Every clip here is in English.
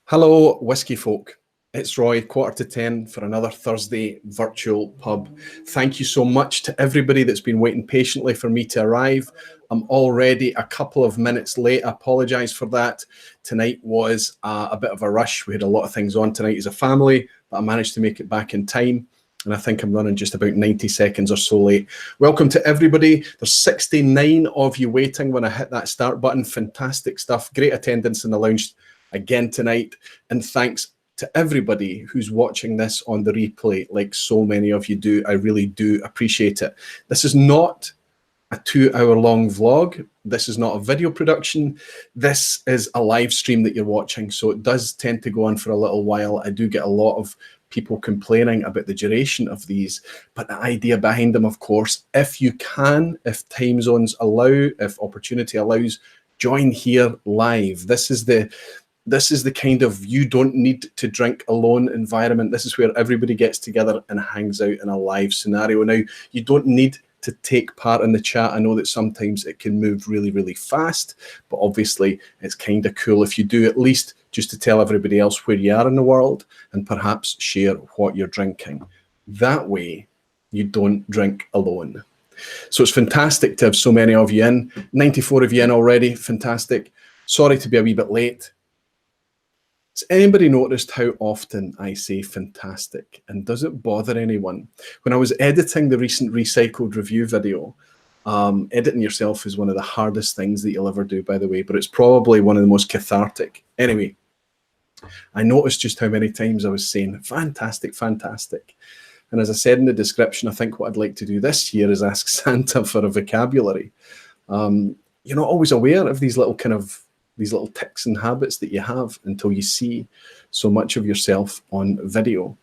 Hello, whisky folk. It's Roy, 9:45 for another Thursday virtual pub. Thank you so much to everybody that's been waiting patiently for me to arrive. I'm already a couple of minutes late. I apologise for that. Tonight was a bit of a rush. We had a lot of things on tonight as a family, but I managed to make it back in time. And I think I'm running just about 90 seconds or so late. Welcome to everybody. There's 69 of you waiting when I hit that start button. Fantastic stuff. Great attendance in the lounge again tonight. And thanks to everybody who's watching this on the replay, like so many of you do. I really do appreciate it. This is not a 2-hour-long vlog. This is not a video production. This is a live stream that you're watching. So it does tend to go on for a little while. I do get a lot of people complaining about the duration of these, but the idea behind them, of course, if you can, if time zones allow, if opportunity allows, join here live. This is the kind of you don't need to drink alone environment. This is where everybody gets together and hangs out in a live scenario. Now, you don't need to take part in the chat. I know that sometimes it can move really, really fast, but obviously it's kind of cool if you do at least just to tell everybody else where you are in the world and perhaps share what you're drinking. That way, you don't drink alone. So it's fantastic to have so many of you in. 94 of you in already. Fantastic. Sorry to be a wee bit late. Has anybody noticed how often I say fantastic, and does it bother anyone? When I was editing the recent recycled review video, editing yourself is one of the hardest things that you'll ever do, by the way, but it's probably one of the most cathartic. Anyway, I noticed just how many times I was saying fantastic, fantastic. And as I said in the description, I think what I'd like to do this year is ask Santa for a vocabulary. You're not always aware of these little tics and habits that you have until you see so much of yourself on video.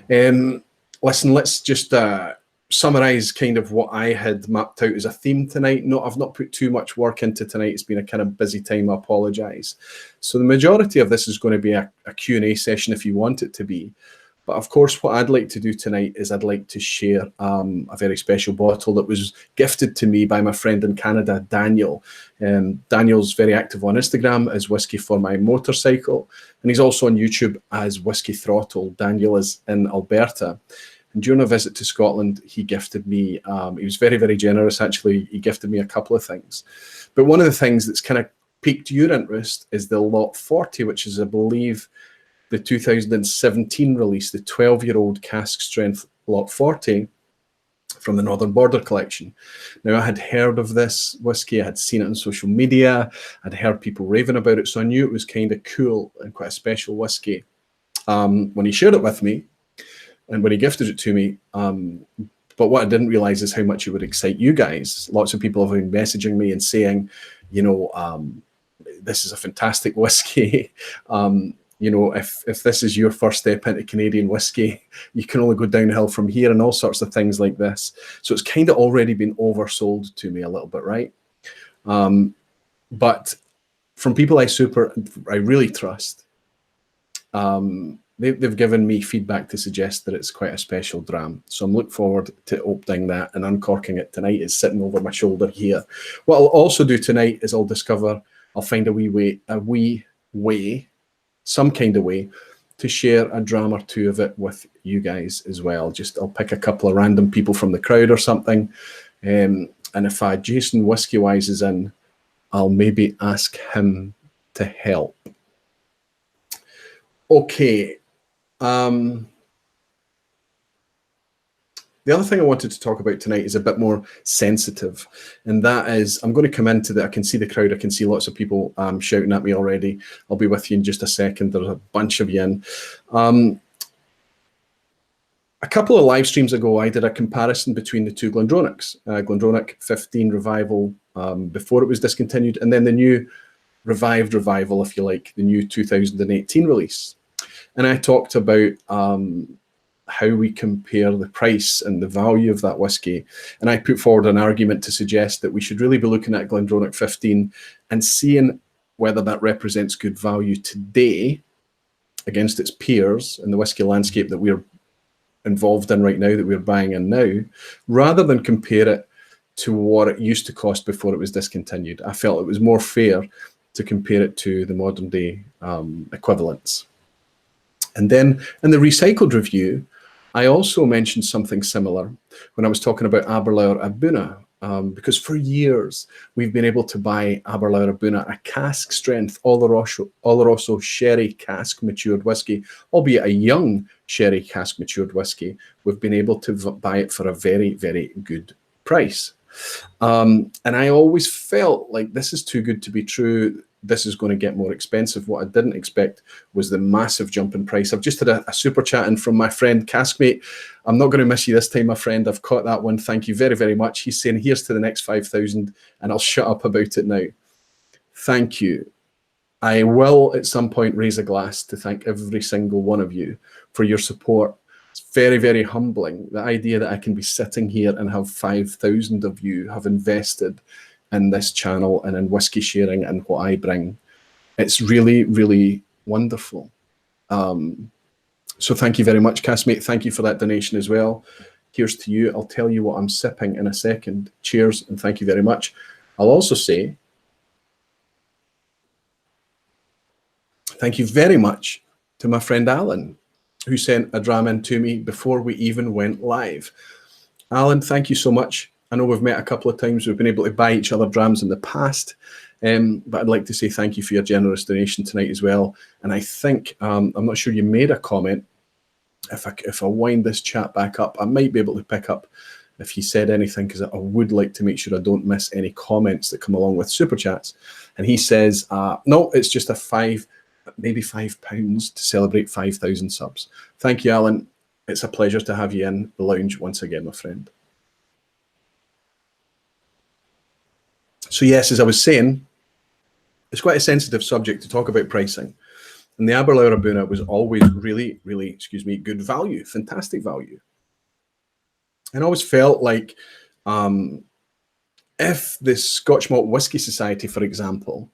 Listen, let's just summarize kind of what I had mapped out as a theme tonight. No, I've not put too much work into tonight. It's been a kind of busy time. I apologize. So the majority of this is going to be a Q&A session if you want it to be. But of course, what I'd like to do tonight is I'd like to share a very special bottle that was gifted to me by my friend in Canada, Daniel. Daniel's very active on Instagram as Whiskey for My Motorcycle, and he's also on YouTube as Whiskey Throttle. Daniel is in Alberta. And during a visit to Scotland, he gifted me, he was very, very generous, actually. He gifted me a couple of things. But one of the things that's kind of piqued your interest is the Lot 40, which is, I believe, the 2017 release, the 12-year-old Cask Strength Lot 40 from the Northern Border collection. Now, I had heard of this whiskey. I had seen it on social media. I'd heard people raving about it, so I knew it was kind of cool and quite a special whiskey. When he shared it with me and when he gifted it to me, but what I didn't realize is how much it would excite you guys. Lots of people have been messaging me and saying, you know, this is a fantastic whiskey. You know, if this is your first step into Canadian whiskey, you can only go downhill from here, and all sorts of things like this. So it's kind of already been oversold to me a little bit, right? But from people I really trust, they've given me feedback to suggest that it's quite a special dram. So I'm looking forward to opening that and uncorking it tonight. It's sitting over my shoulder here. What I'll also do tonight is I'll find some kind of way to share a dram or two of it with you guys as well. I'll pick a couple of random people from the crowd or something. And if Jason Whiskey Wise is in, I'll maybe ask him to help. Okay. The other thing I wanted to talk about tonight is a bit more sensitive, and that is, I'm going to come into I can see the crowd, I can see lots of people shouting at me already. I'll be with you in just a second. There's a bunch of you in. A couple of live streams ago, I did a comparison between the two Glendronachs, Glendronach 15 Revival before it was discontinued, and then the new revived revival, if you like, the new 2018 release. And I talked about how we compare the price and the value of that whiskey. And I put forward an argument to suggest that we should really be looking at Glendronach 15 and seeing whether that represents good value today against its peers in the whiskey landscape that we're involved in right now, that we're buying in now, rather than compare it to what it used to cost before it was discontinued. I felt it was more fair to compare it to the modern day equivalents. And then in the recycled review, I also mentioned something similar when I was talking about Aberlour Abuna, because for years we've been able to buy Aberlour Abuna, a cask strength Oloroso sherry cask matured whiskey, albeit a young sherry cask matured whiskey. We've been able to buy it for a very, very good price. And I always felt like this is too good to be true. This is going to get more expensive. What I didn't expect was the massive jump in price. I've just had a super chat in from my friend Caskmate. I'm not going to miss you this time, my friend. I've caught that one. Thank you very, very much. He's saying, here's to the next 5,000, and I'll shut up about it now. Thank you. I will at some point raise a glass to thank every single one of you for your support. It's very, very humbling. The idea that I can be sitting here and have 5,000 of you have invested in this channel and in whiskey sharing and what I bring. It's really, really wonderful. So thank you very much, Castmate. Thank you for that donation as well. Here's to you. I'll tell you what I'm sipping in a second. Cheers and thank you very much. I'll also say thank you very much to my friend Alan, who sent a dram in to me before we even went live. Alan, thank you so much. I know we've met a couple of times. We've been able to buy each other drams in the past, but I'd like to say thank you for your generous donation tonight as well. And I think, I'm not sure you made a comment. If I wind this chat back up, I might be able to pick up if you said anything, because I would like to make sure I don't miss any comments that come along with super chats. And he says, no, it's just maybe £5 to celebrate 5,000 subs. Thank you, Alan. It's a pleasure to have you in the lounge once again, my friend. So yes, as I was saying, it's quite a sensitive subject to talk about pricing. And the Aberlour Abuna was always really, really, good value, fantastic value. And I always felt like if the Scotch Malt Whisky Society, for example,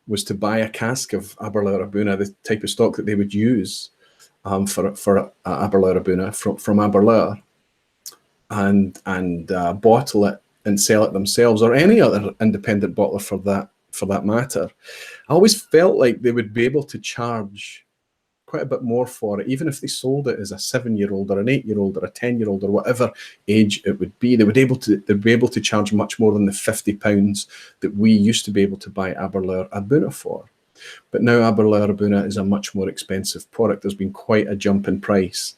was to buy a cask of Aberlour Abuna, the type of stock that they would use for Aberlour Abuna from Aberlour, and bottle it and sell it themselves, or any other independent bottler for that matter, I always felt like they would be able to charge quite a bit more for it, even if they sold it as a 7-year-old or an 8-year-old or a 10-year-old or whatever age it would be. They'd be able to charge much more than the £50 that we used to be able to buy Aberlour Abuna for. But now Aberlour Abuna is a much more expensive product. There's been quite a jump in price.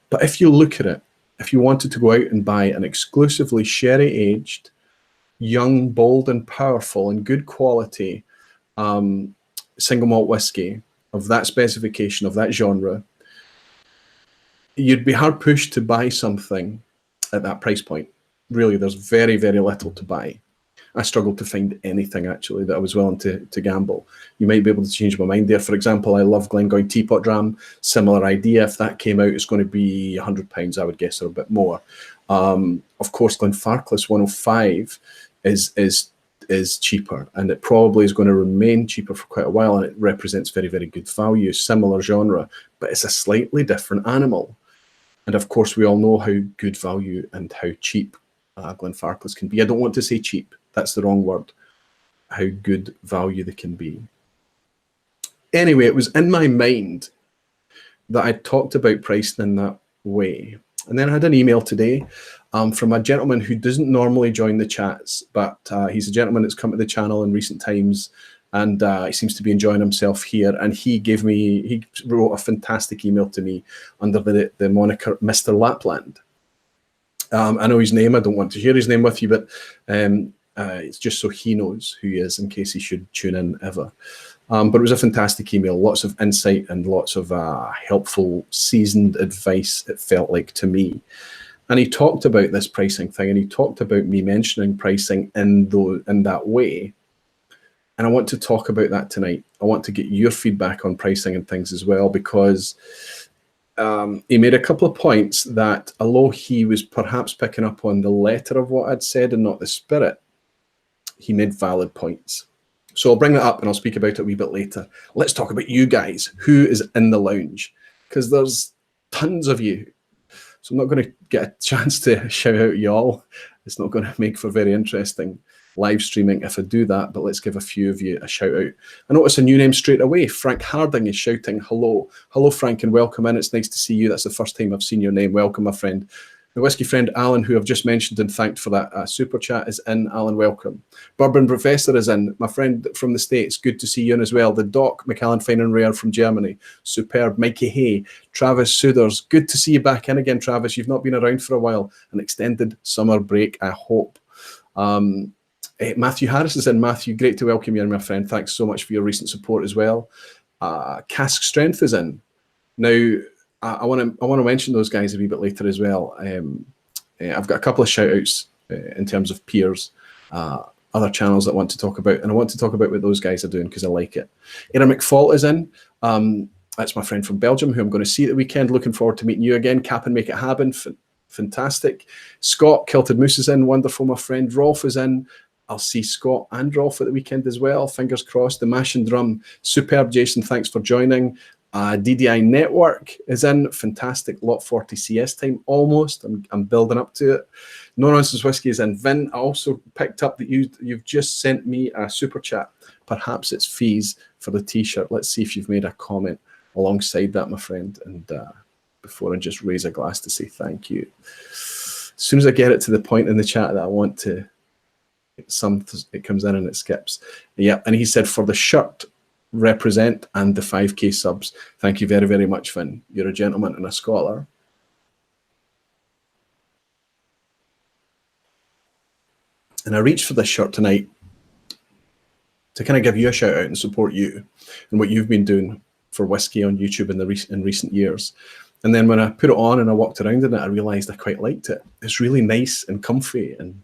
But if you look at it, if you wanted to go out and buy an exclusively sherry-aged, young, bold and powerful and good quality single malt whiskey of that specification, of that genre, you'd be hard pushed to buy something at that price point. Really, there's very, very little to buy. I struggled to find anything actually that I was willing to gamble. You might be able to change my mind there. For example, I love Glengoyne Teapot Dram. Similar idea. If that came out, it's going to be £100, I would guess, or a bit more. Of course, Glenfarclas 105 is cheaper, and it probably is going to remain cheaper for quite a while, and it represents very, very good value, similar genre, but it's a slightly different animal. And of course, we all know how good value and how cheap Glenfarclas can be. I don't want to say cheap. That's the wrong word. How good value they can be. Anyway, it was in my mind that I talked about pricing in that way. And then I had an email today from a gentleman who doesn't normally join the chats, but he's a gentleman that's come to the channel in recent times, and he seems to be enjoying himself here. And he wrote a fantastic email to me under the moniker Mr. Lapland. I know his name. I don't want to share his name with you, but it's just so he knows who he is in case he should tune in ever. But it was a fantastic email, lots of insight and lots of helpful, seasoned advice, it felt like to me. And he talked about this pricing thing, and he talked about me mentioning pricing in that way. And I want to talk about that tonight. I want to get your feedback on pricing and things as well, because he made a couple of points that, although he was perhaps picking up on the letter of what I'd said and not the spirit, he made valid points. So I'll bring that up and I'll speak about it a wee bit later. Let's talk about you guys. Who is in the lounge? Because there's tons of you. So I'm not going to get a chance to shout out y'all. It's not going to make for very interesting. live streaming if I do that, but let's give a few of you a shout out. I notice a new name straight away. Frank Harding is shouting hello. Hello, Frank, and welcome in. It's nice to see you. That's the first time I've seen your name. Welcome, my friend. The whiskey friend Alan, who I've just mentioned and thanked for that super chat, is in. Alan, welcome. Bourbon Professor is in. My friend from the States, good to see you in as well. The Doc, Macallan Fine and Rare from Germany, superb. Mikey Hay, Travis Suders, good to see you back in again, Travis. You've not been around for a while. An extended summer break, I hope. Matthew Harris is in. Matthew, great to welcome you in, my friend. Thanks so much for your recent support as well. Cask Strength is in. Now, I want to mention those guys a wee bit later as well. I've got a couple of shout outs in terms of peers, other channels that I want to talk about, and I want to talk about what those guys are doing because I like it. Aaron McFault is in. That's my friend from Belgium who I'm going to see at the weekend. Looking forward to meeting you again. Cap and make it happen. Fantastic. Scott, Kilted Moose is in. Wonderful, my friend. Rolf is in. I'll see Scott and Rolf at the weekend as well. Fingers crossed. The Mash and Drum. Superb, Jason. Thanks for joining. DDI Network is in. Fantastic. Lot40 CS time. Almost. I'm building up to it. No Nonsense Whiskey is in. Vin, I also picked up that you've just sent me a super chat. Perhaps it's fees for the t-shirt. Let's see if you've made a comment alongside that, my friend. And before I just raise a glass to say thank you. As soon as I get it to the point in the chat that I want to, it comes in and it skips. Yeah, and he said for the shirt, represent, and the 5k subs. Thank you very, very much, Finn. You're a gentleman and a scholar. And I reached for this shirt tonight to kind of give you a shout out and support you and what you've been doing for whiskey on YouTube in recent years. And then when I put it on and I walked around in it, I realized I quite liked it. It's really nice and comfy, and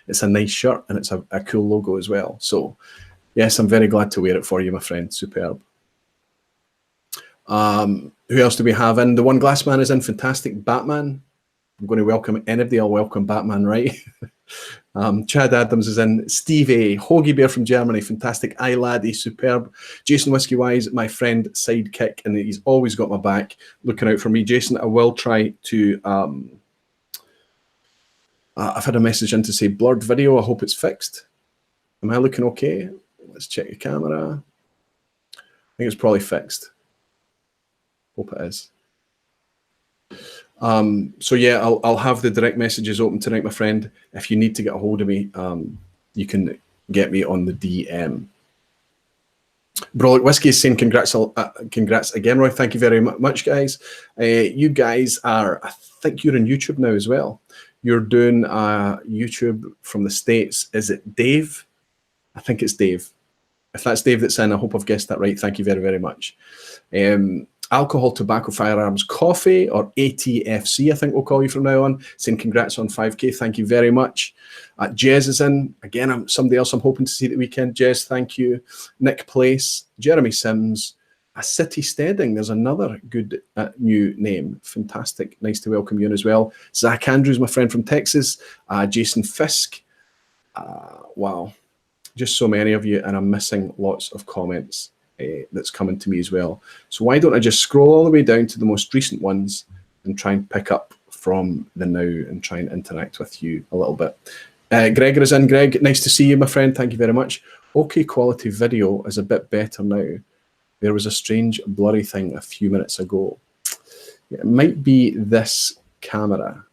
it's a nice shirt, and it's a cool logo as well. So yes, I'm very glad to wear it for you, my friend. Superb. Who else do we have in? The One Glass Man is in. Fantastic. Batman. I'm going to welcome anybody. I'll welcome Batman, right? Chad Adams is in. Steve A. Hoagie Bear from Germany. Fantastic. Laddie. Superb. Jason Whiskey Wise, my friend, sidekick, and he's always got my back, looking out for me. Jason, I will try to... I've had a message in to say blurred video. I hope it's fixed. Am I looking okay? Let's check the camera. I think it's probably fixed. Hope it is. So yeah, I'll have the direct messages open tonight, my friend. If you need to get a hold of me, you can get me on the DM. Brolic Whiskey is saying congrats again, Roy. Thank you very much, guys. You guys are, I think you're on YouTube now as well. You're doing YouTube from the States. Is it Dave? I think it's Dave. If that's Dave that's in, I hope I've guessed that right. Thank you very, very much. Alcohol, Tobacco, Firearms, Coffee, or ATFC, I think we'll call you from now on, saying congrats on 5K. Thank you very much. Jez is in. Again, somebody else I'm hoping to see at the weekend. Jez, thank you. Nick Place, Jeremy Sims, A City Steading. There's another good new name. Fantastic. Nice to welcome you in as well. Zach Andrews, my friend from Texas. Jason Fisk. Wow. Just so many of you, and I'm missing lots of comments that's coming to me as well. So why don't I just scroll all the way down to the most recent ones and try and pick up from the now and try and interact with you a little bit. Gregor is in. Greg, nice to see you, my friend. Thank you very much. Okay, quality video is a bit better now. There was a strange blurry thing a few minutes ago. It might be this camera.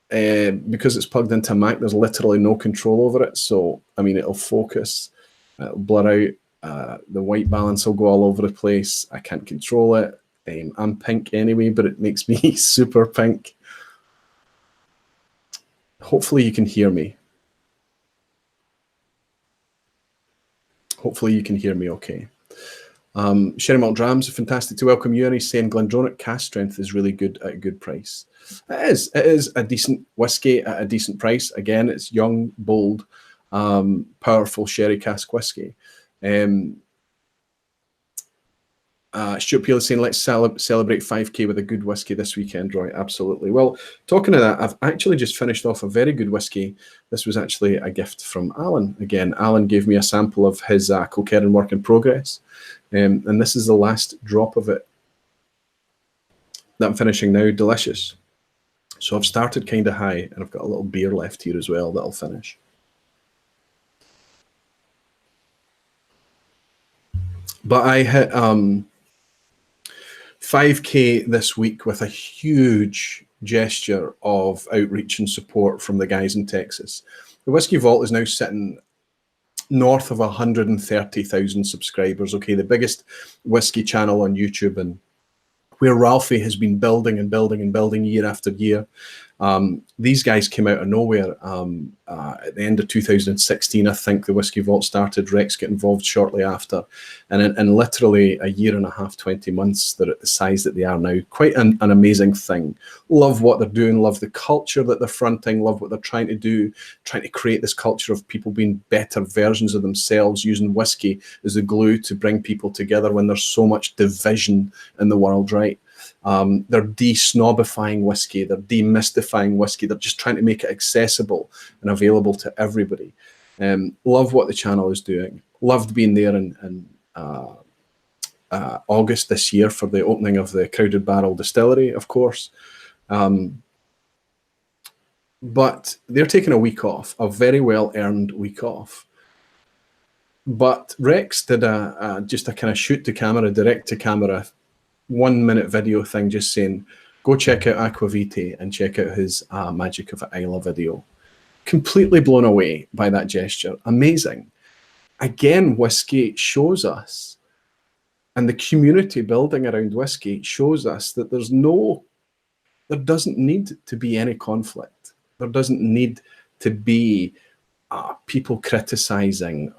Because it's plugged into a Mac, there's literally no control over it. So, I mean, it'll focus, it'll blur out, the white balance will go all over the place. I can't control it. I'm pink anyway, but it makes me super pink. Hopefully you can hear me. Hopefully you can hear me okay. Sherry Malt Drams, fantastic to welcome you. And he's saying Glendronach Cask Strength is really good at a good price. It is a decent whiskey at a decent price. Again, it's young, bold, powerful sherry cask whiskey. Stuart Peel is saying, let's celebrate 5K with a good whiskey this weekend, Roy. Absolutely. Well, talking of that, I've actually just finished off a very good whiskey. This was actually a gift from Alan. Again, Alan gave me a sample of his Kilkerran work in progress. And this is the last drop of it that I'm finishing now. Delicious. So I've started kind of high, and I've got a little beer left here as well that I'll finish. But I hit 5K this week with a huge gesture of outreach and support from the guys in Texas. The Whiskey Vault is now sitting north of 130,000 subscribers. Okay, the biggest whiskey channel on YouTube, and where Ralphie has been building and building and building year after year. These guys came out of nowhere at the end of 2016. I think the Whiskey Vault started. Rex got involved shortly after. And in literally a year and a half, 20 months, they're at the size that they are now. Quite an amazing thing. Love what they're doing. Love the culture that they're fronting. Love what they're trying to do. Trying to create this culture of people being better versions of themselves, using whiskey as the glue to bring people together when there's so much division in the world, right? They're de-snobifying whiskey, they're demystifying whiskey, they're just trying to make it accessible and available to everybody. Love what the channel is doing. Loved being there in August this year for the opening of the Crowded Barrel distillery, of course. But they're taking a week off, a very well-earned week off. But Rex did just a kind of shoot to camera, direct to camera 1-minute video thing just saying, go check out Aquavite and check out his Magic of Isla video. Completely blown away by that gesture. Amazing. Again, whiskey shows us, and the community building around whiskey shows us that there doesn't need to be any conflict. There doesn't need to be people criticizing.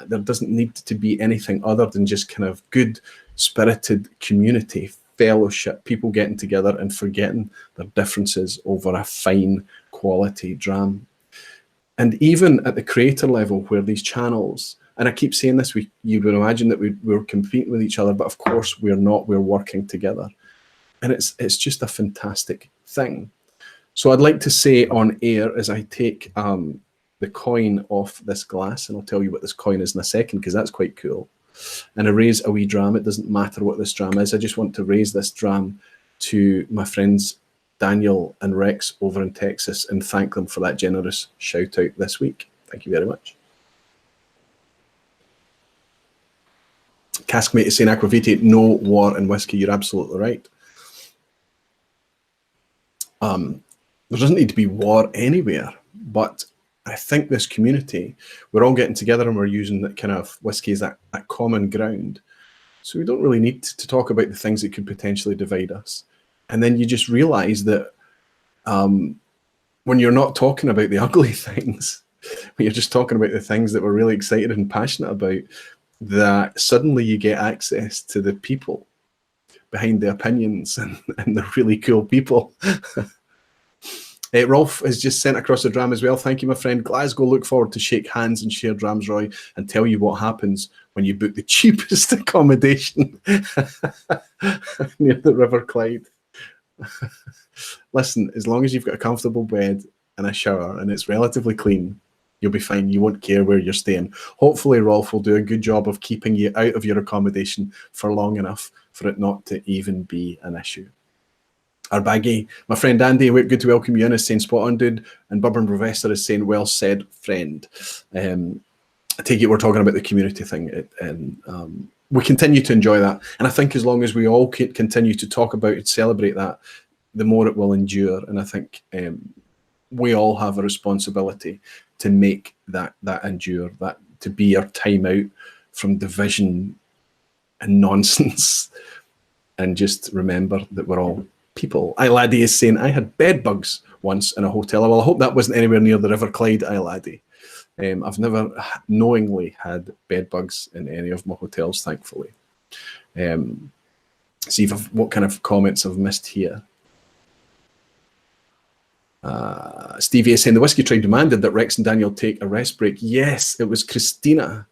There doesn't need to be anything other than just kind of good spirited community, fellowship, people getting together and forgetting their differences over a fine quality dram. And even at the creator level, where these channels, and I keep saying this, you would imagine that we're competing with each other, but of course we're not. We're working together, and it's just a fantastic thing. So I'd like to say on air, as I take the coin off this glass, and I'll tell you what this coin is in a second, because that's quite cool, and I raise a wee dram. It doesn't matter what this dram is. I just want to raise this dram to my friends Daniel and Rex over in Texas and thank them for that generous shout out this week. Thank you very much. Caskmate is saying, Aquavite, no war in whiskey. You're absolutely right. There doesn't need to be war anywhere, but I think this community, we're all getting together and we're using that kind of whiskey as that common ground. So we don't really need to talk about the things that could potentially divide us. And then you just realize that when you're not talking about the ugly things, when you're just talking about the things that we're really excited and passionate about, that suddenly you get access to the people behind the opinions and the really cool people. Rolf has just sent across a dram as well. Thank you, my friend. Glasgow, look forward to shake hands and share drams, Roy, and tell you what happens when you book the cheapest accommodation near the River Clyde. Listen, as long as you've got a comfortable bed and a shower and it's relatively clean, you'll be fine. You won't care where you're staying. Hopefully, Rolf will do a good job of keeping you out of your accommodation for long enough for it not to even be an issue. Our baggy, my friend Andy, good to welcome you in, is saying spot on, dude. And Bourbon Professor is saying well said, friend. I take it we're talking about the community thing, and we continue to enjoy that. And I think as long as we all continue to talk about and celebrate that, the more it will endure. And I think we all have a responsibility to make that endure, that to be our time out from division and nonsense, and just remember that we're all people. Laddie is saying, I had bed bugs once in a hotel. Well, I hope that wasn't anywhere near the River Clyde, Laddie. I've never knowingly had bed bugs in any of my hotels, thankfully. See what kind of comments I've missed here. Stevie is saying, the Whiskey Tribe demanded that Rex and Daniel take a rest break. Yes, it was Christina.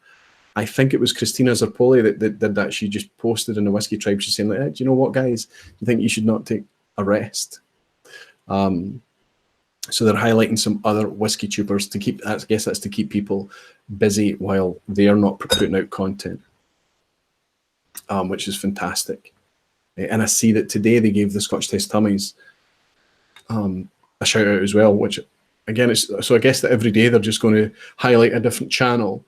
I think it was Christina Zerpoli that did that. She just posted in the Whiskey Tribe. She's saying, like, hey, do you know what, guys? Do you think you should not take a rest? So they're highlighting some other whiskey tubers to keep, I guess that's to keep people busy while they're not putting out content, which is fantastic. And I see that today they gave the Scotch Test Tummies a shout out as well, which again, so I guess that every day they're just going to highlight a different channel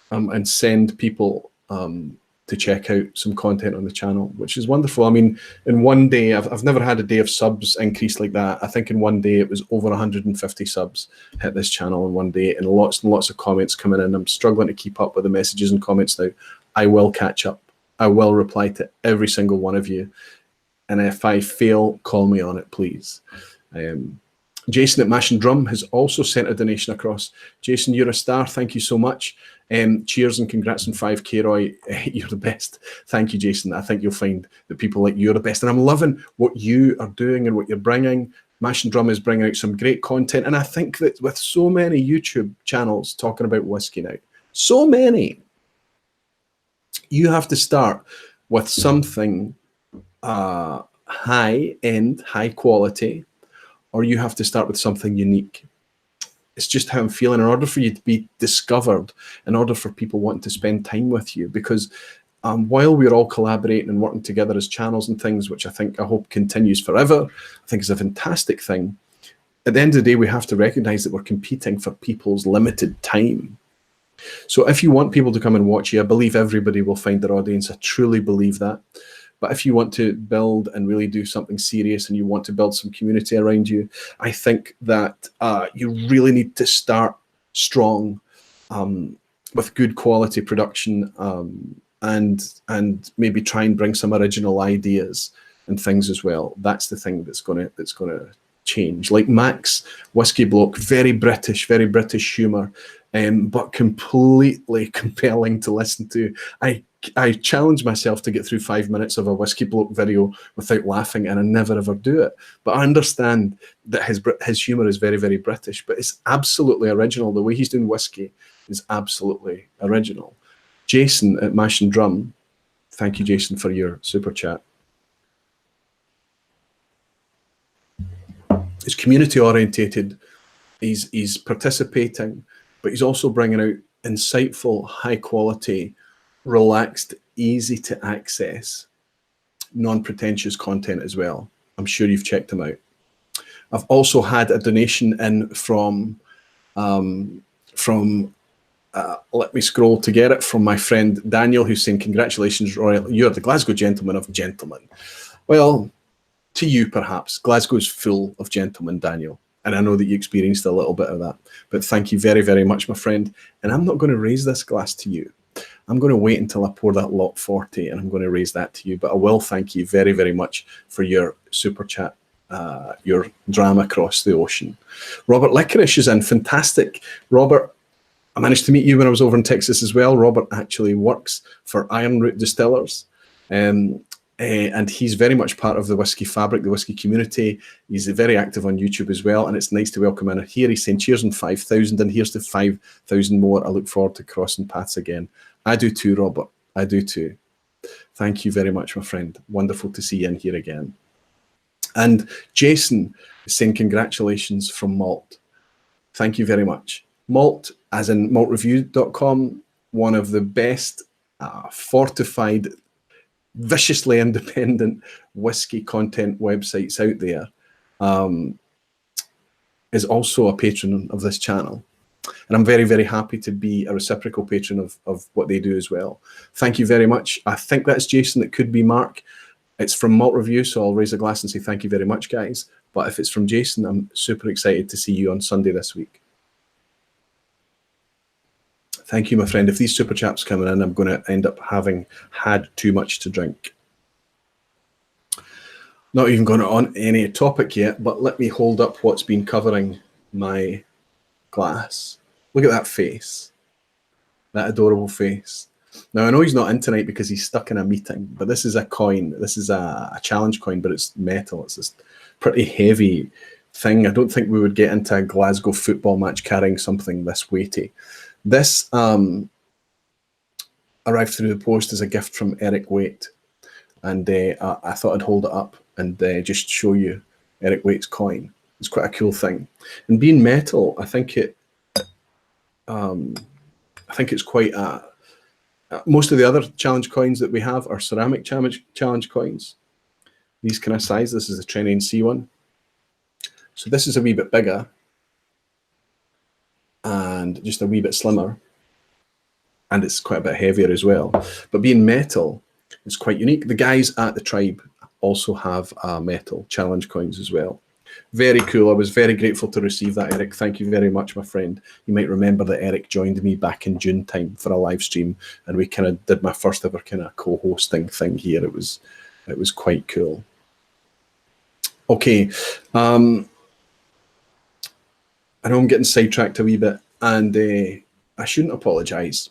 and send people to to check out some content on the channel, which is wonderful. I mean, in one day, I've never had a day of subs increase like that. I think in one day it was over 150 subs hit this channel in one day, and lots of comments coming in. I'm struggling to keep up with the messages and comments now. I will catch up. I will reply to every single one of you. And if I fail, call me on it, please. Jason at Mash and Drum has also sent a donation across. Jason, you're a star. Thank you so much. Cheers and congrats on 5K, Roy. You're the best. Thank you, Jason. I think you'll find that people like you are the best. And I'm loving what you are doing and what you're bringing. Mash and Drum is bringing out some great content. And I think that with so many YouTube channels talking about whiskey now, so many, you have to start with something high-end, high quality, or you have to start with something unique. It's just how I'm feeling. In order for you to be discovered, in order for people wanting to spend time with you, because while we're all collaborating and working together as channels and things, which I hope continues forever, I think is a fantastic thing. At the end of the day, we have to recognize that we're competing for people's limited time. So if you want people to come and watch you, I believe everybody will find their audience. I truly believe that. But if you want to build and really do something serious and you want to build some community around you, I think that you really need to start strong with good quality production and maybe try and bring some original ideas and things as well. That's the thing that's gonna change. Like Max, Whiskey Bloke, very British humour, but completely compelling to listen to. I challenge myself to get through 5 minutes of a Whiskey Bloke video without laughing, and I never ever do it. But I understand that his humour is very, very British, but it's absolutely original. The way he's doing whiskey is absolutely original. Jason at Mash and Drum, thank you, Jason, for your super chat. He's community orientated. He's participating, but he's also bringing out insightful, high quality, relaxed, easy to access, non-pretentious content as well. I'm sure you've checked him out. I've also had a donation in from let me scroll to get it, from my friend Daniel, who's saying, congratulations, Roy, you're the Glasgow gentleman of gentlemen. Well, to you perhaps, Glasgow's full of gentlemen, Daniel. And I know that you experienced a little bit of that. But thank you very, very much, my friend. And I'm not going to raise this glass to you. I'm going to wait until I pour that Lot 40 and I'm going to raise that to you. But I will thank you very, very much for your super chat, your dram across the ocean. Robert Licorice is in. Fantastic. Robert, I managed to meet you when I was over in Texas as well. Robert actually works for Iron Root Distillers. And he's very much part of the whiskey fabric, the whiskey community. He's very active on YouTube as well, and it's nice to welcome him in here. He's saying cheers on 5,000, and here's to 5,000 more. I look forward to crossing paths again. I do too, Robert. I do too. Thank you very much, my friend. Wonderful to see you in here again. And Jason is saying congratulations from Malt. Thank you very much. Malt, as in maltreview.com, one of the best fortified, viciously independent whiskey content websites out there, is also a patron of this channel. And I'm very, very happy to be a reciprocal patron of what they do as well. Thank you very much. I think that's Jason. It could be Mark. It's from Malt Review, so I'll raise a glass and say thank you very much, guys. But if it's from Jason, I'm super excited to see you on Sunday this week. Thank you, my friend. If these super chats coming in, I'm going to end up having had too much to drink. Not even going on any topic yet, but let me hold up what's been covering my glass. Look at that face. That adorable face. Now, I know he's not in tonight because he's stuck in a meeting, but this is a coin. This is a challenge coin, but it's metal. It's this pretty heavy thing. I don't think we would get into a Glasgow football match carrying something this weighty. This arrived through the post as a gift from Eric Waite, and I thought I'd hold it up and just show you Eric Waite's coin. It's quite a cool thing, and being metal, I think it's quite a. Most of the other challenge coins that we have are ceramic challenge coins. These kind of size. This is a Trenny and C one, so this is a wee bit bigger and just a wee bit slimmer. and it's quite a bit heavier as well. But being metal is quite unique. The guys at the tribe also have metal challenge coins as well. Very cool. I was very grateful to receive that, Eric. Thank you very much, my friend. You might remember that Eric joined me back in June time for a live stream, and we kind of did my first ever kind of co-hosting thing here. It was quite cool. Okay, I know I'm getting sidetracked a wee bit, and I shouldn't apologise,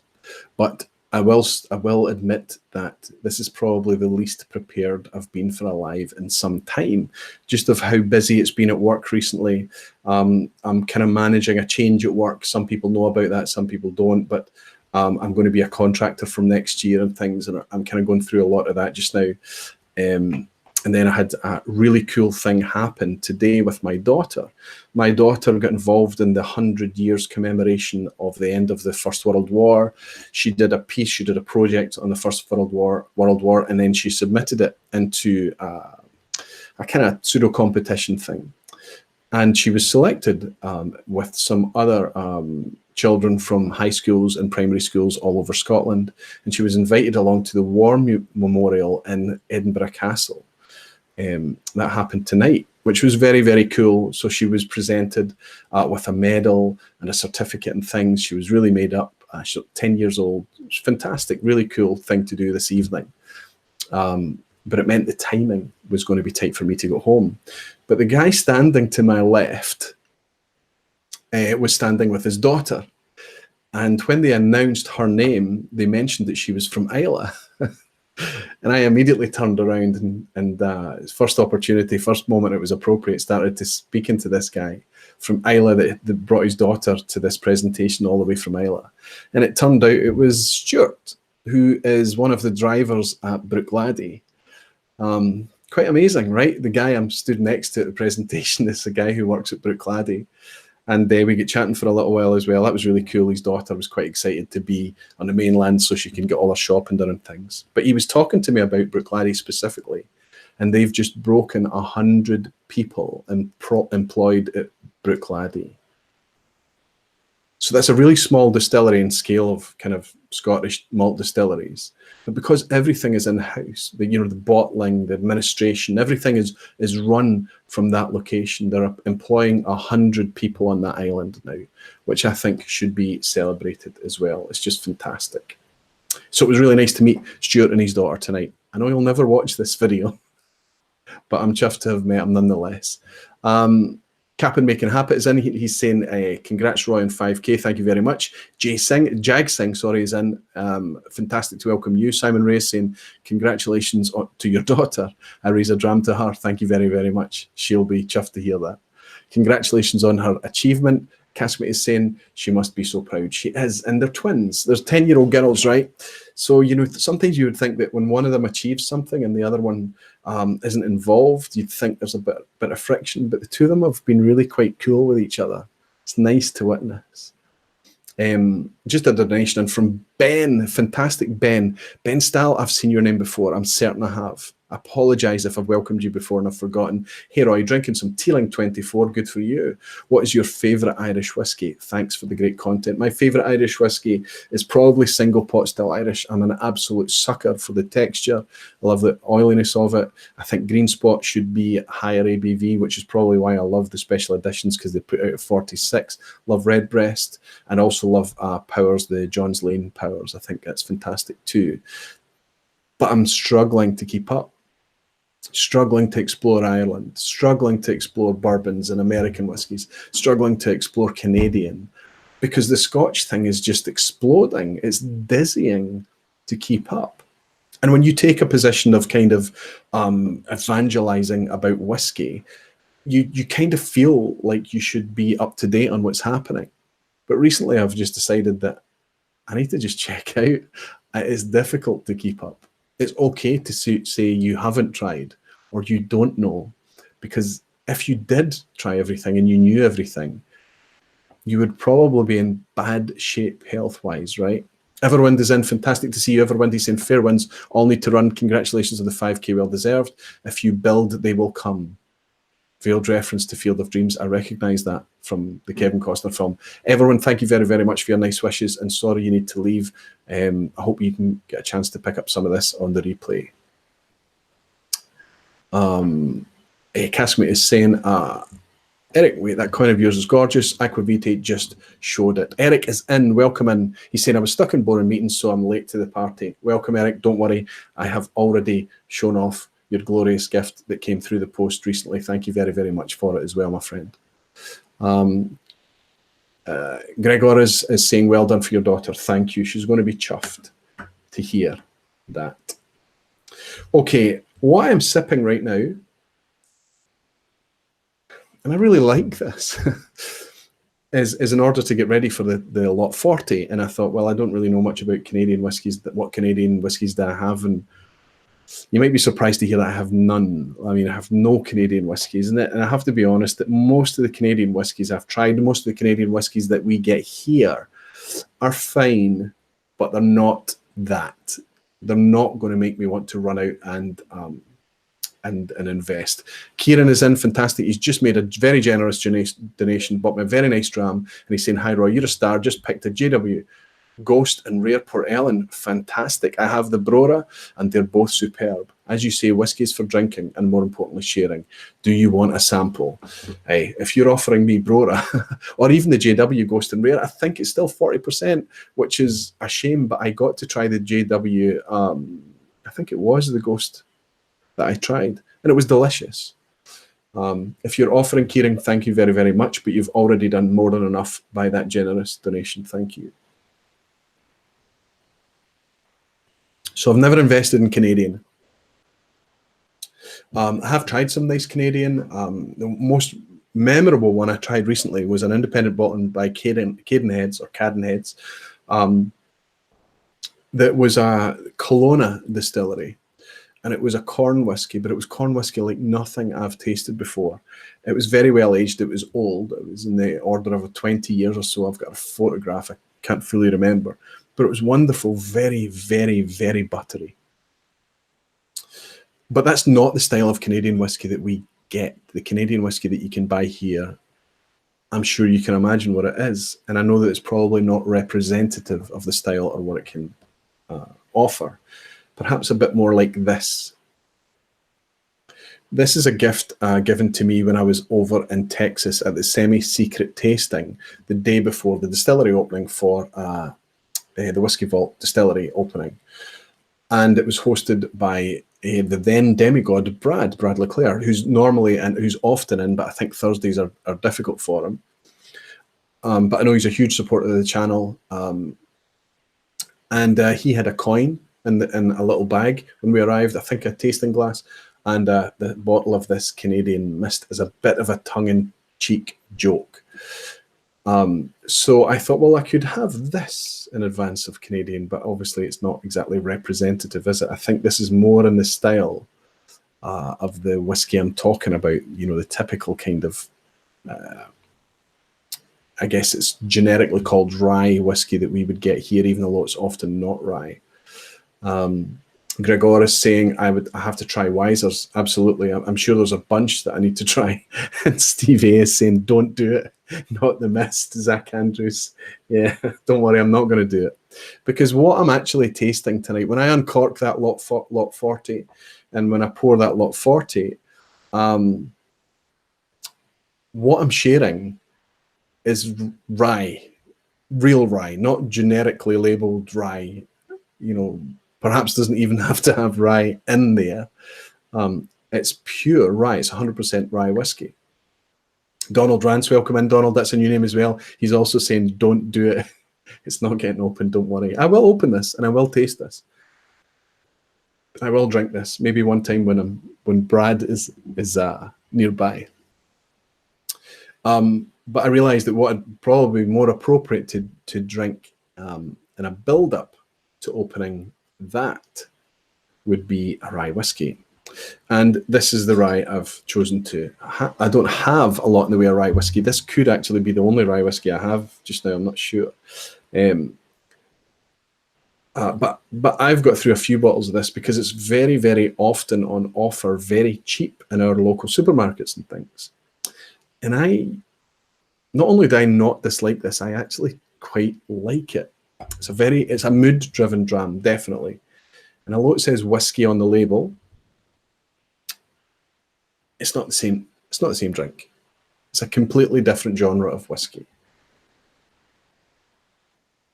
but I will admit that this is probably the least prepared I've been for a live in some time, just of how busy it's been at work recently. I'm kind of managing a change at work. Some people know about that, some people don't, but I'm going to be a contractor from next year and things, and I'm kind of going through a lot of that just now. And then I had a really cool thing happen today with my daughter. My daughter got involved in the 100 years commemoration of the end of the First World War. She did a piece, she did a project on the First World War, and then she submitted it into a kind of pseudo competition thing. And she was selected with some other children from high schools and primary schools all over Scotland. And she was invited along to the War Memorial in Edinburgh Castle. That happened tonight, which was very, very cool. So she was presented with a medal and a certificate and things. She was really made up. She's 10 years old. It was fantastic, really cool thing to do this evening. But it meant the timing was going to be tight for me to go home. But the guy standing to my left was standing with his daughter. And when they announced her name, they mentioned that she was from Islay. And I immediately turned around and first opportunity, first moment it was appropriate, started to speak into this guy from Islay that brought his daughter to this presentation all the way from Islay. And it turned out it was Stuart, who is one of the drivers at Bruichladdich. Quite amazing, right? The guy I'm stood next to at the presentation is the guy who works at Bruichladdich. And we get chatting for a little while as well. That was really cool. His daughter was quite excited to be on the mainland so she can get all her shopping done and things. But he was talking to me about Bruichladdich specifically. And they've just broken 100 people employed at Bruichladdich. So that's a really small distillery in scale of kind of Scottish malt distilleries. But because everything is in-house, the bottling, the administration, everything is run from that location. They're employing 100 people on that island now, which I think should be celebrated as well. It's just fantastic. So it was really nice to meet Stuart and his daughter tonight. I know he'll never watch this video, but I'm chuffed to have met him nonetheless. Captain Making Habits in. He's saying, congrats, Roy, on 5K. Thank you very much. Jag Singh, sorry, is in. Fantastic to welcome you. Simon Ray saying, congratulations to your daughter. I raise a dram to her. Thank you very, very much. She'll be chuffed to hear that. Congratulations on her achievement. Cask is saying she must be so proud. She is, and they're twins. There's 10-year-old girls, right? So, sometimes you would think that when one of them achieves something and the other one isn't involved, you'd think there's a bit of friction, but the two of them have been really quite cool with each other. It's nice to witness. Just a donation and from Ben, fantastic Ben. Ben Stahl, I've seen your name before. I'm certain I have. I apologise if I've welcomed you before and I've forgotten. Hey Roy, drinking some Teeling 24, good for you. What is your favourite Irish whiskey? Thanks for the great content. My favourite Irish whiskey is probably single pot still Irish. I'm an absolute sucker for the texture. I love the oiliness of it. I think Green Spot should be higher ABV, which is probably why I love the special editions because they put out at 46. Love Redbreast and also love Powers, the John's Lane Powers. I think that's fantastic too. But I'm struggling to keep up. Struggling to explore Ireland, struggling to explore bourbons and American whiskies, struggling to explore Canadian, because the Scotch thing is just exploding. It's dizzying to keep up. And when you take a position of kind of evangelizing about whiskey, you kind of feel like you should be up to date on what's happening. But recently I've just decided that I need to just check out. It is difficult to keep up. It's okay to say you haven't tried or you don't know, because if you did try everything and you knew everything, you would probably be in bad shape health-wise, right? Everwind is in. Fantastic to see you, Everwind. He's saying fair winds all need to run. Congratulations on the 5K, well deserved. If you build, they will come. veiled reference to Field of Dreams. I recognise that from the Kevin Costner film. Everyone, thank you very, very much for your nice wishes, and sorry you need to leave. I hope you can get a chance to pick up some of this on the replay. Caskmate is saying, Eric, wait, that coin of yours is gorgeous. Aquavitae just showed it. Eric is in. Welcome in. He's saying, I was stuck in boring meetings, so I'm late to the party. Welcome, Eric. Don't worry. I have already shown off your glorious gift that came through the post recently. Thank you very, very much for it as well, my friend. Gregor is saying, well done for your daughter. Thank you. She's going to be chuffed to hear that. Okay, what I'm sipping right now, and I really like this, is in order to get ready for the Lot 40. And I thought, well, I don't really know much about Canadian whiskies. What Canadian whiskies do I have? And you might be surprised to hear that I have none. I mean, I have no Canadian whiskies in it. And I have to be honest that most of the Canadian whiskies I've tried, most of the Canadian whiskies that we get here are fine, but they're not that. They're not going to make me want to run out and invest. Kieran is in, fantastic. He's just made a very generous donation, bought me a very nice dram, and he's saying, hi Roy, you're a star, just picked a JW Ghost and Rare Port Ellen. Fantastic. I have the Brora and they're both superb. As you say, whiskies for drinking and more importantly sharing. Do you want a sample? Hey, if you're offering me Brora or even the JW Ghost and Rare, I think it's still 40%, which is a shame, but I got to try the JW, I think it was the Ghost that I tried, and it was delicious. If you're offering, Kieran, thank you very, very much, but you've already done more than enough by that generous donation. Thank you. So I've never invested in Canadian. I have tried some nice Canadian. The most memorable one I tried recently was an independent bottling by Cadenheads or Cadenheads. That was a Kelowna distillery. And it was a corn whiskey, but it was corn whiskey like nothing I've tasted before. It was very well aged. It was old. It was in the order of 20 years or so. I've got a photograph. I can't fully remember. But it was wonderful, very, very, very buttery. But that's not the style of Canadian whiskey that we get. The Canadian whiskey that you can buy here, I'm sure you can imagine what it is. And I know that it's probably not representative of the style or what it can offer. Perhaps a bit more like this. This is a gift given to me when I was over in Texas at the semi-secret tasting the day before the distillery opening for the Whiskey Vault distillery opening. And it was hosted by the then demigod Brad Leclerc, who's normally and who's often in, but I think Thursdays are difficult for him. But I know he's a huge supporter of the channel. And he had a coin in a little bag when we arrived, I think a tasting glass, and the bottle of this Canadian mist as a bit of a tongue-in-cheek joke. So I thought, well, I could have this in advance of Canadian, but obviously it's not exactly representative, is it? I think this is more in the style of the whiskey I'm talking about, you know, the typical kind of, I guess it's generically called rye whiskey that we would get here, even though it's often not rye. Gregor is saying I have to try Wisers. Absolutely. I'm sure there's a bunch that I need to try. And Steve A is saying, don't do it. Not the mist. Zach Andrews. Yeah, don't worry. I'm not going to do it. Because what I'm actually tasting tonight, when I uncork that Lot 40 and when I pour that Lot 40, what I'm sharing is rye, real rye, not generically labeled rye, you know, perhaps doesn't even have to have rye in there. It's pure rye. It's 100% rye whiskey. Donald Rance, welcome in, Donald. That's a new name as well. He's also saying, don't do it. It's not getting open. Don't worry. I will open this and I will taste this. I will drink this. Maybe one time when Brad is nearby. But I realized that what would probably be more appropriate to drink in a build-up to opening that would be a rye whiskey. And this is the rye I've chosen to. I don't have a lot in the way of rye whiskey. This could actually be the only rye whiskey I have just now. I'm not sure. I But I've got through a few bottles of this because it's very, very often on offer, very cheap in our local supermarkets and things. And not only do I not dislike this, I actually quite like it. It's a mood-driven dram, definitely. And although it says whiskey on the label, it's not the same. It's not the same drink. It's a completely different genre of whiskey.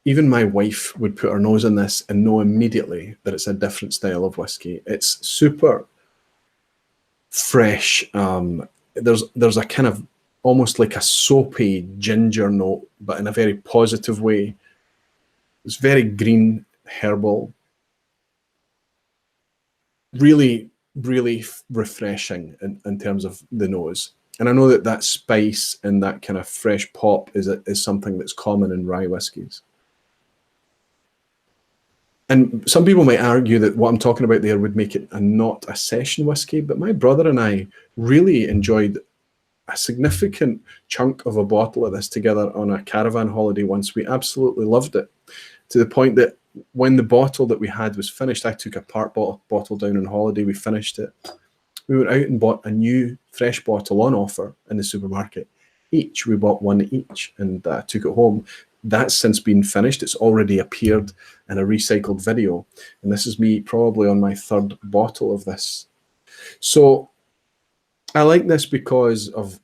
Even my wife would put her nose in this and know immediately that it's a different style of whiskey. It's super fresh. There's a kind of almost like a soapy ginger note, but in a very positive way. It's very green, herbal. Really, really refreshing in terms of the nose. And I know that spice and that kind of fresh pop is something that's common in rye whiskies. And some people might argue that what I'm talking about there would make it not a session whiskey, but my brother and I really enjoyed a significant chunk of a bottle of this together on a caravan holiday once. We absolutely loved it, to the point that when the bottle that we had was finished, I took a part bottle down on holiday, we finished it. We went out and bought a new fresh bottle on offer in the supermarket. We bought one each and took it home. That's since been finished. It's already appeared in a recycled video. And this is me probably on my third bottle of this. So I like this because of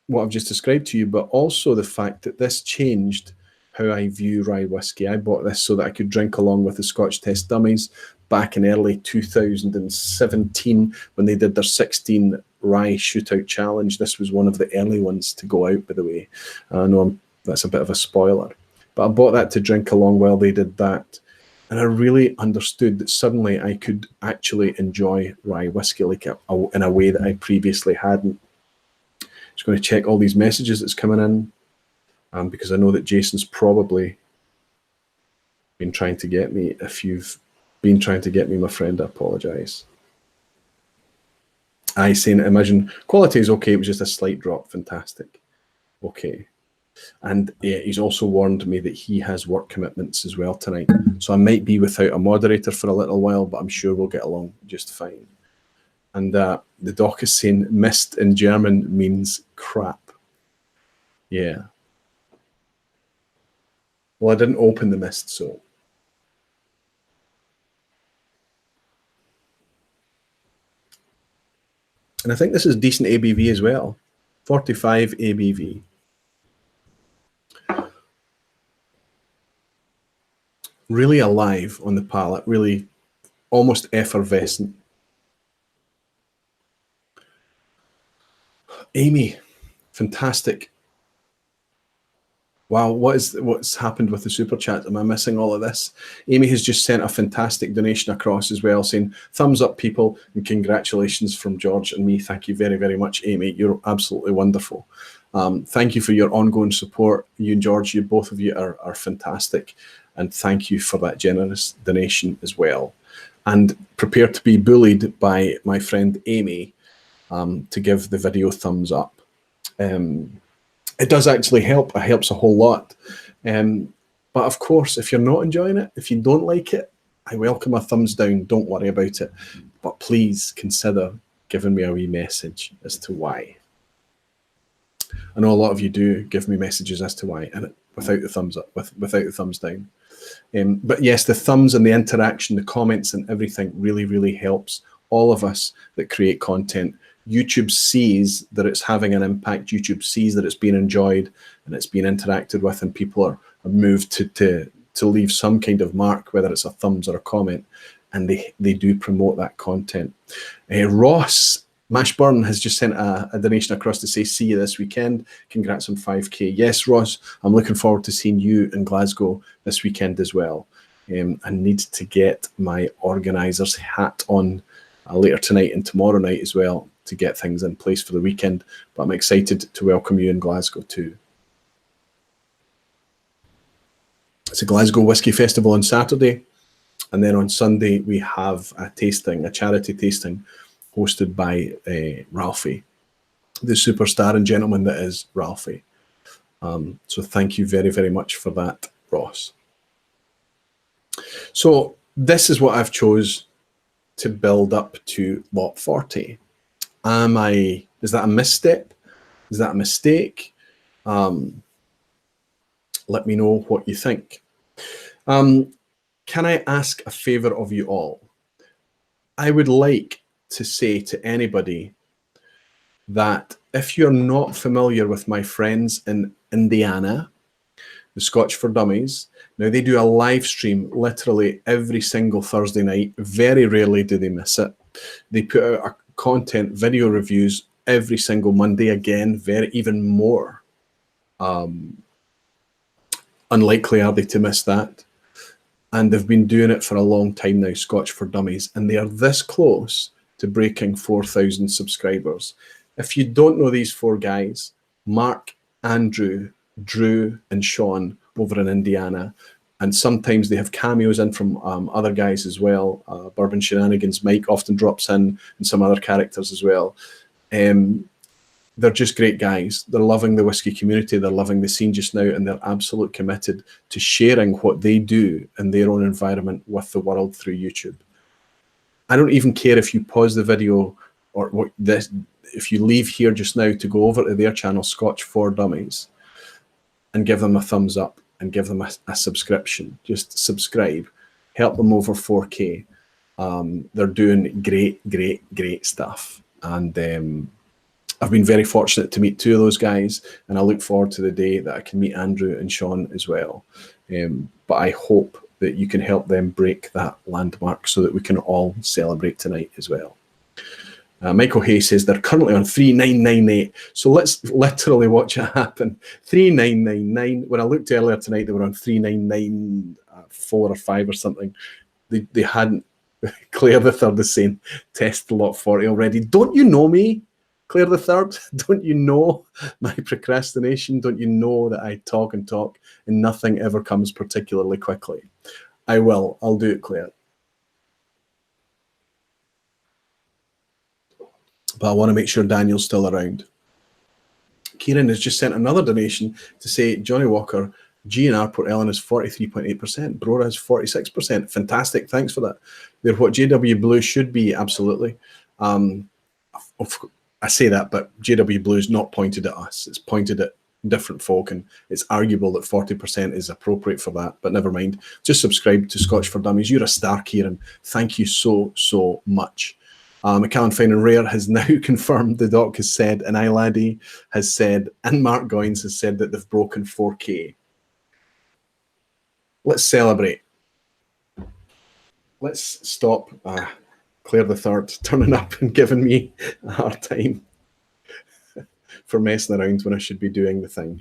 what I've just described to you, but also the fact that this changed how I view rye whiskey. I bought this so that I could drink along with the Scotch Test Dummies back in early 2017 when they did their 16 rye shootout challenge. This was one of the early ones to go out, by the way. I know that's a bit of a spoiler, but I bought that to drink along while they did that. And I really understood that suddenly I could actually enjoy rye whiskey like in a way that I previously hadn't. Just going to check all these messages that's coming in, because I know that Jason's probably been trying to get me. If you've been trying to get me, my friend, I apologise. I saying, imagine quality is okay, it was just a slight drop. Fantastic. Okay. And yeah, he's also warned me that he has work commitments as well tonight. So I might be without a moderator for a little while, but I'm sure we'll get along just fine. And the doc is saying mist in German means crap. Yeah. Well, I didn't open the mist, so. And I think this is decent ABV as well. 45 ABV. Really alive on the palate, really almost effervescent. Amy, fantastic. Wow, what's happened with the super chat? Am I missing all of this? Amy has just sent a fantastic donation across as well, saying thumbs up, people, and congratulations from George and me. Thank you very, very much, Amy. You're absolutely wonderful. Thank you for your ongoing support. You and George, both of you are fantastic. And thank you for that generous donation as well. And prepare to be bullied by my friend Amy to give the video thumbs up. It does actually help. It helps a whole lot. But of course, if you're not enjoying it, if you don't like it, I welcome a thumbs down. Don't worry about it. But please consider giving me a wee message as to why. I know a lot of you do give me messages as to why, and without the thumbs up, without the thumbs down. But yes, the thumbs and the interaction, the comments and everything really, really helps all of us that create content. YouTube sees that it's having an impact. YouTube sees that it's being enjoyed and it's being interacted with, and people are moved to leave some kind of mark, whether it's a thumbs or a comment, and they do promote that content. Ross Mashburn has just sent a donation across to say, see you this weekend. Congrats on 5K. Yes, Ross, I'm looking forward to seeing you in Glasgow this weekend as well. I need to get my organiser's hat on later tonight and tomorrow night as well to get things in place for the weekend. But I'm excited to welcome you in Glasgow too. It's a Glasgow Whisky Festival on Saturday. And then on Sunday, we have a tasting, a charity tasting, hosted by Ralphie, the superstar and gentleman that is Ralphie. So thank you very, very much for that, Ross. So this is what I've chose to build up to Lot 40. Is that a misstep? Is that a mistake? Let me know what you think. Can I ask a favor of you all? I would like to say to anybody that if you're not familiar with my friends in Indiana, the Scotch for Dummies, now they do a live stream literally every single Thursday night. Very rarely do they miss it. They put out a content video reviews every single Monday, again, even more. Unlikely are they to miss that. And they've been doing it for a long time now, Scotch for Dummies, and they are this close to breaking 4,000 subscribers. If you don't know these four guys, Mark, Andrew, Drew, and Sean over in Indiana, and sometimes they have cameos in from other guys as well. Bourbon Shenanigans, Mike often drops in, and some other characters as well. They're just great guys. They're loving the whiskey community. They're loving the scene just now, and they're absolutely committed to sharing what they do in their own environment with the world through YouTube. I don't even care if you pause the video or if you leave here just now to go over to their channel, Scotch for Dummies, and give them a thumbs up and give them a subscription. Just subscribe. Help them over 4K. They're doing great stuff. And I've been very fortunate to meet two of those guys, and I look forward to the day that I can meet Andrew and Sean as well. But I hope that you can help them break that landmark so that we can all celebrate tonight as well. Michael Hay says they're currently on 3,998. So let's literally watch it happen. 3,999. When I looked earlier tonight, they were on 3,994 or 5 or something. They hadn't. Claire the Third is saying test the Lot 40 already. Don't you know me? Claire the Third, don't you know my procrastination? Don't you know that I talk and talk and nothing ever comes particularly quickly? I will. I'll do it, Claire. But I want to make sure Daniel's still around. Kieran has just sent another donation to say, Johnny Walker, GNR Port Ellen is 43.8%. Brora is 46%. Fantastic. Thanks for that. They're what JW Blue should be, absolutely. I say that, but JW Blue is not pointed at us. It's pointed at different folk, and it's arguable that 40% is appropriate for that, but never mind. Just subscribe to Scotch for Dummies. You're a star, Kieran. Thank you so much. McCallan Fine and Rare has now confirmed, the doc has said, and iLaddie has said, and Mark Goins has said that they've broken 4K. Let's celebrate. Let's stop Claire the Third turning up and giving me a hard time for messing around when I should be doing the thing.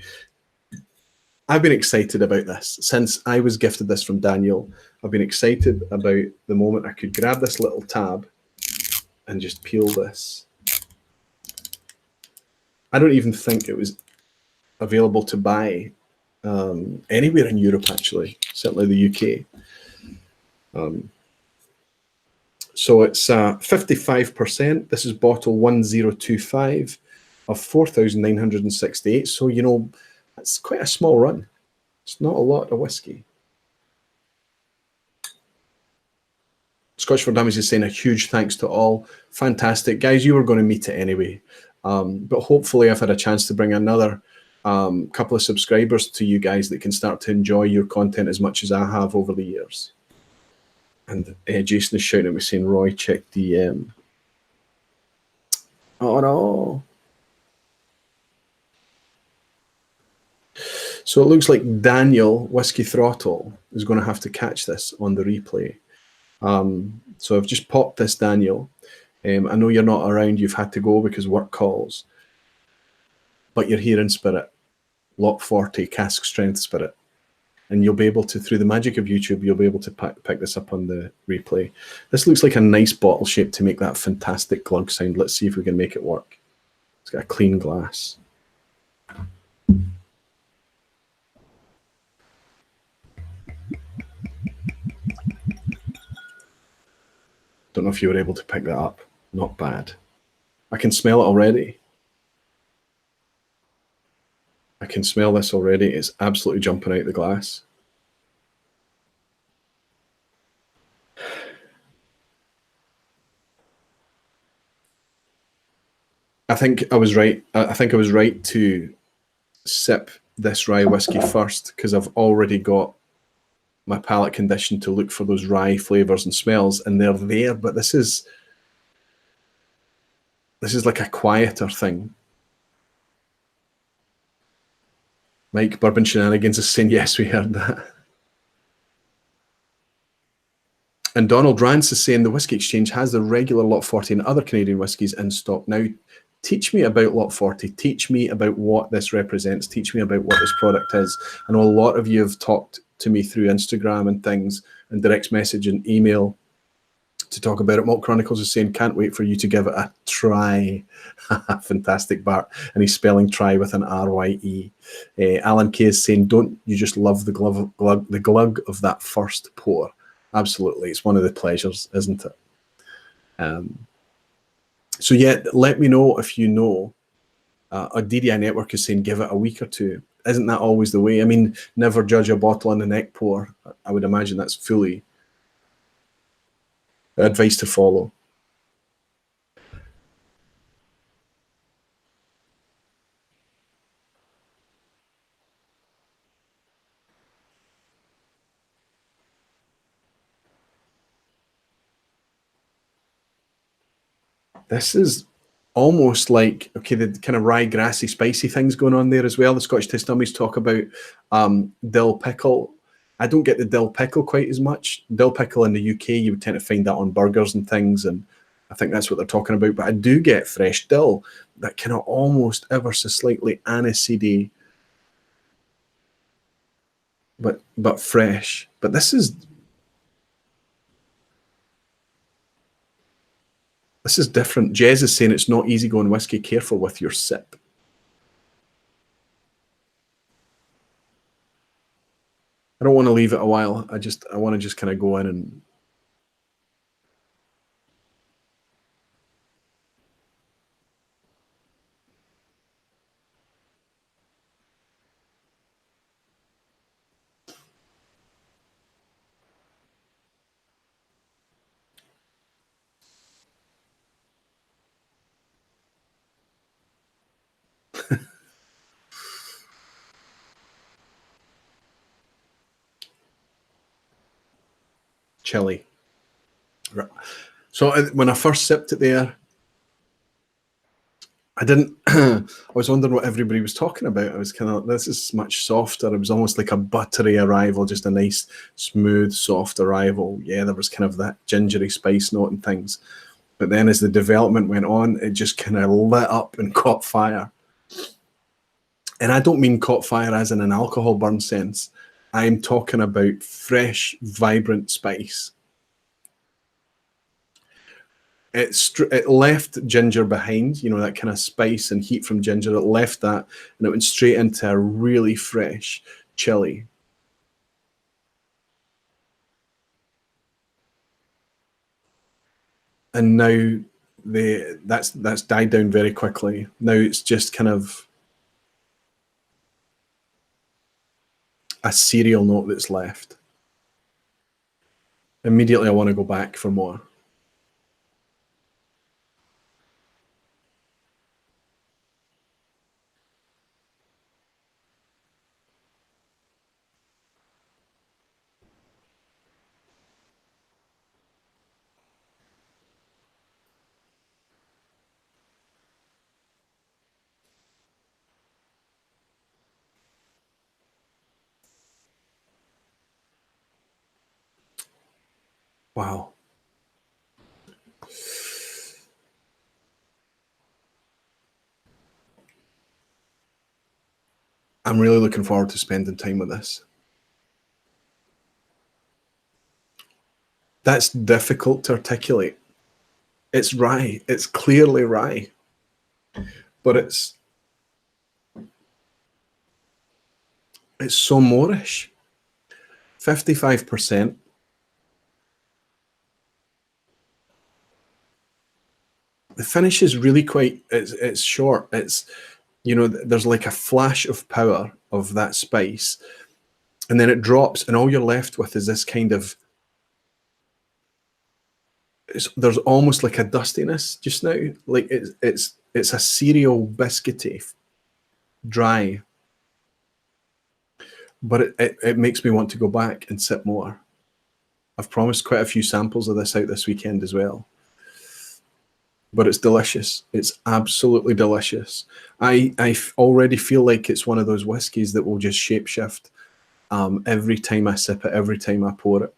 I've been excited about this since I was gifted this from Daniel. I've been excited about the moment I could grab this little tab and just peel this. I don't even think it was available to buy anywhere in Europe, actually, certainly the UK. So it's 55%. This is bottle 1025 of 4,968. So, you know, that's quite a small run. It's not a lot of whiskey. Scotch for Dummies is saying a huge thanks to all. Fantastic. Guys, you were going to meet it anyway. But hopefully I've had a chance to bring another couple of subscribers to you guys that can start to enjoy your content as much as I have over the years. And Jason is shouting at me saying, Roy, check DM. Oh, no. So it looks like Daniel, Whiskey Throttle, is going to have to catch this on the replay. So I've just popped this, Daniel. I know you're not around. You've had to go because work calls. But you're here in spirit. Lot 40, Cask Strength spirit. And you'll be able to, through the magic of YouTube, you'll be able to pick this up on the replay. This looks like a nice bottle shape to make that fantastic glug sound. Let's see if we can make it work. It's got a clean glass. Don't know if you were able to pick that up. Not bad. I can smell it already. I can smell this already. It's absolutely jumping out the glass. I think I was right. I think I was right to sip this rye whiskey first, because I've already got my palate conditioned to look for those rye flavors and smells, and they're there. But this is like a quieter thing. Mike Bourbon Shenanigans is saying, yes, we heard that. And Donald Rance is saying the Whisky Exchange has the regular Lot 40 and other Canadian whiskies in stock now. Teach me about Lot 40. Teach me about what this represents. Teach me about what this product is. I know a lot of you have talked to me through Instagram and things, and direct message and email to talk about it. Malt Chronicles is saying, can't wait for you to give it a try. Fantastic, Bart. And he's spelling try with an R-Y-E. Alan K is saying, don't you just love the glug of that first pour? Absolutely. It's one of the pleasures, isn't it? So yeah, let me know if you know. A DDI Network is saying, give it a week or two. Isn't that always the way? I mean, never judge a bottle on the neck pour. I would imagine that's fully advice to follow. This is almost like, okay, the kind of rye, grassy, spicy things going on there as well. The Scottish Taste Dummies talk about dill pickle. I don't get the dill pickle quite as much. Dill pickle in the UK, you would tend to find that on burgers and things, and I think that's what they're talking about. But I do get fresh dill, that kind of almost ever so slightly aniseedy, but fresh. But this is different. Jez is saying it's not easy going whiskey. Careful with your sip. I don't want to leave it a while. I want to just kind of go in and. Chili. So when I first sipped it there, I didn't. I was wondering what everybody was talking about. I was kind of, this is much softer. It was almost like a buttery arrival, just a nice, smooth, soft arrival. Yeah, there was kind of that gingery spice note and things. But then as the development went on, it just kind of lit up and caught fire. And I don't mean caught fire as in an alcohol burn sense. I'm talking about fresh, vibrant spice. It left ginger behind, you know, that kind of spice and heat from ginger. It left that, and it went straight into a really fresh chili. And now that's died down very quickly. Now it's just kind of a cereal note that's left. Immediately I want to go back for more. Wow. I'm really looking forward to spending time with this. That's difficult to articulate. It's rye. It's clearly rye. But it's so Moorish. 55%. The finish is really quite, it's short. It's, you know, there's like a flash of power of that spice, and then it drops, and all you're left with is this kind of, there's almost like a dustiness just now. Like it's It's a cereal biscuity, dry, but it makes me want to go back and sip more. I've promised quite a few samples of this out this weekend as well. But it's delicious. It's absolutely delicious. I already feel like it's one of those whiskies that will just shapeshift every time I sip it, every time I pour it.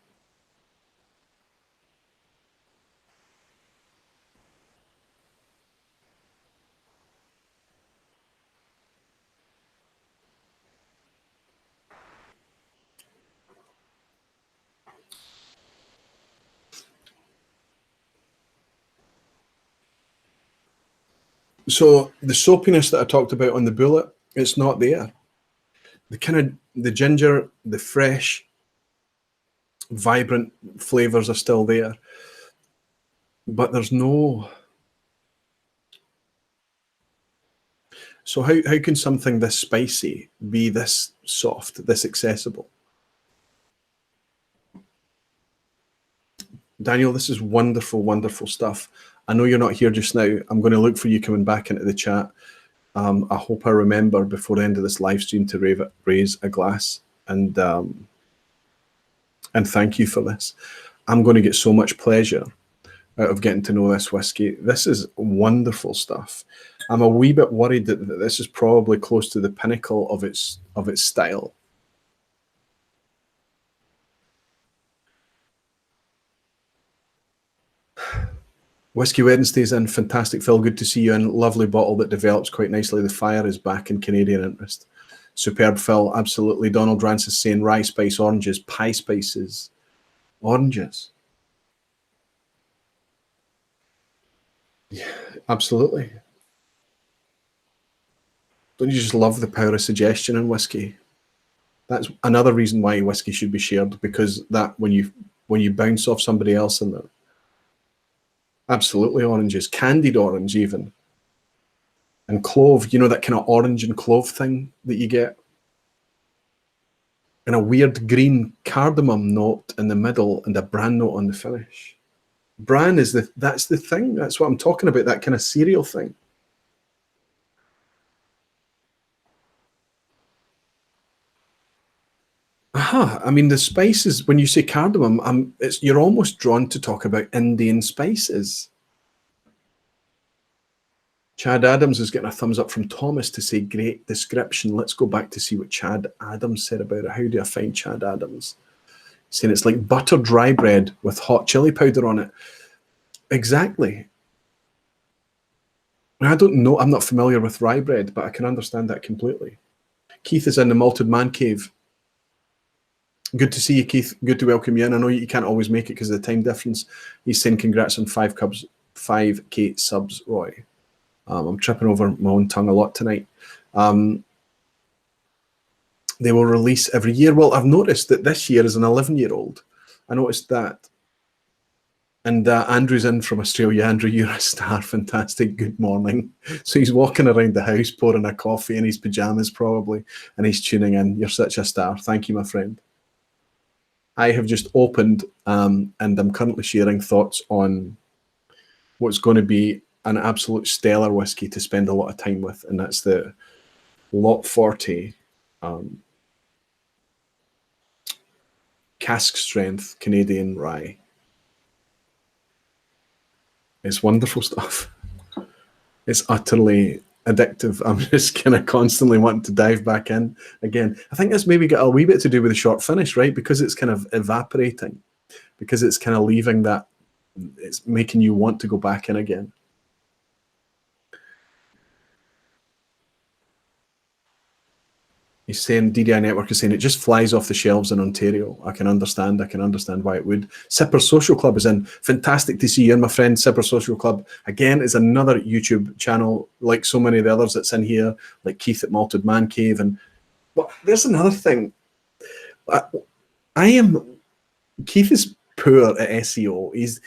So the soapiness that I talked about on the bullet, it's not there. The kind of the ginger, the fresh, vibrant flavors are still there, but there's no. So how can something this spicy be this soft, this accessible? Daniel, this is wonderful, wonderful stuff. I know you're not here just now. I'm going to look for you coming back into the chat. I hope I remember before the end of this live stream to raise a glass and thank you for this. I'm going to get so much pleasure out of getting to know this whiskey. This is wonderful stuff. I'm a wee bit worried that this is probably close to the pinnacle of its style. Whiskey Wednesday's in. Fantastic, Phil. Good to see you in. Lovely bottle that develops quite nicely. The fire is back in Canadian interest. Superb, Phil. Absolutely. Donald Rance is saying rye spice oranges, pie spices, oranges. Yeah, absolutely. Don't you just love the power of suggestion in whiskey? That's another reason why whiskey should be shared, because that when you bounce off somebody else in there. Absolutely, oranges, candied orange even, and clove. You know, that kind of orange and clove thing that you get, and a weird green cardamom note in the middle and a bran note on the finish. Bran is that's the thing. That's what I'm talking about. That kind of cereal thing. Aha, I mean the spices. When you say cardamom, you're almost drawn to talk about Indian spices. Chad Adams is getting a thumbs up from Thomas to say great description. Let's go back to see what Chad Adams said about it. How do I find Chad Adams? Saying it's like buttered rye bread with hot chili powder on it. Exactly. I don't know. I'm not familiar with rye bread, but I can understand that completely. Keith is in the Malted Man Cave. Good to see you, Keith. Good to welcome you in. I know you can't always make it because of the time difference. He's saying congrats on 5K subs, Roy. I'm tripping over my own tongue a lot tonight. They will release every year. Well, I've noticed that this year is an 11-year-old. I noticed that. And Andrew's in from Australia. Andrew, you're a star. Fantastic. Good morning. So he's walking around the house pouring a coffee in his pajamas probably, and he's tuning in. You're such a star. Thank you, my friend. I have just opened and I'm currently sharing thoughts on what's going to be an absolute stellar whiskey to spend a lot of time with, and that's the Lot40 Cask Strength Canadian Rye. It's wonderful stuff. It's utterly addictive. I'm just kind of constantly wanting to dive back in again. I think that's maybe got a wee bit to do with the short finish, right? Because it's kind of evaporating, because it's kind of leaving that, it's making you want to go back in again. He's saying, DDI Network is saying, it just flies off the shelves in Ontario. I can understand why it would. Sipper Social Club is in. Fantastic to see you, and my friend Sipper Social Club, again, is another YouTube channel, like so many of the others that's in here, like Keith at Malted Man Cave. And but there's another thing. Keith is poor at SEO.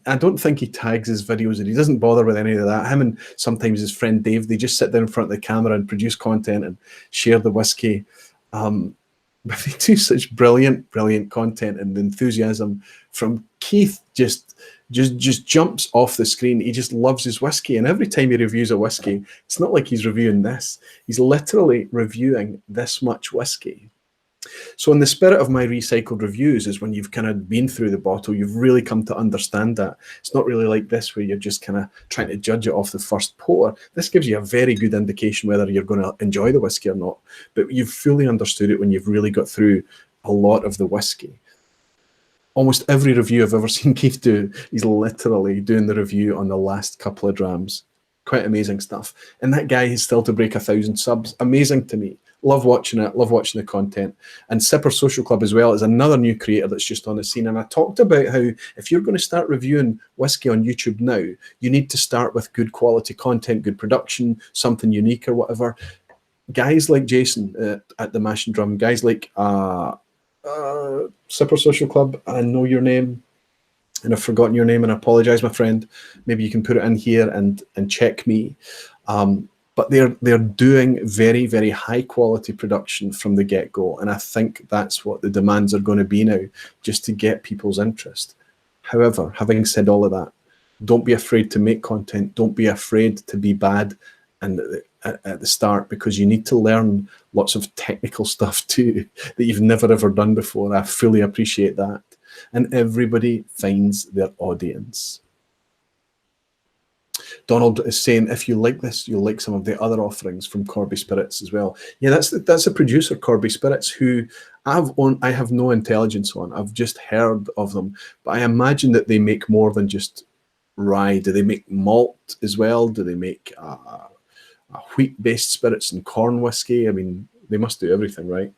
I don't think he tags his videos, and he doesn't bother with any of that. Him and sometimes his friend Dave, they just sit down in front of the camera and produce content and share the whiskey. But they do such brilliant, brilliant content, and the enthusiasm from Keith just jumps off the screen. He just loves his whiskey, and every time he reviews a whiskey, it's not like he's reviewing this. He's literally reviewing this much whiskey. So in the spirit of my recycled reviews is when you've kind of been through the bottle, you've really come to understand that. It's not really like this where you're just kind of trying to judge it off the first pour. This gives you a very good indication whether you're going to enjoy the whiskey or not. But you've fully understood it when you've really got through a lot of the whiskey. Almost every review I've ever seen Keith do, he's literally doing the review on the last couple of drams. Quite amazing stuff. And that guy is still to break 1,000 subs. Amazing to me. Love watching it, love watching the content. And Sipper Social Club as well is another new creator that's just on the scene. And I talked about how if you're going to start reviewing whiskey on YouTube now, you need to start with good quality content, good production, something unique or whatever. Guys like Jason at the Mash and Drum, guys like Sipper Social Club, I know your name and I've forgotten your name, and I apologize, my friend. Maybe you can put it in here and check me. But they're doing very, very high quality production from the get-go. And I think that's what the demands are going to be now, just to get people's interest. However, having said all of that, don't be afraid to make content. Don't be afraid to be bad and at the start, because you need to learn lots of technical stuff too that you've never ever done before. I fully appreciate that. And everybody finds their audience. Donald is saying, if you like this, you'll like some of the other offerings from Corby Spirits as well. Yeah, that's a producer, Corby Spirits, who I have no intelligence on. I've just heard of them, but I imagine that they make more than just rye. Do they make malt as well? Do they make wheat-based spirits and corn whiskey? I mean, they must do everything, right?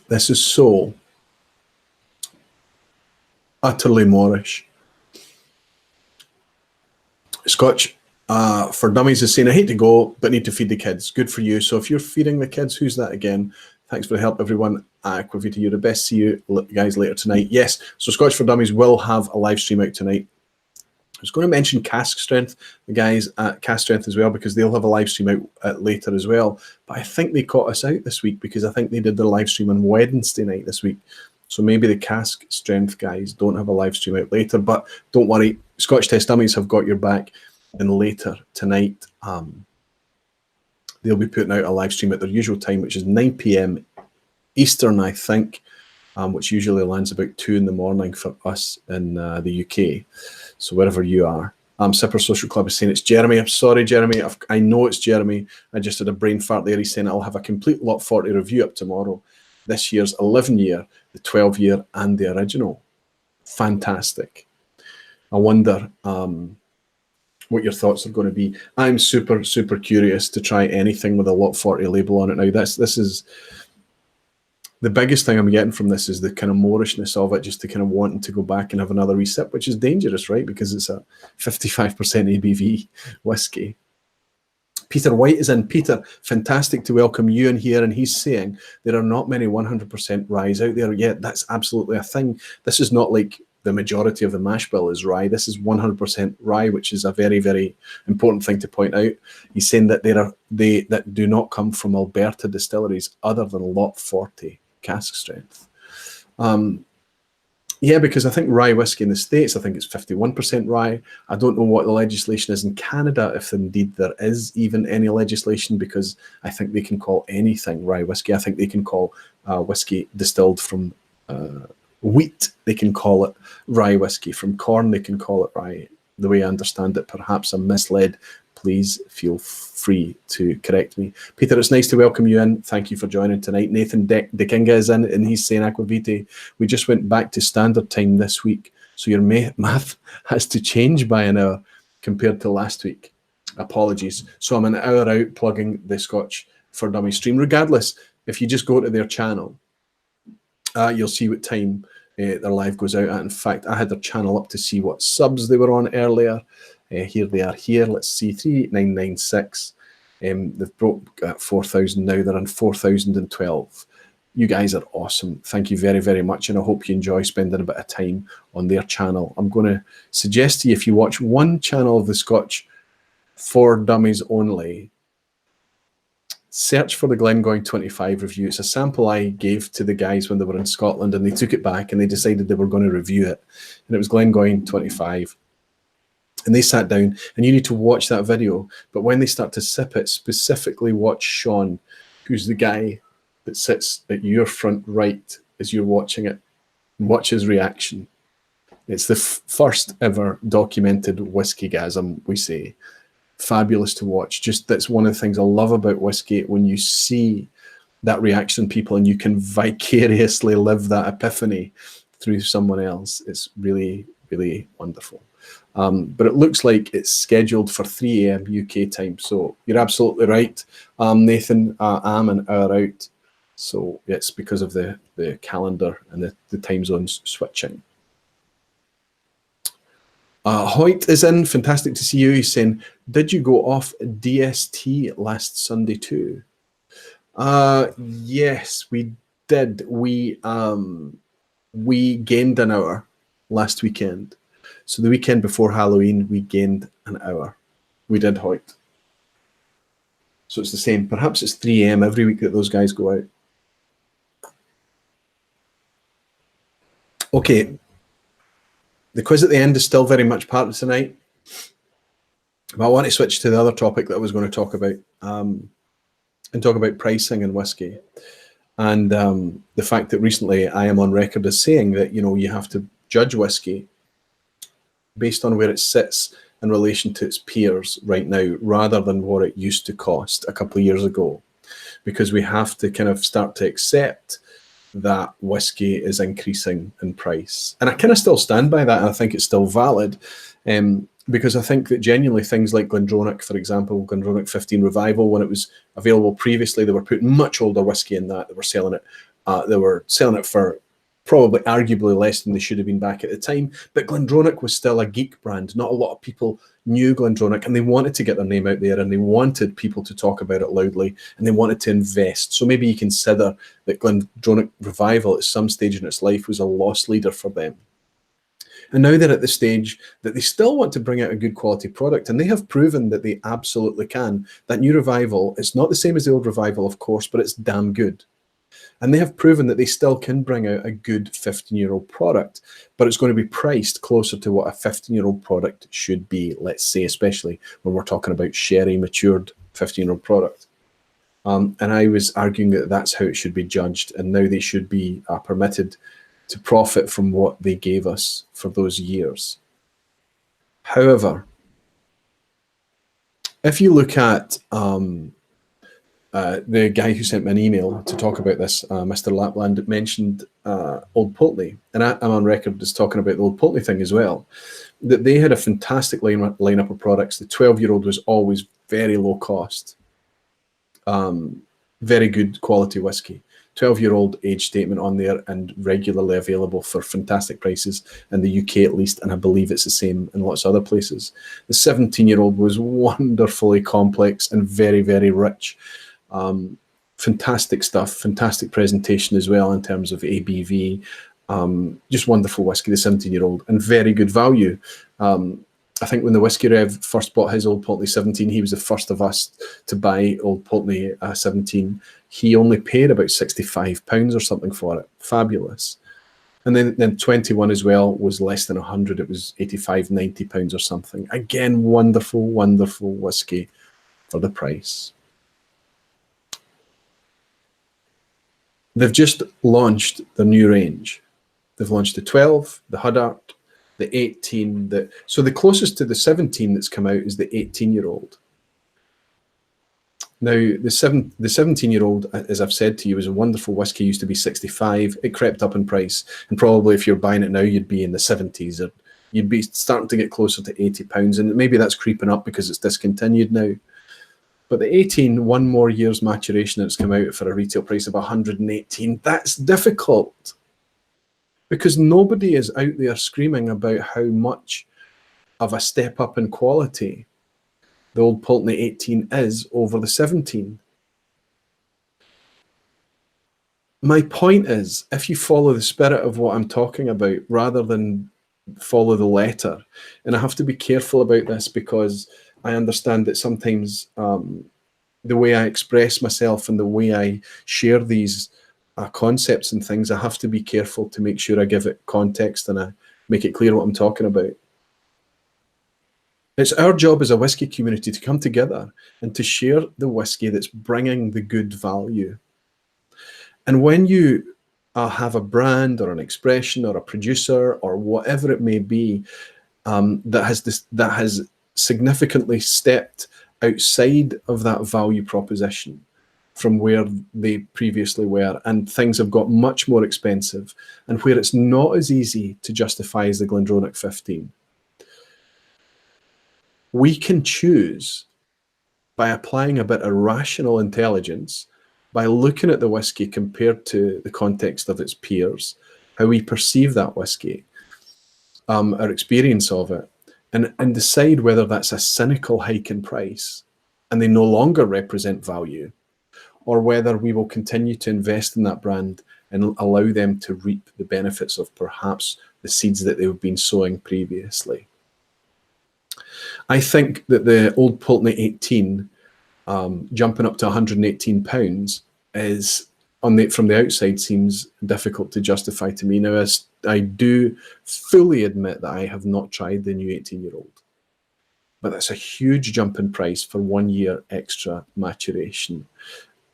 This is so utterly Moorish. Scotch for Dummies is saying, I hate to go, but need to feed the kids. Good for you. So if you're feeding the kids, who's that again? Thanks for the help, everyone. Aquavita, you're the best. See you guys later tonight. Yes, so Scotch for Dummies will have a live stream out tonight. I was going to mention Cask Strength, the guys at Cask Strength as well, because they'll have a live stream out later as well. But I think they caught us out this week because I think they did their live stream on Wednesday night this week. So maybe the Cask Strength guys don't have a live stream out later, but don't worry. Scotch Test Dummies have got your back. And later tonight, they'll be putting out a live stream at their usual time, which is 9 p.m. Eastern, I think, which usually lands about 2 in the morning for us in the UK. So wherever you are. Sipper Social Club is saying it's Jeremy. I'm sorry, Jeremy. I know it's Jeremy. I just had a brain fart there. He's saying I'll have a complete Lot 40 review up tomorrow. This year's 11 year, the 12 year, and the original. Fantastic. I wonder what your thoughts are going to be. I'm super, super curious to try anything with a Lot 40 label on it now. This is the biggest thing I'm getting from this is the kind of Moorishness of it, just to kind of wanting to go back and have another resip, which is dangerous, right? Because it's a 55% ABV whiskey. Peter White is in. Peter, fantastic to welcome you in here. And he's saying there are not many 100% ryes out there yet. That's absolutely a thing. This is not like the majority of the mash bill is rye. This is 100% rye, which is a very, very important thing to point out. He's saying that they do not come from Alberta distilleries other than Lot 40 Cask Strength. Yeah, because I think rye whiskey in the States, I think it's 51% rye. I don't know what the legislation is in Canada, if indeed there is even any legislation, because I think they can call anything rye whiskey. I think they can call whiskey distilled from wheat, they can call it rye whiskey. From corn, they can call it rye. The way I understand it, perhaps I'm misled. Please feel free to correct me. Peter, it's nice to welcome you in. Thank you for joining tonight. Nathan DeKinga is in, and he's saying, Aquavite, we just went back to standard time this week, so your math has to change by an hour compared to last week. Apologies. So I'm an hour out plugging the Scotch for Dummies stream. Regardless, if you just go to their channel, you'll see what time their live goes out at. In fact, I had their channel up to see what subs they were on earlier. Here they are here. Let's see, 3996. They've broke 4,000 now. They're on 4,012. You guys are awesome. Thank you very, very much. And I hope you enjoy spending a bit of time on their channel. I'm going to suggest to you, if you watch one channel of the Scotch for dummies only, search for the Glengoyne 25 review. It's a sample I gave to the guys when they were in Scotland, and they took it back and they decided they were going to review it. And it was Glengoyne 25. And they sat down, and you need to watch that video. But when they start to sip it, specifically watch Sean, who's the guy that sits at your front right as you're watching it, and watch his reaction. It's the first ever documented whiskey-gasm, we say. Fabulous to watch. Just that's one of the things I love about whiskey, when you see that reaction in people and you can vicariously live that epiphany through someone else. It's really, really wonderful. But it looks like it's scheduled for 3 a.m. UK time. So you're absolutely right, Nathan. I'm an hour out. So it's because of the calendar and the time zones switching. Hoyt is in. Fantastic to see you. He's saying, did you go off DST last Sunday too? Yes, we did. We gained an hour last weekend. So the weekend before Halloween, we gained an hour. We did, Hoyt. So it's the same. Perhaps it's 3 a.m. every week that those guys go out. Okay. The quiz at the end is still very much part of tonight. But I want to switch to the other topic that I was going to talk about, and talk about pricing and whiskey. And the fact that recently I am on record as saying that, you know, you have to judge whiskey based on where it sits in relation to its peers right now, rather than what it used to cost a couple of years ago. Because we have to kind of start to accept that whiskey is increasing in price. And I kind of still stand by that, and I think it's still valid, because I think that genuinely things like Glendronach, for example, Glendronach 15 Revival, when it was available previously, they were putting much older whiskey in that. They were selling it for probably arguably less than they should have been back at the time. But Glendronach was still a geek brand. Not a lot of people knew Glendronach, and they wanted to get their name out there, and they wanted people to talk about it loudly, and they wanted to invest. So maybe you consider that Glendronach Revival at some stage in its life was a loss leader for them. And now they're at the stage that they still want to bring out a good quality product, and they have proven that they absolutely can. That new Revival, it's not the same as the old Revival, of course, but it's damn good. And they have proven that they still can bring out a good 15-year-old product, but it's going to be priced closer to what a 15-year-old product should be, let's say, especially when we're talking about sherry matured 15-year-old product. And I was arguing that that's how it should be judged, and now they should be permitted to profit from what they gave us for those years. However, if you look at the guy who sent me an email to talk about this, Mr. Lapland, mentioned Old Pulteney, and I'm on record as talking about the Old Pulteney thing as well, that they had a fantastic lineup of products. The 12-year-old was always very low cost, very good quality whiskey. 12-year-old age statement on there and regularly available for fantastic prices in the UK at least, and I believe it's the same in lots of other places. The 17-year-old was wonderfully complex and very, very rich. Fantastic stuff, fantastic presentation as well in terms of ABV. Just wonderful whiskey, the 17-year-old, and very good value. I think when the Whiskey Rev first bought his Old Pulteney 17, he was the first of us to buy Old Pulteney 17. He only paid about £65 or something for it. Fabulous. And then 21 as well was less than 100. It was £85, £90 or something. Again, wonderful, wonderful whiskey for the price. They've just launched the new range. They've launched the 12, the Huddart, the 18. So the closest to the 17 that's come out is the 18-year-old. Now, the 17-year-old, as I've said to you, is a wonderful whiskey. Used to be 65. It crept up in price. And probably if you're buying it now, you'd be in the 70s. Or you'd be starting to get closer to £80. And maybe that's creeping up because it's discontinued now. But the 18, one more year's maturation, it's come out for a retail price of 118. That's difficult because nobody is out there screaming about how much of a step up in quality the Old Pulteney 18 is over the 17. My point is, if you follow the spirit of what I'm talking about rather than follow the letter, and I have to be careful about this because I understand that sometimes the way I express myself and the way I share these concepts and things, I have to be careful to make sure I give it context and I make it clear what I'm talking about. It's our job as a whisky community to come together and to share the whisky that's bringing the good value. And when you have a brand or an expression or a producer or whatever it may be that has significantly stepped outside of that value proposition from where they previously were, and things have got much more expensive, and where it's not as easy to justify as the Glendronach 15, we can choose, by applying a bit of rational intelligence, by looking at the whisky compared to the context of its peers, how we perceive that whisky, our experience of it, and decide whether that's a cynical hike in price and they no longer represent value, or whether we will continue to invest in that brand and allow them to reap the benefits of perhaps the seeds that they've been sowing previously. I think that the Old Pulteney 18 jumping up to £118 is, from the outside, seems difficult to justify to me. Now, as I do fully admit that I have not tried the new 18-year-old, but that's a huge jump in price for 1 year extra maturation,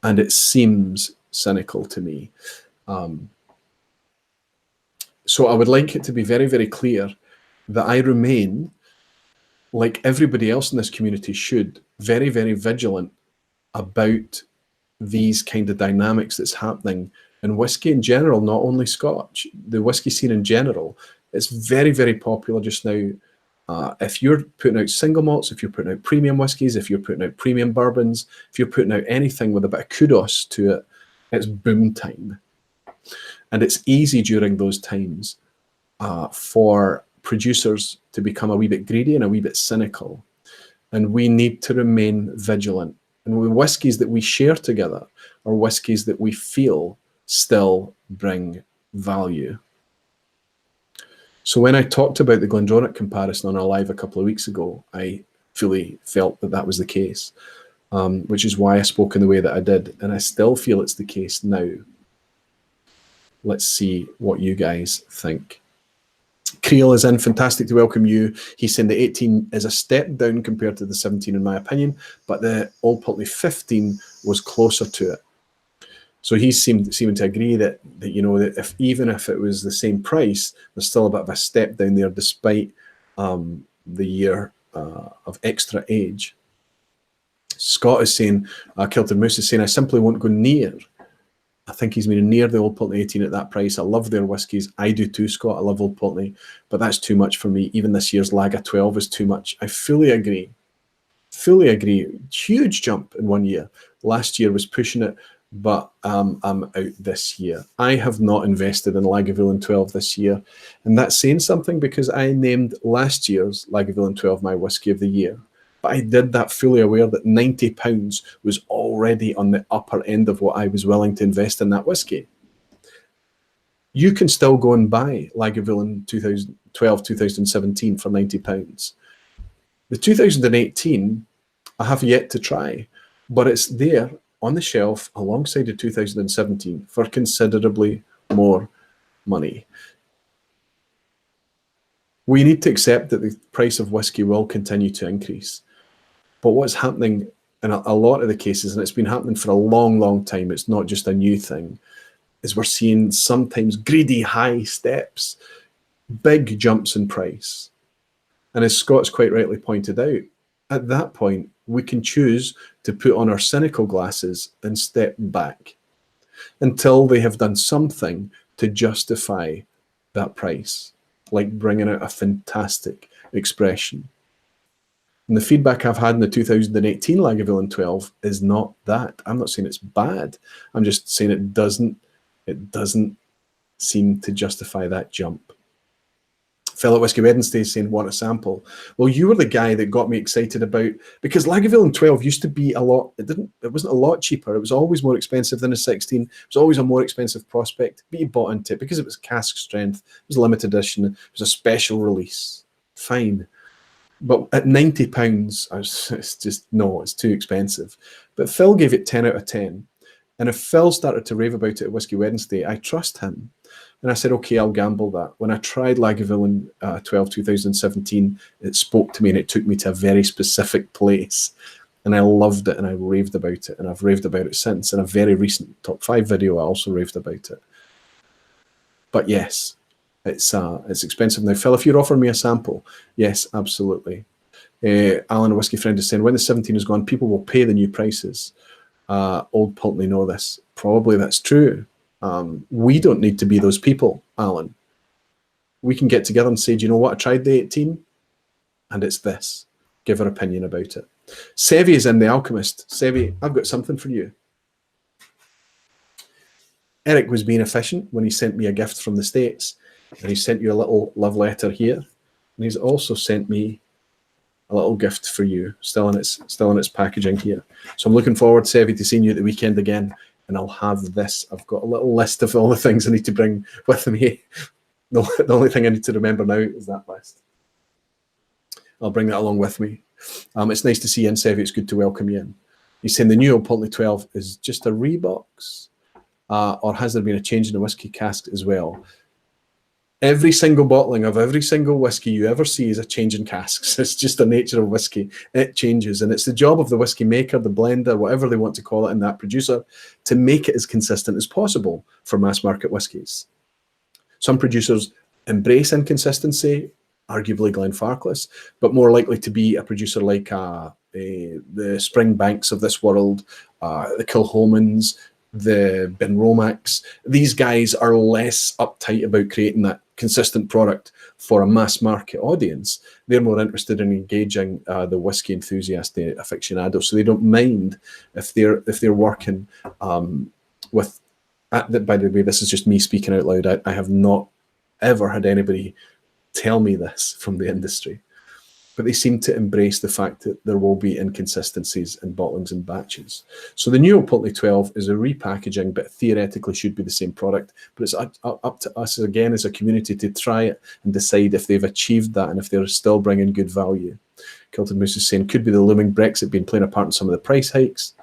and it seems cynical to me. So I would like it to be very, very clear that I remain, like everybody else in this community should, very, very vigilant about these kind of dynamics that's happening in whisky in general, not only Scotch. The whisky scene in general, it's very, very popular just now. If you're putting out single malts, if you're putting out premium whiskies, if you're putting out premium bourbons, if you're putting out anything with a bit of kudos to it, it's boom time. And it's easy during those times for producers to become a wee bit greedy and a wee bit cynical. And we need to remain vigilant. And the whiskies that we share together are whiskies that we feel still bring value. So when I talked about the Glendronach comparison on our live a couple of weeks ago, I fully felt that that was the case, which is why I spoke in the way that I did. And I still feel it's the case now. Let's see what you guys think. Creel is in, fantastic to welcome you. He's saying the 18 is a step down compared to the 17 in my opinion, but the Old Pulteney 15 was closer to it. So he seeming to agree that you know, that even if it was the same price, there's still a bit of a step down there despite the year of extra age. Scott is saying, Kilton Moose is saying, I simply won't go near. I think he's been near the Old Pulteney 18 at that price. I love their whiskies. I do too, Scott. I love Old Pulteney, but that's too much for me. Even this year's Lager 12 is too much. I fully agree. Fully agree. Huge jump in 1 year. Last year was pushing it, but I'm out this year. I have not invested in Lagavulin 12 this year, and that's saying something because I named last year's Lagavulin 12 my whiskey of the year. But I did that fully aware that £90 was already on the upper end of what I was willing to invest in that whiskey. You can still go and buy Lagavulin 2012-2017 for £90. The 2018, I have yet to try, but it's there on the shelf alongside the 2017 for considerably more money. We need to accept that the price of whiskey will continue to increase. But what's happening in a lot of the cases, and it's been happening for a long, long time, it's not just a new thing, is we're seeing sometimes greedy high steps, big jumps in price. And as Scott's quite rightly pointed out, at that point, we can choose to put on our cynical glasses and step back until they have done something to justify that price, like bringing out a fantastic expression. And the feedback I've had in the 2018 Lagavulin 12 is not that. I'm not saying it's bad. I'm just saying it doesn't seem to justify that jump. Fellow Whiskey Wednesday is saying, want a sample. Well, you were the guy that got me excited about, because Lagavulin 12 used to be a lot, it wasn't a lot cheaper. It was always more expensive than a 16. It was always a more expensive prospect, but you bought into it because it was Cask Strength. It was a limited edition. It was a special release. Fine. But at £90, it's just, no, it's too expensive. But Phil gave it 10 out of 10. And if Phil started to rave about it at Whiskey Wednesday, I trust him. And I said, okay, I'll gamble that. When I tried Lagavulin 12, 2017, it spoke to me and it took me to a very specific place. And I loved it and I raved about it. And I've raved about it since. In a very recent top 5 video, I also raved about it. But yes, it's expensive now. Phil, if you're offering me a sample, yes, absolutely. Alan, a whiskey friend, is saying, when the 17 is gone, people will pay the new prices. Old Pulteney know this. Probably that's true. We don't need to be those people, Alan. We can get together and say, do you know what? I tried the 18 and it's this. Give our opinion about it. Sevi is in The Alchemist. Sevi, I've got something for you. Eric was being efficient when he sent me a gift from the States, and he sent you a little love letter here, and he's also sent me a little gift for you, still in its packaging here. So I'm looking forward, Sevi, to seeing you at the weekend again, and I'll have this. I've got a little list of all the things I need to bring with me. The only thing I need to remember now is that list. I'll bring that along with me. It's nice to see you in, Sevi. It's good to welcome you in. He's saying the new Old Pulteney 12 is just a rebox. Or has there been a change in the whiskey cask as well? Every single bottling of every single whiskey you ever see is a change in casks. It's just the nature of whiskey. It changes, and it's the job of the whiskey maker, the blender, whatever they want to call it, and that producer, to make it as consistent as possible for mass market whiskies. Some producers embrace inconsistency, arguably Glenfarclas, but more likely to be a producer like the Springbanks of this world, the Kilholmans, the Benromaks. These guys are less uptight about creating that consistent product for a mass market audience. They're more interested in engaging the whiskey enthusiast, the aficionado, so they don't mind if they're working with. By the way, this is just me speaking out loud. I have not ever had anybody tell me this from the industry, but they seem to embrace the fact that there will be inconsistencies in bottlings and batches. So the new Old Pulteney 12 is a repackaging, but theoretically should be the same product. But it's up to us, again, as a community to try it and decide if they've achieved that and if they're still bringing good value. Kilted Moose is saying, could be the looming Brexit being playing a part in some of the price hikes.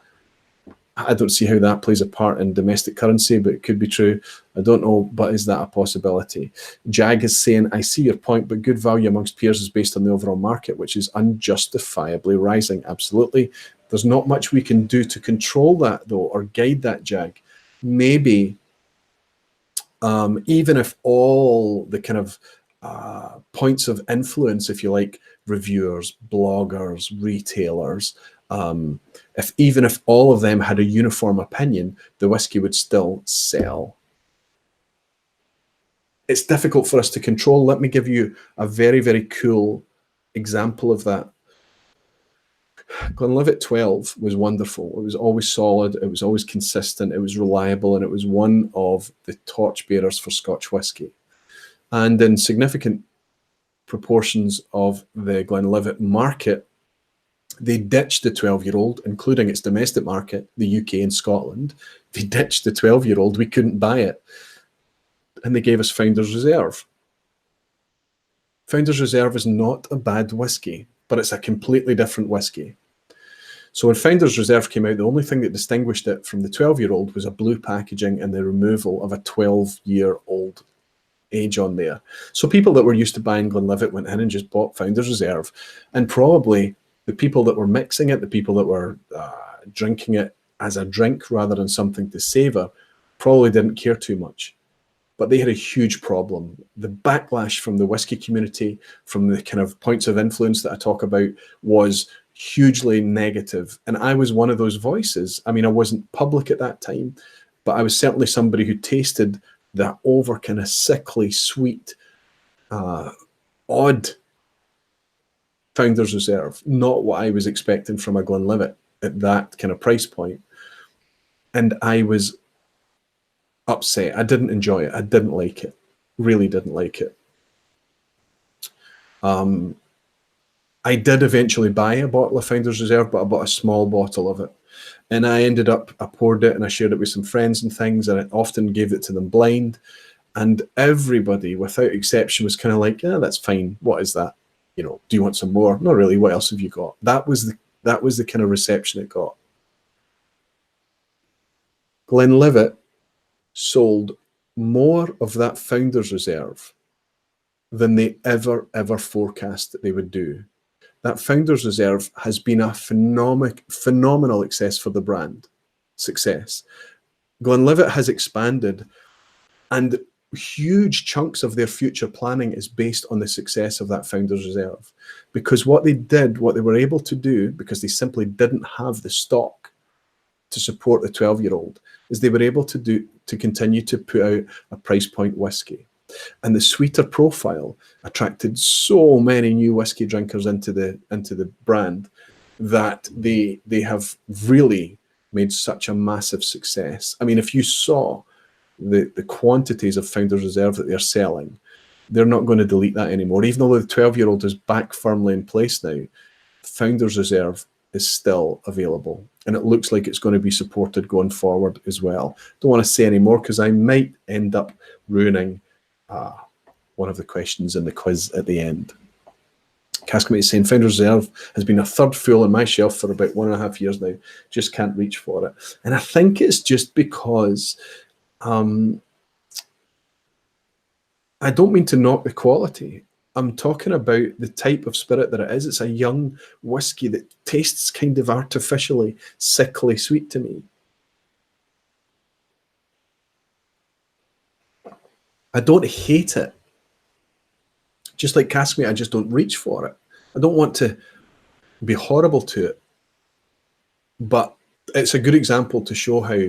I don't see how that plays a part in domestic currency, but it could be true. I don't know, but is that a possibility? Jag is saying, I see your point, but good value amongst peers is based on the overall market, which is unjustifiably rising. Absolutely. There's not much we can do to control that, though, or guide that, Jag. Maybe even if all the kind of points of influence, if you like, reviewers, bloggers, retailers, even if all of them had a uniform opinion, the whiskey would still sell. It's difficult for us to control. Let me give you a very, very cool example of that. Glenlivet 12 was wonderful. It was always solid. It was always consistent. It was reliable. And it was one of the torchbearers for Scotch whiskey. And in significant proportions of the Glenlivet market, they ditched the 12-year-old, including its domestic market, the UK and Scotland. They ditched the 12-year-old. We couldn't buy it. And they gave us Founder's Reserve. Founder's Reserve is not a bad whiskey, but it's a completely different whiskey. So when Founder's Reserve came out, the only thing that distinguished it from the 12-year-old was a blue packaging and the removal of a 12-year-old age on there. So people that were used to buying Glenlivet went in and just bought Founder's Reserve, and probably the people that were mixing it, the people that were drinking it as a drink rather than something to savour, probably didn't care too much. But they had a huge problem. The backlash from the whiskey community, from the kind of points of influence that I talk about, was hugely negative. And I was one of those voices. I mean, I wasn't public at that time, but I was certainly somebody who tasted that over kind of sickly, sweet, odd Founder's Reserve, not what I was expecting from a Glenlivet at that kind of price point. And I was upset. I didn't enjoy it. I didn't like it. Really didn't like it. I did eventually buy a bottle of Founder's Reserve, but I bought a small bottle of it. And I poured it and I shared it with some friends and things, and I often gave it to them blind. And everybody, without exception, was kind of like, yeah, that's fine. What is that? you know, do you want some more? Not really. What else have you got? That was the kind of reception it got. Glenlivet sold more of that Founders Reserve than they ever forecast that they would do. That Founders Reserve has been a phenomenal success for the brand. Glenlivet has expanded, and huge chunks of their future planning is based on the success of that Founders Reserve. Because what they were able to do, because they simply didn't have the stock to support the 12-year-old, is they were able to continue to put out a price point whiskey. And the sweeter profile attracted so many new whiskey drinkers into the brand that they have really made such a massive success. I mean, if you saw the quantities of Founders Reserve that they're selling, they're not going to delete that anymore. Even though the 12-year-old is back firmly in place now, Founders Reserve is still available, and it looks like it's going to be supported going forward as well. Don't want to say any more because I might end up ruining one of the questions in the quiz at the end. Caskmate is saying Founders Reserve has been a third full on my shelf for about 1.5 years now. Just can't reach for it. And I think it's just because I don't mean to knock the quality. I'm talking about the type of spirit that it is. It's a young whiskey that tastes kind of artificially, sickly sweet to me. I don't hate it. Just like Caskmate, I just don't reach for it. I don't want to be horrible to it. But it's a good example to show how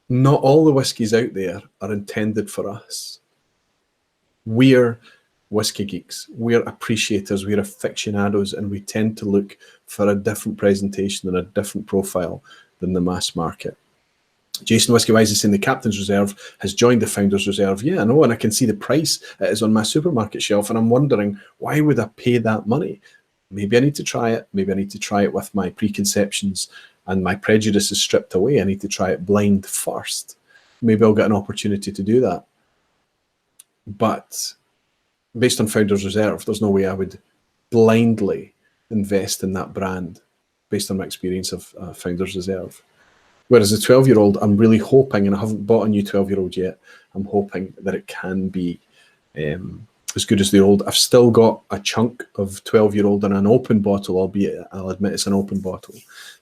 not all the whiskies out there are intended for us. We're whiskey geeks. We're appreciators. We're aficionados, and we tend to look for a different presentation and a different profile than the mass market. Jason Whiskey Wise is saying the Captain's Reserve has joined the Founders Reserve. Yeah, I know, and I can see the price it is on my supermarket shelf, and I'm wondering, why would I pay that money? Maybe I need to try it. Maybe I need to try it with my preconceptions and my prejudices stripped away. I need to try it blind first. Maybe I'll get an opportunity to do that. But based on Founders Reserve, there's no way I would blindly invest in that brand based on my experience of Founders Reserve. Whereas the 12-year-old, I'm really hoping, and I haven't bought a new 12-year-old yet, I'm hoping that it can be as good as the old. I've still got a chunk of 12-year-old in an open bottle, albeit I'll admit it's an open bottle.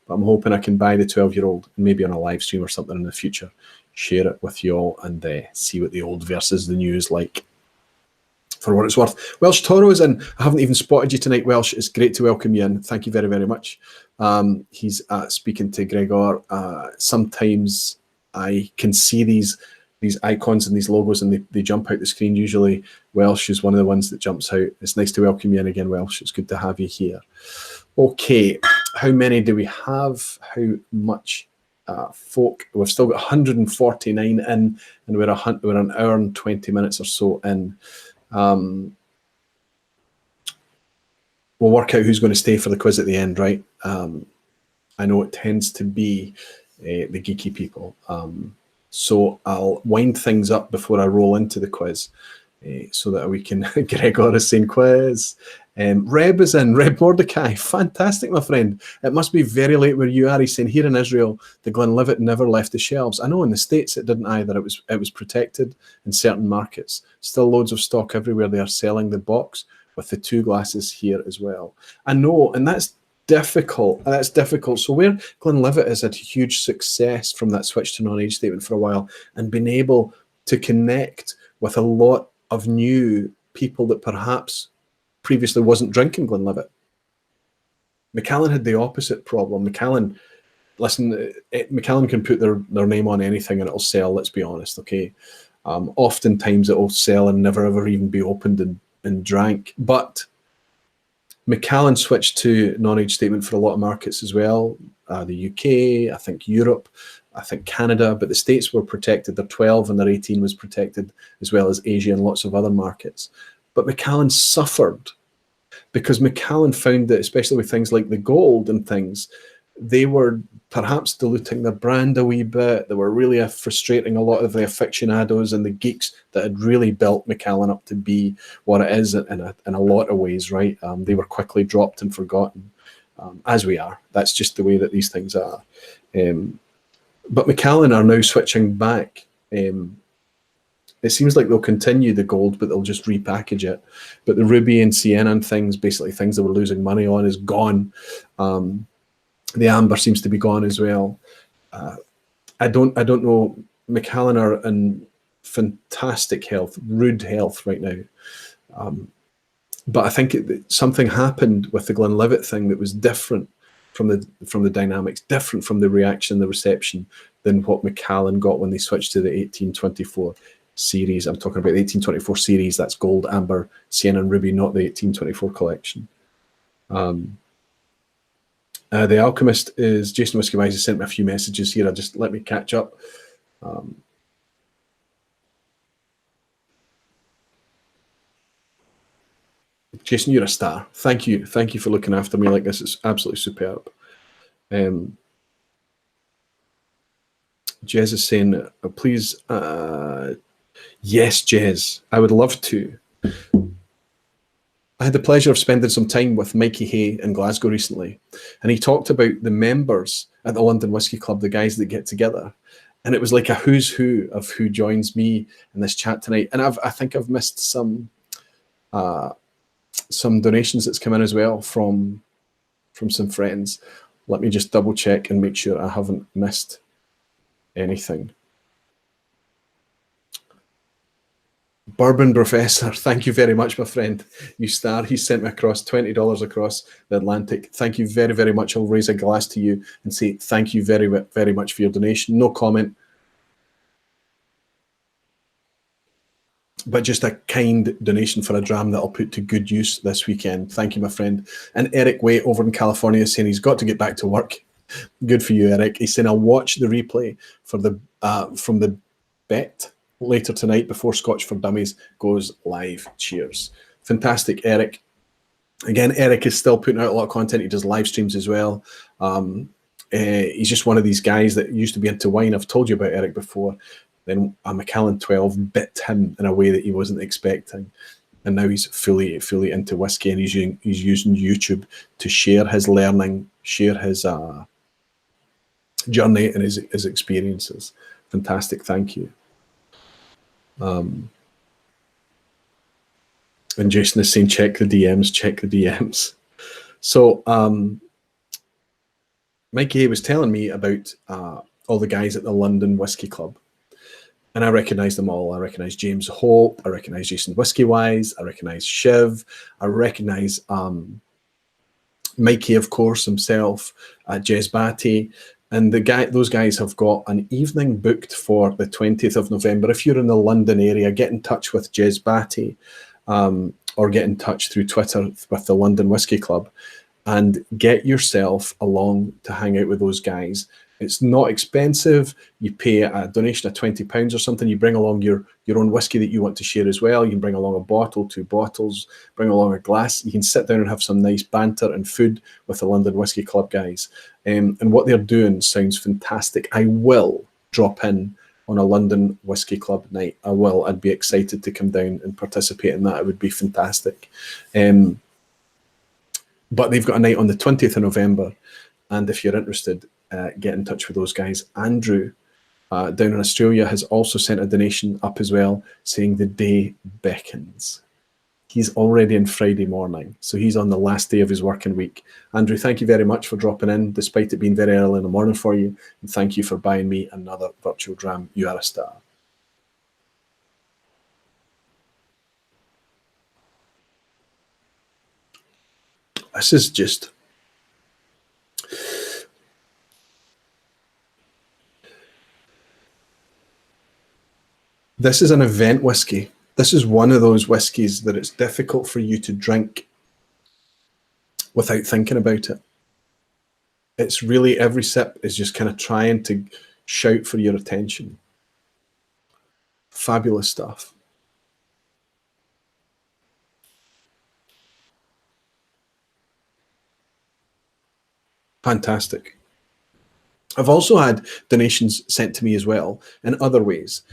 But I'm hoping I can buy the 12-year-old, maybe on a live stream or something in the future, share it with you all, and see what the old versus the new is like. For what it's worth. Welsh Toro is in. I haven't even spotted you tonight, Welsh. It's great to welcome you in. Thank you very, very much. He's speaking to Gregor. Sometimes I can see these icons and these logos, and they jump out the screen. Usually Welsh is one of the ones that jumps out. It's nice to welcome you in again, Welsh. It's good to have you here. Okay, how many do we have? How much folk? We've still got 149 in, and we're an hour and 20 minutes or so in. We'll work out who's going to stay for the quiz at the end, right? I know it tends to be the geeky people. So I'll wind things up before I roll into the quiz so that we can Gregor is saying quiz. Reb is in. Reb Mordecai, fantastic, my friend. It must be very late where you are. He's saying here in Israel, the Glenlivet never left the shelves. I know in the States it didn't either. It was protected in certain markets. Still loads of stock everywhere. They are selling the box with the 2 glasses here as well. I know, and that's difficult. That's difficult. So where Glenlivet has had huge success from that switch to non-age statement for a while and been able to connect with a lot of new people that perhaps previously wasn't drinking Glenlivet. Macallan had the opposite problem. Macallan can put their name on anything and it'll sell, let's be honest, okay? Oftentimes it will sell and never ever even be opened and drank. But Macallan switched to non-age statement for a lot of markets as well. The UK, I think Europe, I think Canada, but the States were protected. Their 12 and their 18 was protected, as well as Asia and lots of other markets. But Macallan suffered because Macallan found that, especially with things like the gold and things, they were perhaps diluting their brand a wee bit. They were really frustrating a lot of the aficionados and the geeks that had really built Macallan up to be what it is in a lot of ways, right? They were quickly dropped and forgotten, as we are. That's just the way that these things are. But Macallan are now switching back. It seems like they'll continue the gold, but they'll just repackage it. But the ruby and sienna and things, basically things they were losing money on, is gone. The amber seems to be gone as well. I don't know. Macallan are in fantastic health, rude health right now. But I think something happened with the Glenlivet thing that was different from the dynamics, different from the reaction, the reception, than what Macallan got when they switched to the 1824 series. I'm talking about the 1824 series. That's gold, amber, sienna, and ruby, not the 1824 collection. The Alchemist is Jason Whiskey Wise has sent me a few messages here. Just let me catch up. Jason, you're a star. Thank you. Thank you for looking after me like this. It's absolutely superb. Jez is saying, please, yes, Jez, I would love to. I had the pleasure of spending some time with Mikey Hay in Glasgow recently, and he talked about the members at the London Whisky Club, the guys that get together. And it was like a who's who of who joins me in this chat tonight. And I think I've missed some donations that's come in as well from some friends. Let me just double check and make sure I haven't missed anything. Bourbon Professor, thank you very much, my friend. You star. He sent me across $20 across the Atlantic. Thank you very, very much. I'll raise a glass to you and say thank you very, very much for your donation. No comment, but just a kind donation for a dram that I'll put to good use this weekend. Thank you, my friend. And Eric Way over in California is saying he's got to get back to work. Good for you, Eric. He's saying I'll watch the replay for the from the bet later tonight before Scotch for Dummies goes live. Cheers. Fantastic, Eric. Again, Eric is still putting out a lot of content. He does live streams as well. He's just one of these guys that used to be into wine. I've told you about Eric before. Then a Macallan 12 bit him in a way that he wasn't expecting. And now he's fully into whiskey, and he's using YouTube to share his learning, share his journey and his experiences. Fantastic, thank you. And Jason is saying, check the DMs, check the DMs. So Mikey Hay was telling me about all the guys at the London Whisky Club. And I recognise them all. I recognise James Holt. I recognise Jason Whiskey Wise. I recognise Shiv. I recognise Mikey, of course, himself, Jez Batty. And those guys have got an evening booked for the 20th of November. If you're in the London area, get in touch with Jez Batty or get in touch through Twitter with the London Whisky Club and get yourself along to hang out with those guys. It's not expensive. You pay a donation of £20 or something. You bring along your own whiskey that you want to share as well. You can bring along a bottle, 2 bottles, bring along a glass. You can sit down and have some nice banter and food with the London Whisky Club guys. And what they're doing sounds fantastic. I will drop in on a London Whisky Club night. I will. I'd be excited to come down and participate in that. It would be fantastic. But they've got a night on the 20th of November. And if you're interested, get in touch with those guys. Andrew down in Australia has also sent a donation up as well, saying the day beckons. He's already in Friday morning, so he's on the last day of his working week. Andrew, thank you very much for dropping in, despite it being very early in the morning for you. And thank you for buying me another virtual dram. You are a star. This is just... This is an event whiskey. This is one of those whiskies that it's difficult for you to drink without thinking about it. It's really, every sip is just kind of trying to shout for your attention. Fabulous stuff. Fantastic. I've also had donations sent to me as well in other ways.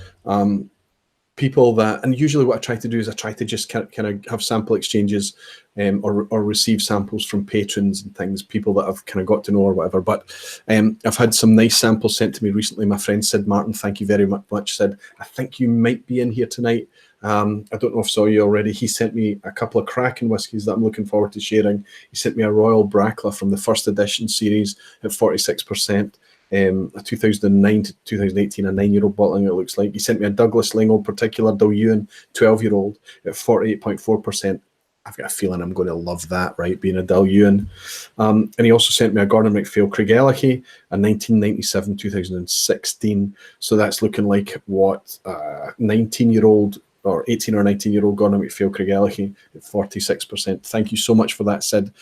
People that, and usually what I try to do is I try to just kind of have sample exchanges or receive samples from patrons and things, people that I've kind of got to know or whatever. But I've had some nice samples sent to me recently. My friend Sid Martin, thank you very much, said, I think you might be in here tonight. I don't know if I saw you already. He sent me a couple of cracking whiskies that I'm looking forward to sharing. He sent me a Royal Brackla from the first edition series at 46%. A 2009 to 2018, a 9-year-old bottling, it looks like. He sent me a Douglas Lingo particular Dalhuan 12-year-old at 48.4%. I've got a feeling I'm going to love that, right, being a Dalhuan. And he also sent me a Gordon MacPhail Craigellachie, a 1997-2016. So that's looking like what, 19-year-old or 18 or 19-year-old Gordon MacPhail Craigellachie at 46%. Thank you so much for that, Sid.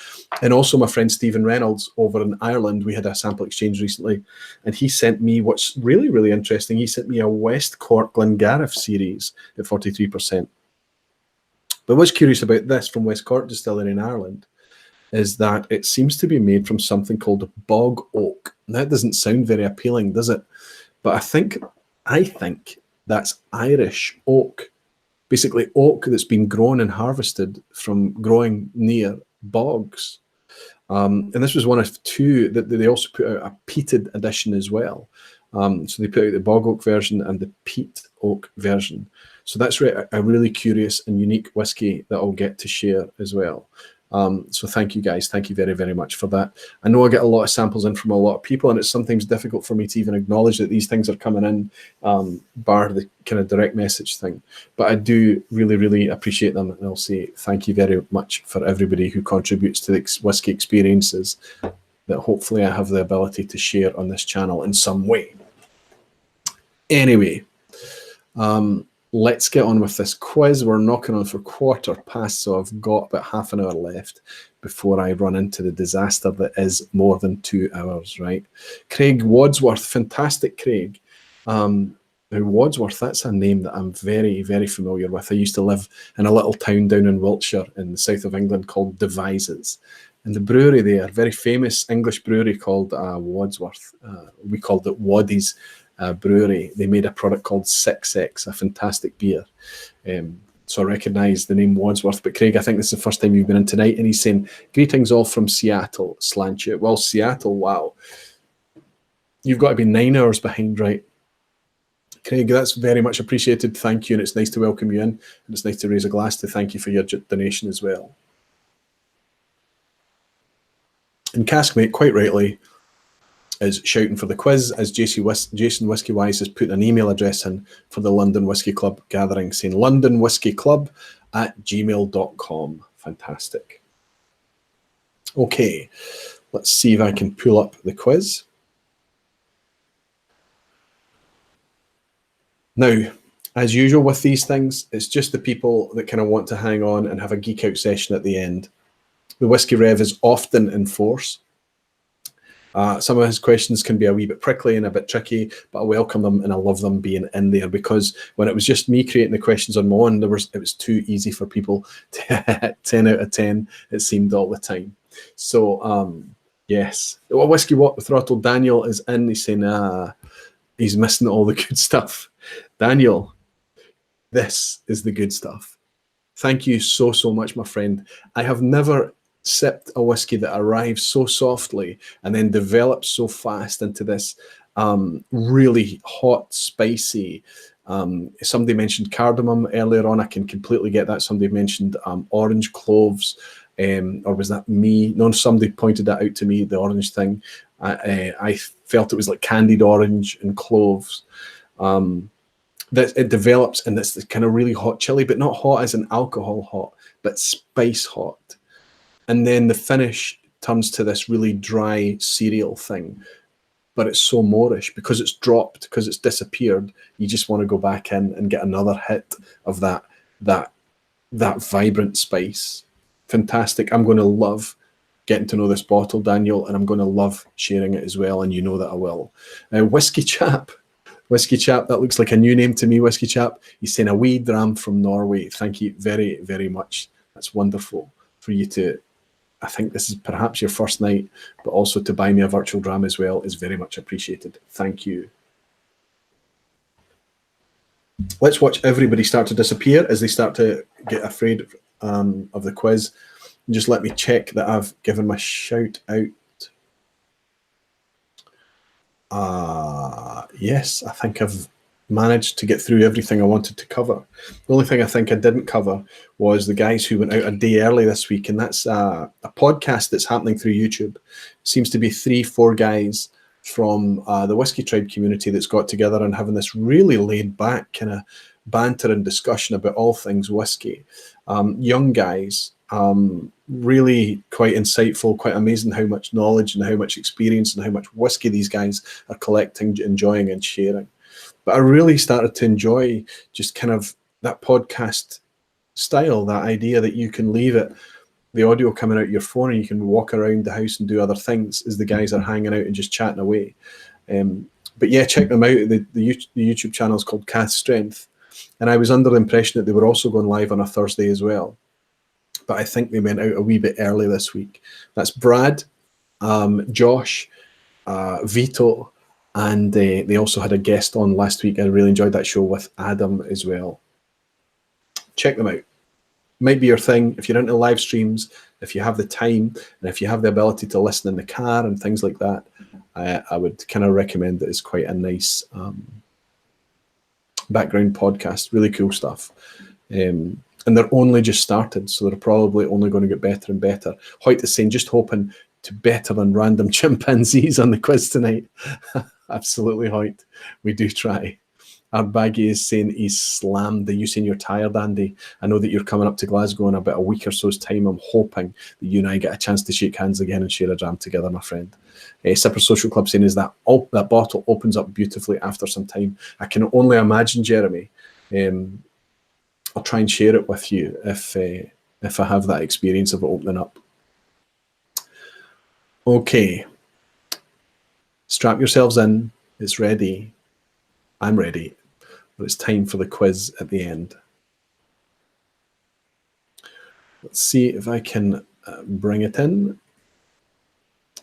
And also my friend Stephen Reynolds over in Ireland, we had a sample exchange recently, and he sent me what's really, really interesting. He sent me a West Cork Glengariff series at 43%. But what's curious about this from West Cork Distillery in Ireland is that it seems to be made from something called bog oak. And that doesn't sound very appealing, does it? But I think that's Irish oak. Basically oak that's been grown and harvested from growing near bogs. And this was one of two that they also put out a peated edition as well. So they put out the bog oak version and the peat oak version. So that's a really curious and unique whiskey that I'll get to share as well. So thank you guys. Thank you very, very much for that. I know I get a lot of samples in from a lot of people, and it's sometimes difficult for me to even acknowledge that these things are coming in, bar the kind of direct message thing. But I do really, really appreciate them, and I'll say thank you very much for everybody who contributes to the whiskey experiences that hopefully I have the ability to share on this channel in some way. Anyway, let's get on with this quiz. We're knocking on for 1/4 past, so I've got about half an hour left before I run into the disaster that is more than 2 hours, right? Craig Wadsworth, fantastic, Craig. Now, Wadsworth, that's a name that I'm very, very familiar with. I used to live in a little town down in Wiltshire in the south of England called Devizes. And the brewery there, very famous English brewery called Wadsworth. We called it Waddy's. Brewery, they made a product called 6X, a fantastic beer. So I recognise the name Wadsworth. But Craig, I think this is the first time you've been in tonight, and he's saying, greetings all from Seattle, Slancher. Well, Seattle, wow. You've got to be 9 hours behind, right? Craig, that's very much appreciated. Thank you, and it's nice to welcome you in, and it's nice to raise a glass to thank you for your donation as well. And Caskmate, quite rightly, is shouting for the quiz, as Jason Whiskey Wise has put an email address in for the London Whiskey Club gathering, saying londonwhiskeyclub@gmail.com. Fantastic. Okay, let's see if I can pull up the quiz. Now, as usual with these things, it's just the people that kind of want to hang on and have a geek out session at the end. The Whiskey Rev is often in force. Some of his questions can be a wee bit prickly and a bit tricky, but I welcome them and I love them being in there, because when it was just me creating the questions on my own, it was too easy for people to hit 10 out of 10, it seemed, all the time. So, yes. Well, Whiskey Throttle Daniel is in. He's saying he's missing all the good stuff. Daniel, this is the good stuff. Thank you so, so much, my friend. I have never sipped a whiskey that arrives so softly and then develops so fast into this really hot, spicy. Somebody mentioned cardamom earlier on. I can completely get that. Somebody mentioned orange cloves, or was that me? No, somebody pointed that out to me, the orange thing. I felt it was like candied orange and cloves. That it develops in this kind of really hot chili, but not hot as an alcohol hot, but spice hot. And then the finish turns to this really dry cereal thing, but it's so moreish because it's dropped, because it's disappeared. You just want to go back in and get another hit of that vibrant spice. Fantastic. I'm going to love getting to know this bottle, Daniel, and I'm going to love sharing it as well, and you know that I will. Whiskey Chap, that looks like a new name to me, Whiskey Chap. He's saying a wee dram from Norway. Thank you very, very much. That's wonderful for you to I think this is perhaps your first night, but also to buy me a virtual dram as well is very much appreciated. Thank you. Let's watch everybody start to disappear as they start to get afraid of the quiz. And just let me check that I've given my shout out. Yes, I think I've managed to get through everything I wanted to cover. The only thing I think I didn't cover was the guys who went out a day early this week, and that's a podcast that's happening through YouTube. It seems to be 3-4 guys from the Whiskey Tribe community that's got together and having this really laid back kind of banter and discussion about all things whiskey. Young guys, really quite insightful, quite amazing how much knowledge and how much experience and how much whiskey these guys are collecting, enjoying and sharing. But I really started to enjoy just kind of that podcast style, that idea that you can leave it, the audio coming out your phone, and you can walk around the house and do other things as the guys are hanging out and just chatting away. But yeah, check them out. The YouTube channel is called Cask Strength. And I was under the impression that they were also going live on a Thursday as well. But I think they went out a wee bit early this week. That's Brad, Josh, Vito, and they also had a guest on last week. I really enjoyed that show with Adam as well. Check them out. Might be your thing if you're into live streams, if you have the time, and if you have the ability to listen in the car and things like that. I would kind of recommend that. It's quite a nice background podcast. Really cool stuff. And they're only just started, so they're probably only going to get better and better. Hoyt is saying, just hoping to better than random chimpanzees on the quiz tonight. Absolutely, Hoyt. We do try. Our baggy is saying he's slammed. Are you saying you're tired, Andy? I know that you're coming up to Glasgow in about a week or so's time. I'm hoping that you and I get a chance to shake hands again and share a dram together, my friend. Sipper Social Club saying is that that bottle opens up beautifully after some time. I can only imagine, Jeremy. I'll try and share it with you if I have that experience of it opening up. Okay. Strap yourselves in. It's ready. I'm ready. But it's time for the quiz at the end. Let's see if I can bring it in.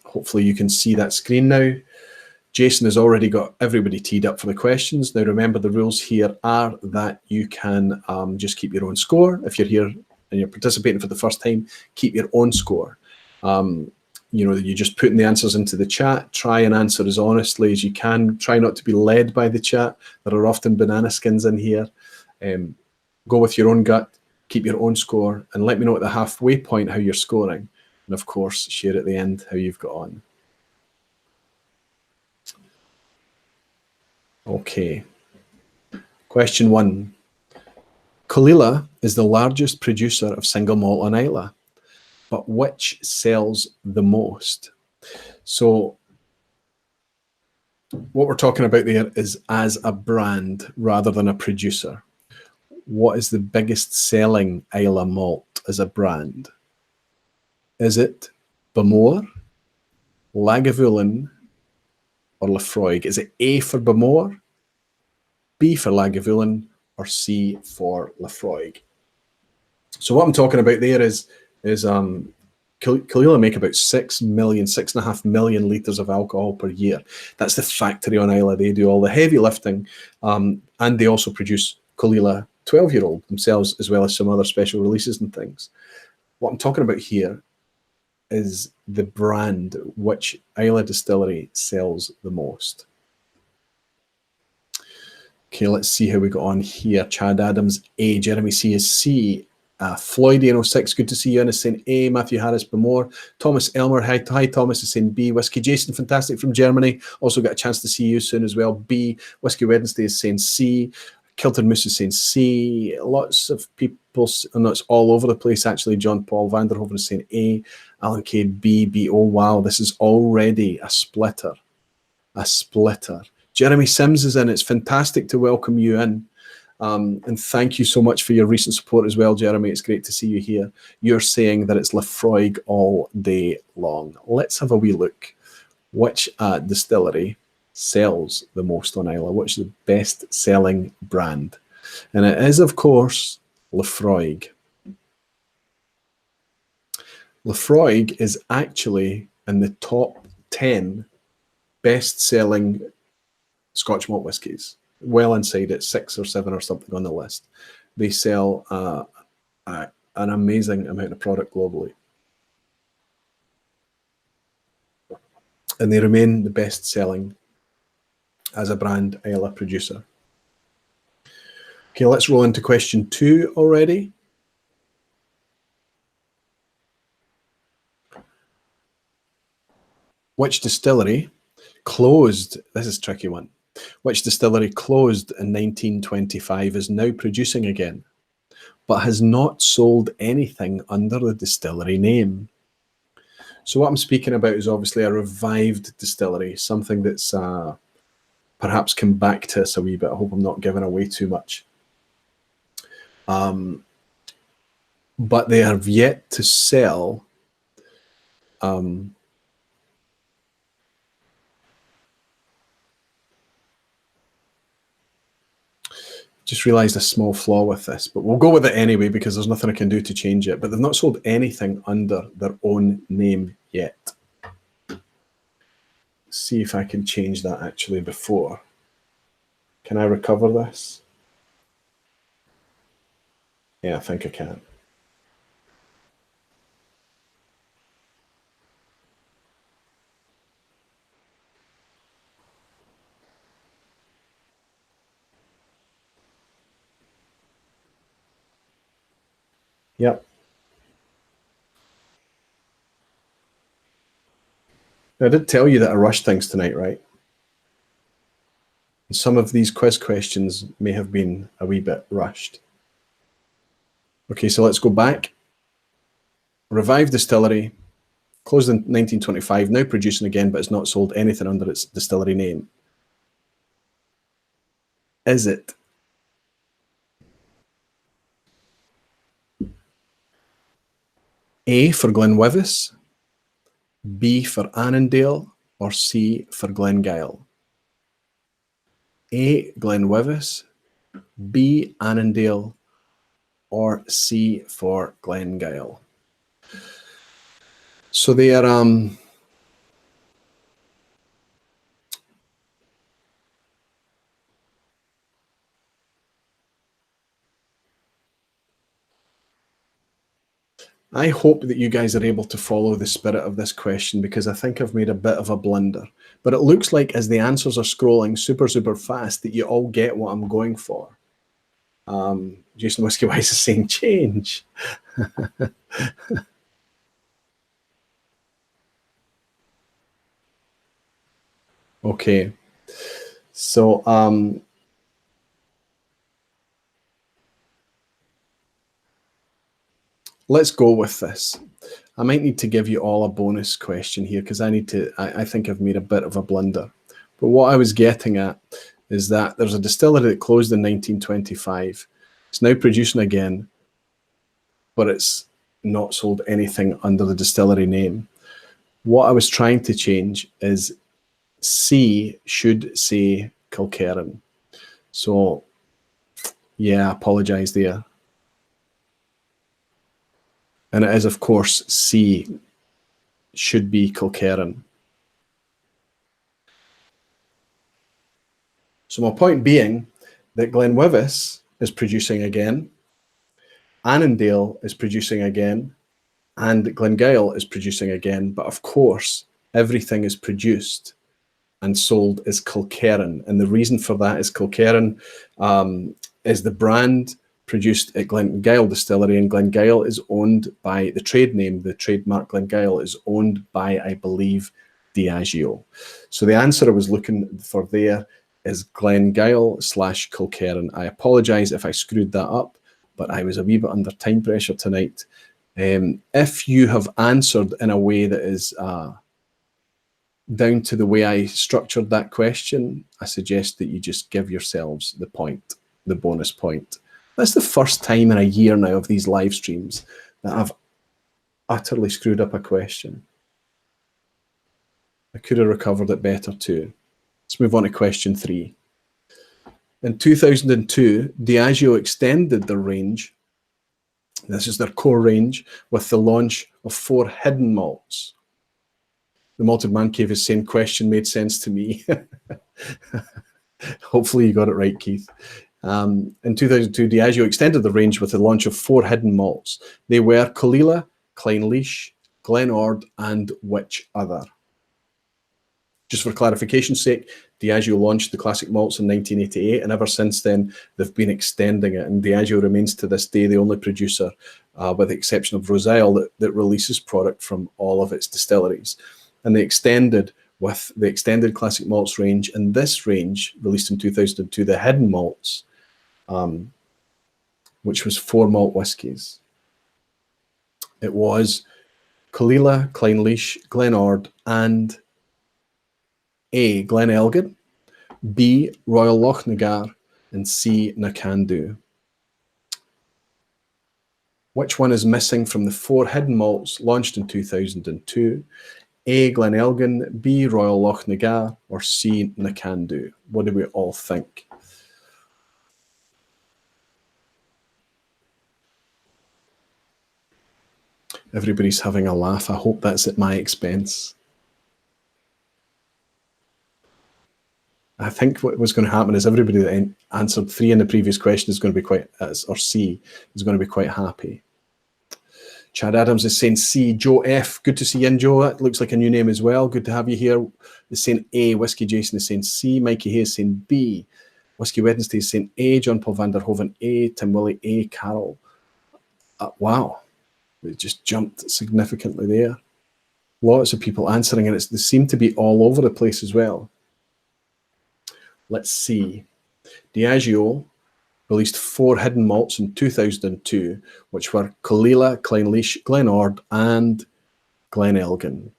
Hopefully you can see that screen now. Jason has already got everybody teed up for the questions. Now remember, the rules here are that you can just keep your own score. If you're here and you're participating for the first time, keep your own score. You know, you just put in the answers into the chat. Try and answer as honestly as you can. Try not to be led by the chat. There are often banana skins in here. Go with your own gut. Keep your own score. And let me know at the halfway point how you're scoring. And of course, share at the end how you've got on. Okay. Question 1. Caol is the largest producer of single malt on Islay, but which sells the most? So what we're talking about there is as a brand rather than a producer. What is the biggest selling Islay malt as a brand? Is it Bamor, Lagavulin, or Laphroaig? Is it A for Bamor, B for Lagavulin, or C for Laphroaig? So what I'm talking about there is Caol make about 6.5 million litres of alcohol per year. That's the factory on Islay. They do all the heavy lifting, and they also produce Caol 12-year-old themselves, as well as some other special releases and things. What I'm talking about here is the brand which Islay Distillery sells the most. Okay, let's see how we got on here. Chad Adams, A. Jeremy C is C. Floydian06, good to see you, is saying A. Matthew Harris, Bamor. Thomas Elmer, hi Thomas, is saying B. Whiskey Jason, fantastic, from Germany. Also got a chance to see you soon as well. B. Whiskey Wednesday is saying C. Kilton Moose is saying C. Lots of people, and that's all over the place actually. John Paul Vanderhoven is saying A. Alan K. B. B. Oh wow, this is already a splitter. A splitter. Jeremy Sims is in. It's fantastic to welcome you in. And thank you so much for your recent support as well, Jeremy. It's great to see you here. You're saying that it's Laphroaig all day long. Let's have a wee look. Which distillery sells the most on Islay? Which is the best selling brand? And it is, of course, Laphroaig. Laphroaig is actually in the top 10 best-selling Scotch malt whiskies, well inside it, 6 or 7 or something on the list. They sell an amazing amount of product globally. And they remain the best-selling as a brand Islay producer. Okay, let's roll into question 2 already. Which distillery closed, this is a tricky one, which distillery closed in 1925 is now producing again, but has not sold anything under the distillery name? So what I'm speaking about is obviously a revived distillery, something that's perhaps come back to us a wee bit. I hope I'm not giving away too much. But they have yet to sell just realised a small flaw with this, but we'll go with it anyway because there's nothing I can do to change it. But they've not sold anything under their own name yet. See if I can change that actually before. Can I recover this? Yeah, I think I can. Yep. I did tell you that I rushed things tonight, right? Some of these quiz questions may have been a wee bit rushed. Okay, so let's go back. Revived distillery, closed in 1925, now producing again, but it's not sold anything under its distillery name. Is it A for Glenwithus, B for Annandale, or C for Glengyle? A, Glenwithus, B, Annandale, or C for Glengyle? So they are I hope that you guys are able to follow the spirit of this question, because I think I've made a bit of a blunder. But it looks like as the answers are scrolling super, super fast that you all get what I'm going for. Jason Whiskey Wise is saying change. Okay. So let's go with this. I might need to give you all a bonus question here because I think I've made a bit of a blunder. But what I was getting at is that there's a distillery that closed in 1925. It's now producing again, but it's not sold anything under the distillery name. What I was trying to change is C should say Kilkerran. So yeah, I apologize there. And it is, of course, C should be Kilkerran. So my point being that Glenwithus is producing again, Annandale is producing again, and Glengyle is producing again. But of course, everything is produced and sold as Kilkerran. And the reason for that is Kilkerran is the brand produced at Glengyle Distillery, and Glengyle is owned by the trade name, the trademark Glengyle is owned by, I believe, Diageo. So the answer I was looking for there is Glengyle / Kilkerran. I apologize if I screwed that up, but I was a wee bit under time pressure tonight. If you have answered in a way that is down to the way I structured that question, I suggest that you just give yourselves the point, the bonus point. That's the first time in a year now of these live streams that I've utterly screwed up a question. I could have recovered it better too. Let's move on to question 3. In 2002, Diageo extended their range This is their core range with the launch of 4 hidden malts. The Malted Man Cave is saying question made sense to me. Hopefully you got it right, Keith. In 2002, Diageo extended the range with the launch of 4 hidden malts. They were Caol Ila, Clynelish, Glenord, and which other? Just for clarification's sake, Diageo launched the classic malts in 1988, and ever since then, they've been extending it. And Diageo remains to this day the only producer, with the exception of Roselle, that releases product from all of its distilleries. And they extended with the extended classic malts range, and this range, released in 2002, the hidden malts, which was 4 malt whiskies. It was Caol Ila, Clynelish, Glenord, and A, Glen Elgin, B, Royal Lochnagar, and C, Nakhandu. Which one is missing from the 4 hidden malts launched in 2002? A, Glen Elgin, B, Royal Lochnagar, or C, Nakhandu? What do we all think? Everybody's having a laugh. I hope that's at my expense. I think what was going to happen is everybody that answered 3 in the previous question is going to be quite, or C, is going to be quite happy. Chad Adams is saying C. Joe F. Good to see you in, Joe. That looks like a new name as well. Good to have you here. Is saying A. Whiskey Jason is saying C. Mikey Hayes is saying B. Whiskey Wednesday is saying A. John Paul van der Hoven A. Tim Willie A. Carol. Wow. It just jumped significantly there. Lots of people answering, and they seem to be all over the place as well. Let's see. Diageo released 4 hidden malts in 2002, which were Caol Ila, Clynelish, Glenord, and Glen Elgin.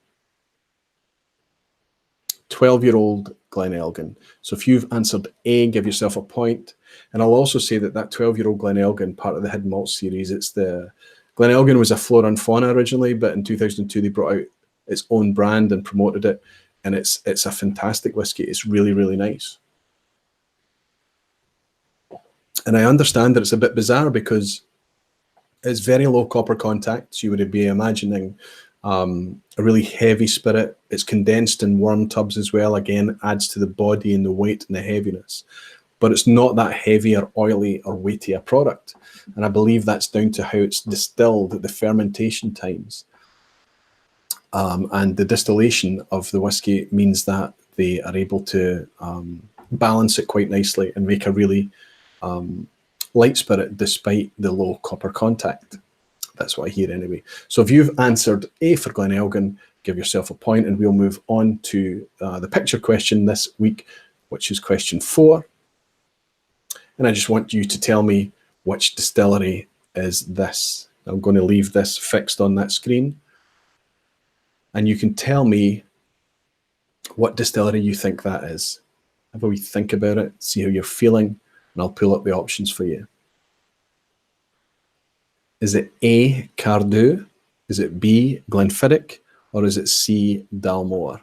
12-year-old Glen Elgin. So if you've answered A, give yourself a point. And I'll also say that 12-year-old Glen Elgin, part of the hidden malt series, Glen Elgin was a flora and fauna originally, but in 2002 they brought out its own brand and promoted it, and it's a fantastic whiskey. It's really, really nice. And I understand that it's a bit bizarre because it's very low copper contact. So you would be imagining a really heavy spirit. It's condensed in worm tubs as well. Again, adds to the body and the weight and the heaviness. But it's not that heavy or oily or weighty a product. And I believe that's down to how it's distilled at the fermentation times. And the distillation of the whiskey means that they are able to balance it quite nicely and make a really light spirit despite the low copper contact. That's what I hear anyway. So if you've answered A for Glen Elgin, give yourself a point, and we'll move on to the picture question this week, which is question 4. And I just want you to tell me which distillery is this. I'm going to leave this fixed on that screen. And you can tell me what distillery you think that is. Have a wee think about it, see how you're feeling, and I'll pull up the options for you. Is it A, Cardew? Is it B, Glenfiddich? Or is it C, Dalmore?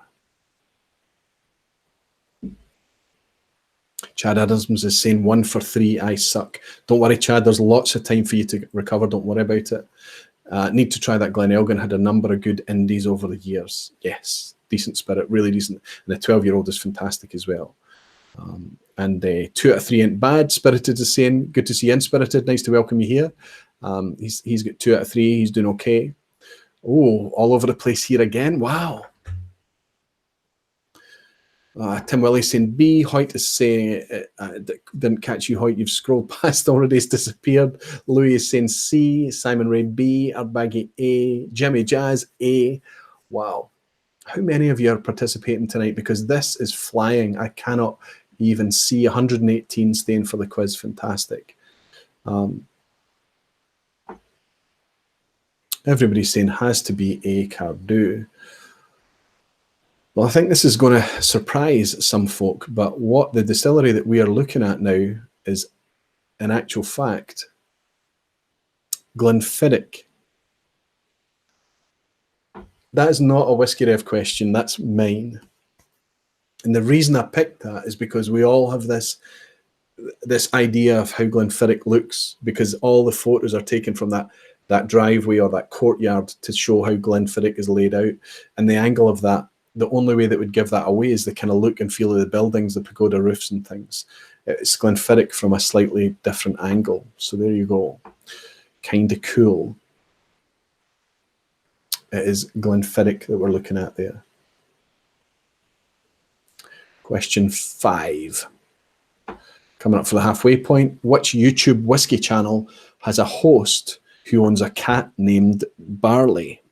Chad Adams is saying 1 for 3, I suck. Don't worry, Chad, there's lots of time for you to recover. Don't worry about it. Need to try that Glen Elgin. Had a number of good indies over the years. Yes, decent spirit, really decent. And the 12-year-old is fantastic as well. And 2 out of 3 ain't bad. Spirited is saying, good to see you in, Spirited. Nice to welcome you here. He's got 2 out of 3. He's doing okay. Oh, all over the place here again. Wow. Tim Willie's saying B. Hoyt is saying, didn't catch you, Hoyt. You've scrolled past already. It's disappeared. Louis is saying C. Simon Ray B. Ardbaggy A. Jimmy Jazz A. Wow. How many of you are participating tonight? Because this is flying. I cannot even see 118 staying for the quiz. Fantastic. Everybody's saying has to be A, Cardew. Well, I think this is going to surprise some folk, but what the distillery that we are looking at now is, in actual fact, Glenfiddich. That is not a Whiskey Rev question, that's mine. And the reason I picked that is because we all have this idea of how Glenfiddich looks, because all the photos are taken from that that driveway or that courtyard to show how Glenfiddich is laid out. And the angle of that, the only way that would give that away is the kind of look and feel of the buildings, the pagoda roofs and things. It's Glenfiddich from a slightly different angle. So there you go. Kind of cool. It is Glenfiddich that we're looking at there. Question 5. Coming up for the halfway point. Which YouTube whiskey channel has a host who owns a cat named Barley?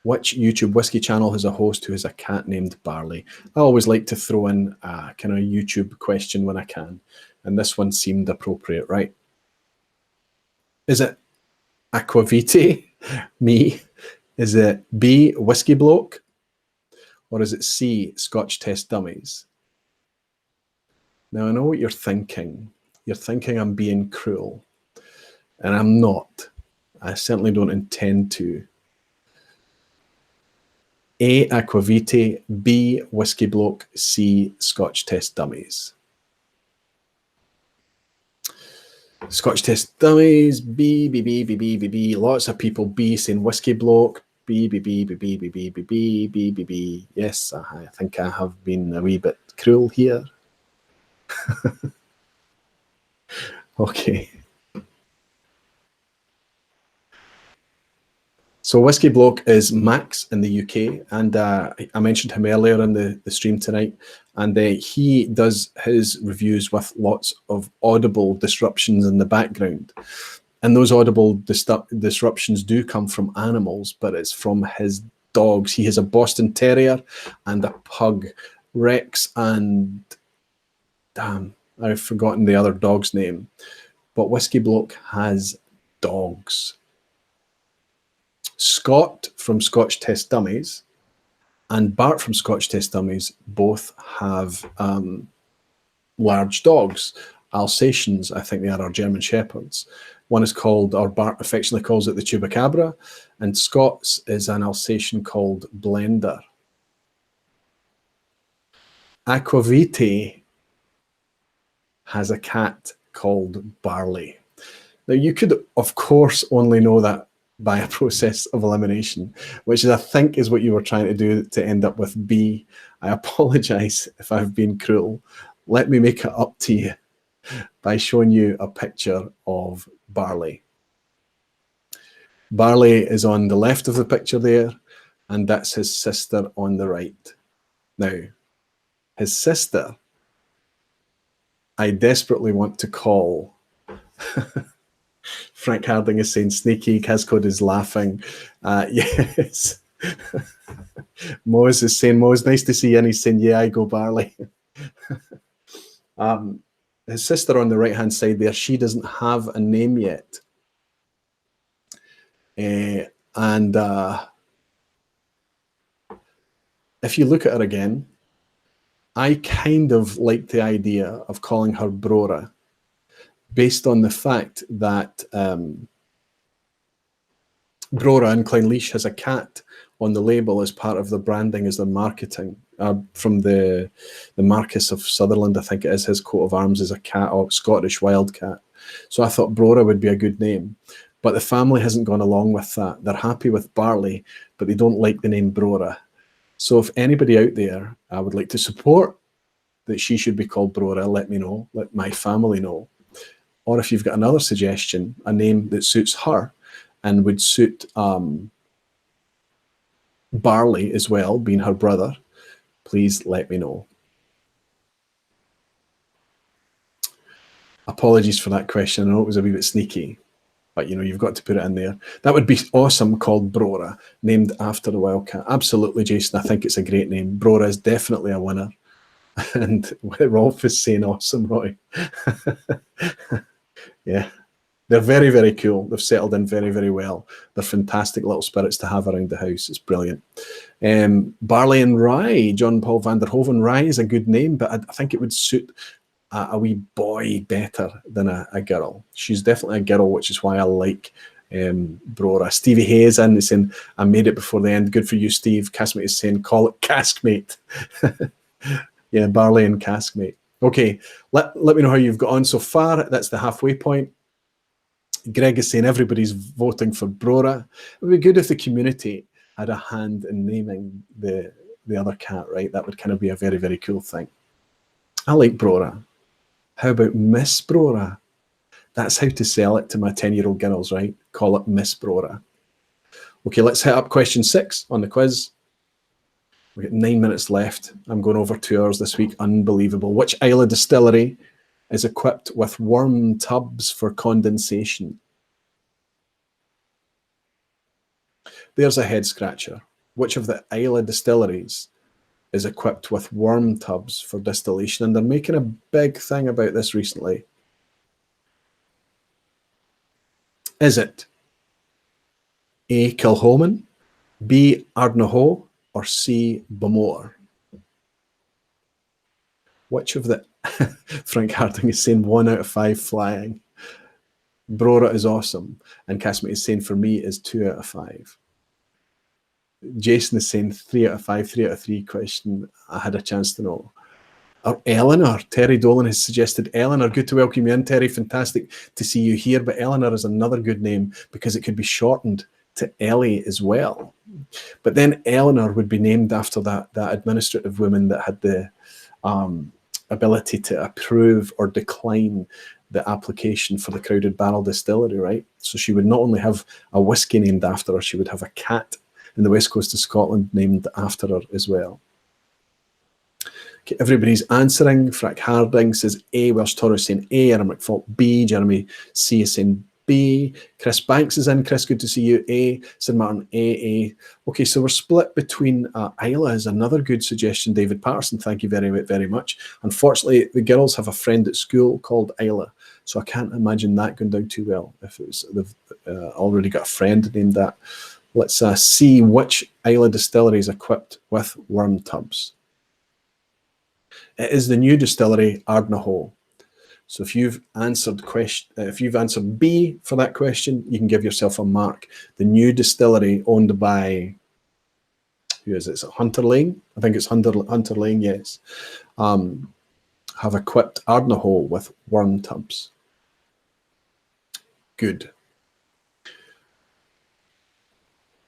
Which YouTube whiskey channel has a host who has a cat named Barley? I always like to throw in a kind of YouTube question when I can. And this one seemed appropriate, right? Is it Aquavite, me? Is it B, Whiskey Bloke? Or is it C, Scotch Test Dummies? Now, I know what you're thinking. You're thinking I'm being cruel. And I'm not. I certainly don't intend to. A, Aquavite, B, Whiskey Bloke, C, Scotch Test Dummies. Scotch Test Dummies, B, B, B, B, B, B, B. Lots of people B saying Whiskey Bloke, B, B, B, B, B, B, B, B, B, B, B, B. Yes, I think I have been a wee bit cruel here. Okay. So Whiskey Bloke is Max in the UK, and I mentioned him earlier in the stream tonight, and he does his reviews with lots of audible disruptions in the background. And those audible disruptions do come from animals, but it's from his dogs. He has a Boston Terrier and a pug, Rex, and damn, I've forgotten the other dog's name. But Whiskey Bloke has dogs. Scott from Scotch Test Dummies and Bart from Scotch Test Dummies both have large dogs, Alsatians. I think they are, our German Shepherds. One is called, or Bart affectionately calls it, the Chupacabra, and Scott's is an Alsatian called Blender. Aquavite has a cat called Barley. Now, you could, of course, only know that by a process of elimination, which is, I think, is what you were trying to do to end up with B. I apologize if I've been cruel. Let me make it up to you by showing you a picture of Barley. Barley is on the left of the picture there, and that's his sister on the right. Now, his sister, I desperately want to call. Frank Harding is saying sneaky. Cascode is laughing. Yes. Moz is saying, Moz, nice to see you. And he's saying, yeah, I go Barley. His sister on the right-hand side there, she doesn't have a name yet. And if you look at her again, I kind of like the idea of calling her Brora, based on the fact that Brora and Clynelish has a cat on the label as part of the branding, as the marketing. From the Marquis of Sutherland, I think it is, his coat of arms is a cat, or Scottish wildcat. So I thought Brora would be a good name. But the family hasn't gone along with that. They're happy with Barley, but they don't like the name Brora. So if anybody out there would like to support that she should be called Brora, let me know, let my family know. Or if you've got another suggestion, a name that suits her and would suit Barley as well, being her brother, please let me know. Apologies for that question. I know it was a wee bit sneaky, but you know, you've got to put it in there. That would be awesome, called Brora, named after the wildcat. Absolutely, Jason. I think it's a great name. Brora is definitely a winner. And Rolf is saying awesome, Roy. Yeah, they're very, very cool. They've settled in very, very well. They're fantastic little spirits to have around the house. It's brilliant. Barley and Rye, John Paul van der Hoven. Rye is a good name, but I think it would suit a wee boy better than a girl. She's definitely a girl, which is why I like Brora. Stevie Hayes in is saying, I made it before the end. Good for you, Steve. Caskmate is saying, call it Caskmate. Yeah, Barley and Caskmate. Okay, let me know how you've got on so far. That's the halfway point. Greg is saying everybody's voting for Brora. It would be good if the community had a hand in naming the other cat, right? That would kind of be a very, very cool thing. I like Brora. How about Miss Brora? That's how to sell it to my 10-year-old girls, right? Call it Miss Brora. Okay, let's hit up question 6 on the quiz. We've got 9 minutes left. I'm going over 2 hours this week. Unbelievable. Which Islay distillery is equipped with worm tubs for condensation? There's a head scratcher. Which of the Islay distilleries is equipped with worm tubs for distillation? And they're making a big thing about this recently. Is it A, Kilholman, B, Ardnahoe, or C, Bamore? Which of the... Frank Harding is saying 1 out of 5 flying. Brora is awesome. And Casmate is saying for me is 2 out of 5. Jason is saying 3 out of 5, 3 out of 3 question. I had a chance to know. Or Eleanor. Terry Dolan has suggested Eleanor. Good to welcome you in, Terry. Fantastic to see you here. But Eleanor is another good name because it could be shortened to Ellie as well. But then Eleanor would be named after that administrative woman that had the ability to approve or decline the application for the Crowded Barrel Distillery, right? So she would not only have a whiskey named after her, she would have a cat in the west coast of Scotland named after her as well. Okay, everybody's answering. Frank Harding says A. Welsh Toro is saying A. Aaron McFault B. Jeremy C is saying B. Chris Banks is in. Chris, good to see you. A. Sid Martin A. Okay, so we're split between Islay is another good suggestion. David Patterson, thank you very, very much. Unfortunately, the girls have a friend at school called Islay, so I can't imagine that going down too well if it was, they've already got a friend named that. Let's see which Islay distillery is equipped with worm tubs. It is the new distillery, Ardnahoe. So if you've answered B for that question, you can give yourself a mark. The new distillery owned by, who is it? Is it Hunter Lane? I think it's Hunter Lane, yes. Have equipped Ardnahoe with worm tubs. Good.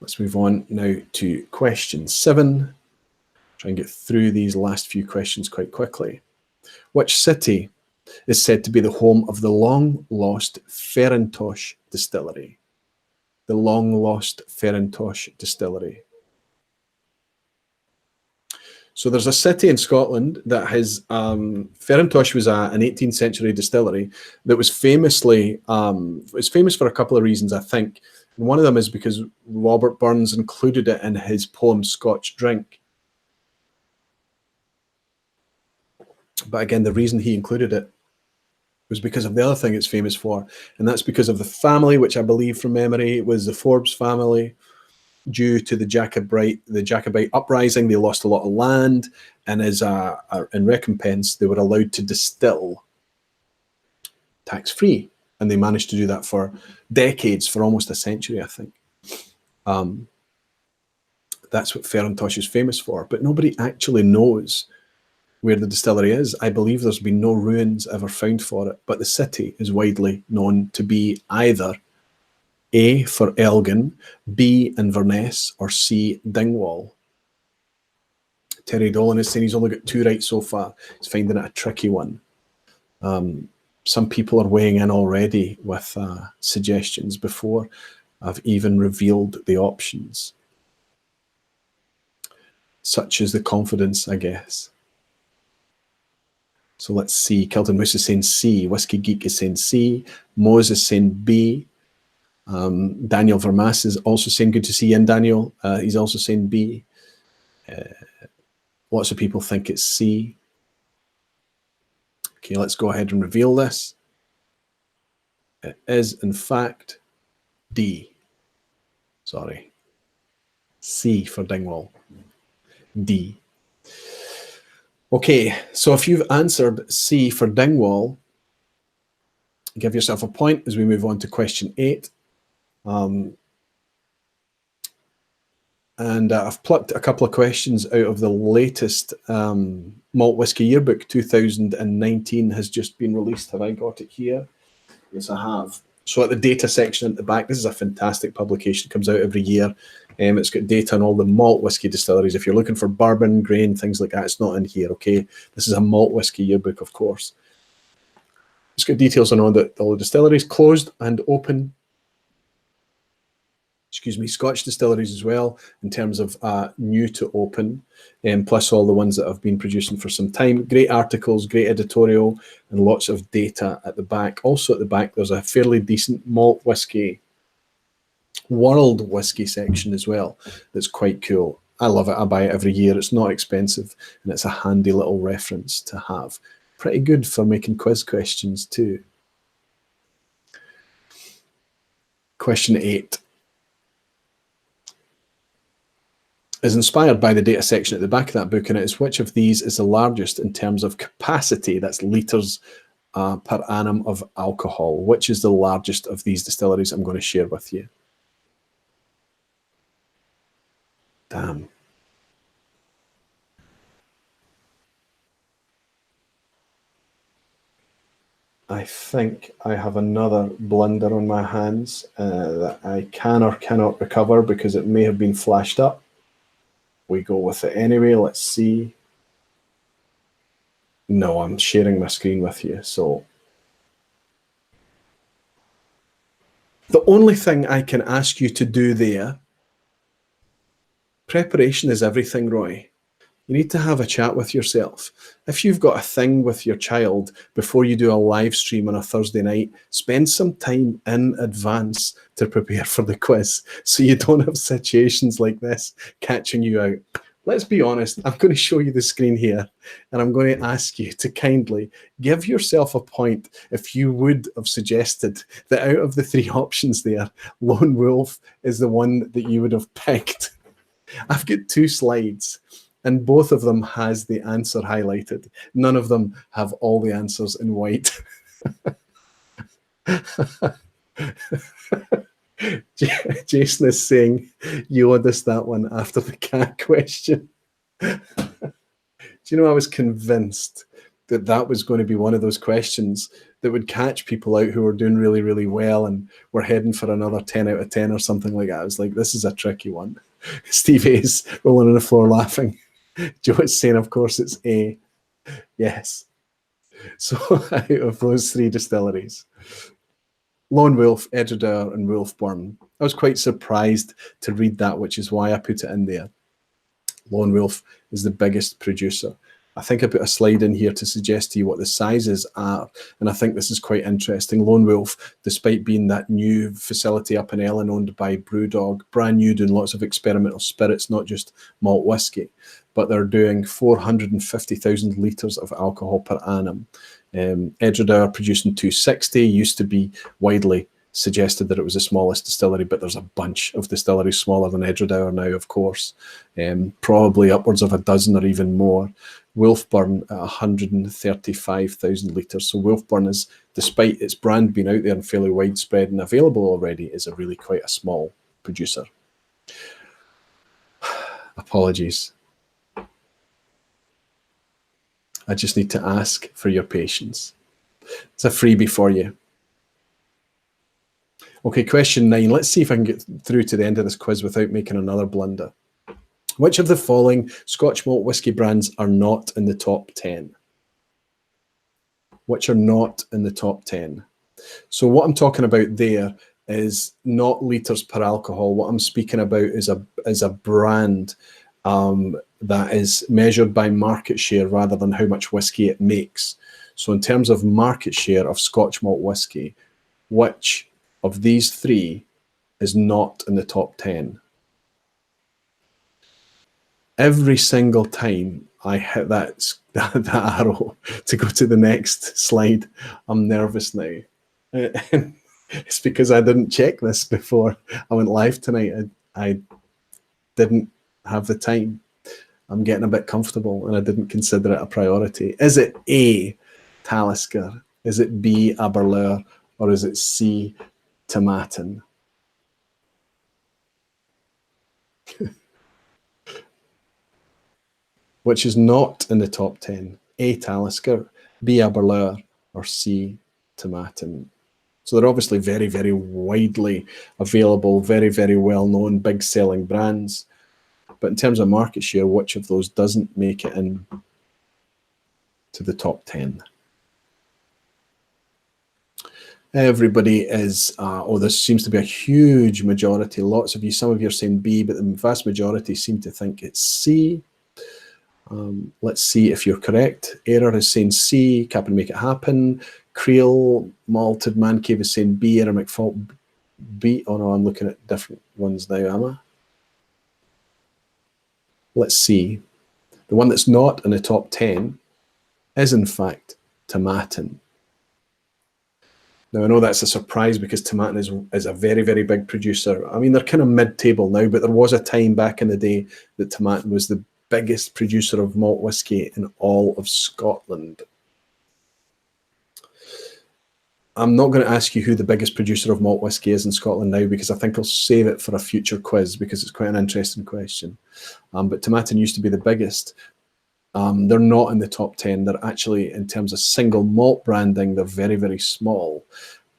Let's move on now to question 7. Try and get through these last few questions quite quickly. Which city is said to be the home of the long-lost Ferrentosh distillery? The long-lost Ferrentosh distillery. So there's a city in Scotland that has, Ferrentosh was an 18th century distillery that was famous for a couple of reasons, I think. And one of them is because Robert Burns included it in his poem Scotch Drink. But again, the reason he included it was because of the other thing it's famous for, and that's because of the family, which I believe from memory was the Forbes family. Due to the Jacobite uprising, they lost a lot of land, and as in recompense, they were allowed to distill tax-free, and they managed to do that for decades, for almost a century, I think. That's what Ferrentosh is famous for, but nobody actually knows where the distillery is. I believe there's been no ruins ever found for it, but the city is widely known to be either A for Elgin, B Inverness, or C Dingwall. Terry Dolan is saying he's only got 2 right so far. He's finding it a tricky one. Some people are weighing in already with suggestions before I've even revealed the options. Such is the confidence, I guess. So let's see. Kelton Moose is saying C. Whiskey Geek is saying C. Mose is saying B. Daniel Vermas is also saying good to see you in, Daniel. He's also saying B. Lots of people think it's C. Okay, let's go ahead and reveal this. It is, in fact, D. Sorry. C for Dingwall. D. Okay, so if you've answered C for Dingwall, give yourself a point as we move on to question 8. And I've plucked a couple of questions out of the latest Malt Whisky Yearbook 2019 has just been released. Have I got it here? Yes, I have. So at the data section at the back, this is a fantastic publication. It comes out every year. It's got data on all the malt whiskey distilleries. If you're looking for bourbon, grain, things like that, it's not in here, okay? This is a malt whiskey yearbook, of course. It's got details on all the distilleries, closed and open. Excuse me, Scotch distilleries as well, in terms of new to open, plus all the ones that have been producing for some time. Great articles, great editorial, and lots of data at the back. Also at the back, there's a fairly decent malt whiskey, world whiskey section as well. That's quite cool. I love it. I buy it every year. It's not expensive, and it's a handy little reference to have. Pretty good for making quiz questions too. Question 8. Is inspired by the data section at the back of that book, and it is which of these is the largest in terms of capacity, that's litres per annum of alcohol. Which is the largest of these distilleries I'm going to share with you? Damn. I think I have another blunder on my hands that I can or cannot recover because it may have been flashed up. We go with it anyway. Let's see. No, I'm sharing my screen with you. So the only thing I can ask you to do there, preparation is everything, Roy. You need to have a chat with yourself. If you've got a thing with your child before you do a live stream on a Thursday night, spend some time in advance to prepare for the quiz so you don't have situations like this catching you out. Let's be honest, I'm going to show you the screen here and I'm going to ask you to kindly give yourself a point if you would have suggested that out of the 3 options there, Lone Wolf is the one that you would have picked. I've got 2 slides and both of them has the answer highlighted. None of them have all the answers in white. Jason is saying you owed us that one after the cat question. Do you know, I was convinced that that was going to be one of those questions that would catch people out who were doing really, really well and were heading for another 10 out of 10 or something like that. I was like, this is a tricky one. Steve is rolling on the floor laughing. Joe is saying, of course, it's A. Yes. So out of those 3 distilleries, Lone Wolf, Edgedour, and Wolfburn. I was quite surprised to read that, which is why I put it in there. Lone Wolf is the biggest producer. I think I put a slide in here to suggest to you what the sizes are, and I think this is quite interesting. Lone Wolf, despite being that new facility up in Ellen owned by Brewdog, brand new, doing lots of experimental spirits, not just malt whiskey, but they're doing 450,000 litres of alcohol per annum. Edgedour producing 260, used to be widely suggested that it was the smallest distillery, but there's a bunch of distilleries smaller than Edgedour now, of course, probably upwards of a dozen or even more. Wolfburn at 135,000 litres. So Wolfburn is, despite its brand being out there and fairly widespread and available already, is a really quite a small producer. Apologies. I just need to ask for your patience. It's a freebie for you. Okay, question 9. Let's see if I can get through to the end of this quiz without making another blunder. Which of the following Scotch malt whiskey brands are not in the top 10? Which are not in the top 10? So what I'm talking about there is not litres per alcohol. What I'm speaking about is a brand that is measured by market share rather than how much whiskey it makes. So in terms of market share of Scotch malt whiskey, which of these 3 is not in the top 10? Every single time I hit that arrow to go to the next slide, I'm nervous now. It's because I didn't check this before I went live tonight. I didn't have the time. I'm getting a bit comfortable and I didn't consider it a priority. Is it A, Talisker? Is it B, Aberlour? Or is it C, Tomatin? Which is not in the top 10? A, Talisker, B, Aberlour, or C, Tomatin? So they're obviously very, very widely available, very, very well-known, big-selling brands. But in terms of market share, which of those doesn't make it in to the top 10? Everybody is, oh, there seems to be a huge majority. Lots of you, some of you are saying B, but the vast majority seem to think it's C. Let's see if you're correct. Error is saying C, Captain Make It Happen. Creel, Malted Man Cave is saying B, Error McFault B. Oh no, I'm looking at different ones now, am I? Let's see. The one that's not in the top 10 is in fact Tomatin. Now, I know that's a surprise because Tomatin is a very, very big producer. I mean, they're kind of mid-table now, but there was a time back in the day that Tomatin was the biggest producer of malt whiskey in all of Scotland. I'm not going to ask you who the biggest producer of malt whiskey is in Scotland now, because I think I'll save it for a future quiz, because it's quite an interesting question. But Tomatin used to be the biggest. They're not in the top 10. They're actually, in terms of single malt branding, they're very, very small.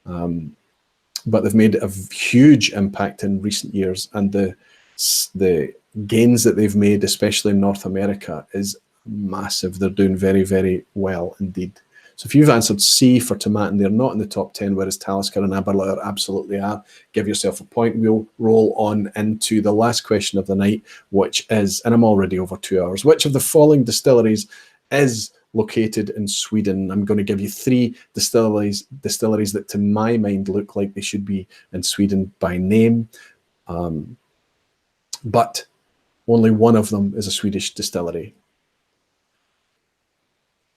But they've made a huge impact in recent years, and the gains that they've made, especially in North America, is massive. They're doing very, very well indeed. So if you've answered C for Tomatin, they're not in the top 10, whereas Talisker and Aberlour absolutely are. Give yourself a point. We'll roll on into the last question of the night, which is, and I'm already over 2 hours, which of the following distilleries is located in Sweden? I'm going to give you 3 distilleries that to my mind look like they should be in Sweden by name. But only one of them is a Swedish distillery.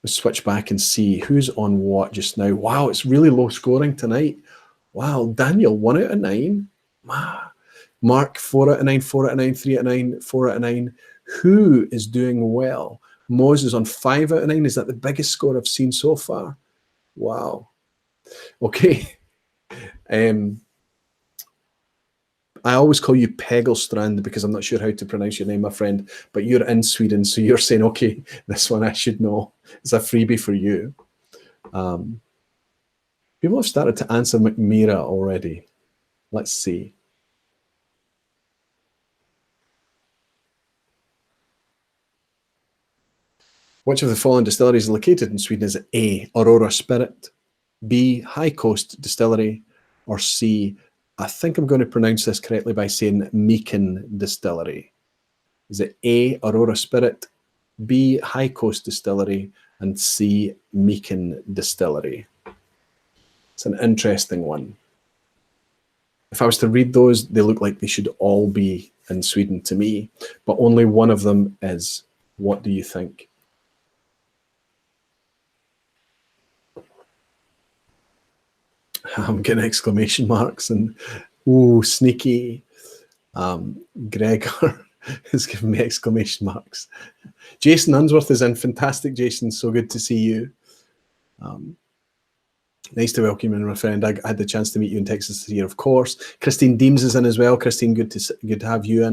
Let's switch back and see who's on what just now. Wow, it's really low scoring tonight. Wow, Daniel, 1 out of 9. Mark, 4 out of 9, 4 out of 9, 3 out of 9, 4 out of 9. Who is doing well? Moses on 5 out of 9. Is that the biggest score I've seen so far? Wow. Okay. I always call you Pegelstrand because I'm not sure how to pronounce your name, my friend, but you're in Sweden, so you're saying, okay, this one I should know. It's a freebie for you. People have started to answer McMira already. Let's see. Which of the following distilleries is located in Sweden? Is it A, Aurora Spirit, B, High Coast Distillery, or C, I think I'm going to pronounce this correctly by saying Meakin Distillery? Is it A, Aurora Spirit, B, High Coast Distillery, and C, Meakin Distillery? It's an interesting one. If I was to read those, they look like they should all be in Sweden to me, but only one of them is. What do you think? I'm getting exclamation marks and, ooh, sneaky. Gregor is giving me exclamation marks. Jason Unsworth is in. Fantastic, Jason. So good to see you. Nice to welcome you, my friend. I had the chance to meet you in Texas this year, of course. Christine Deems is in as well. Christine, good to have you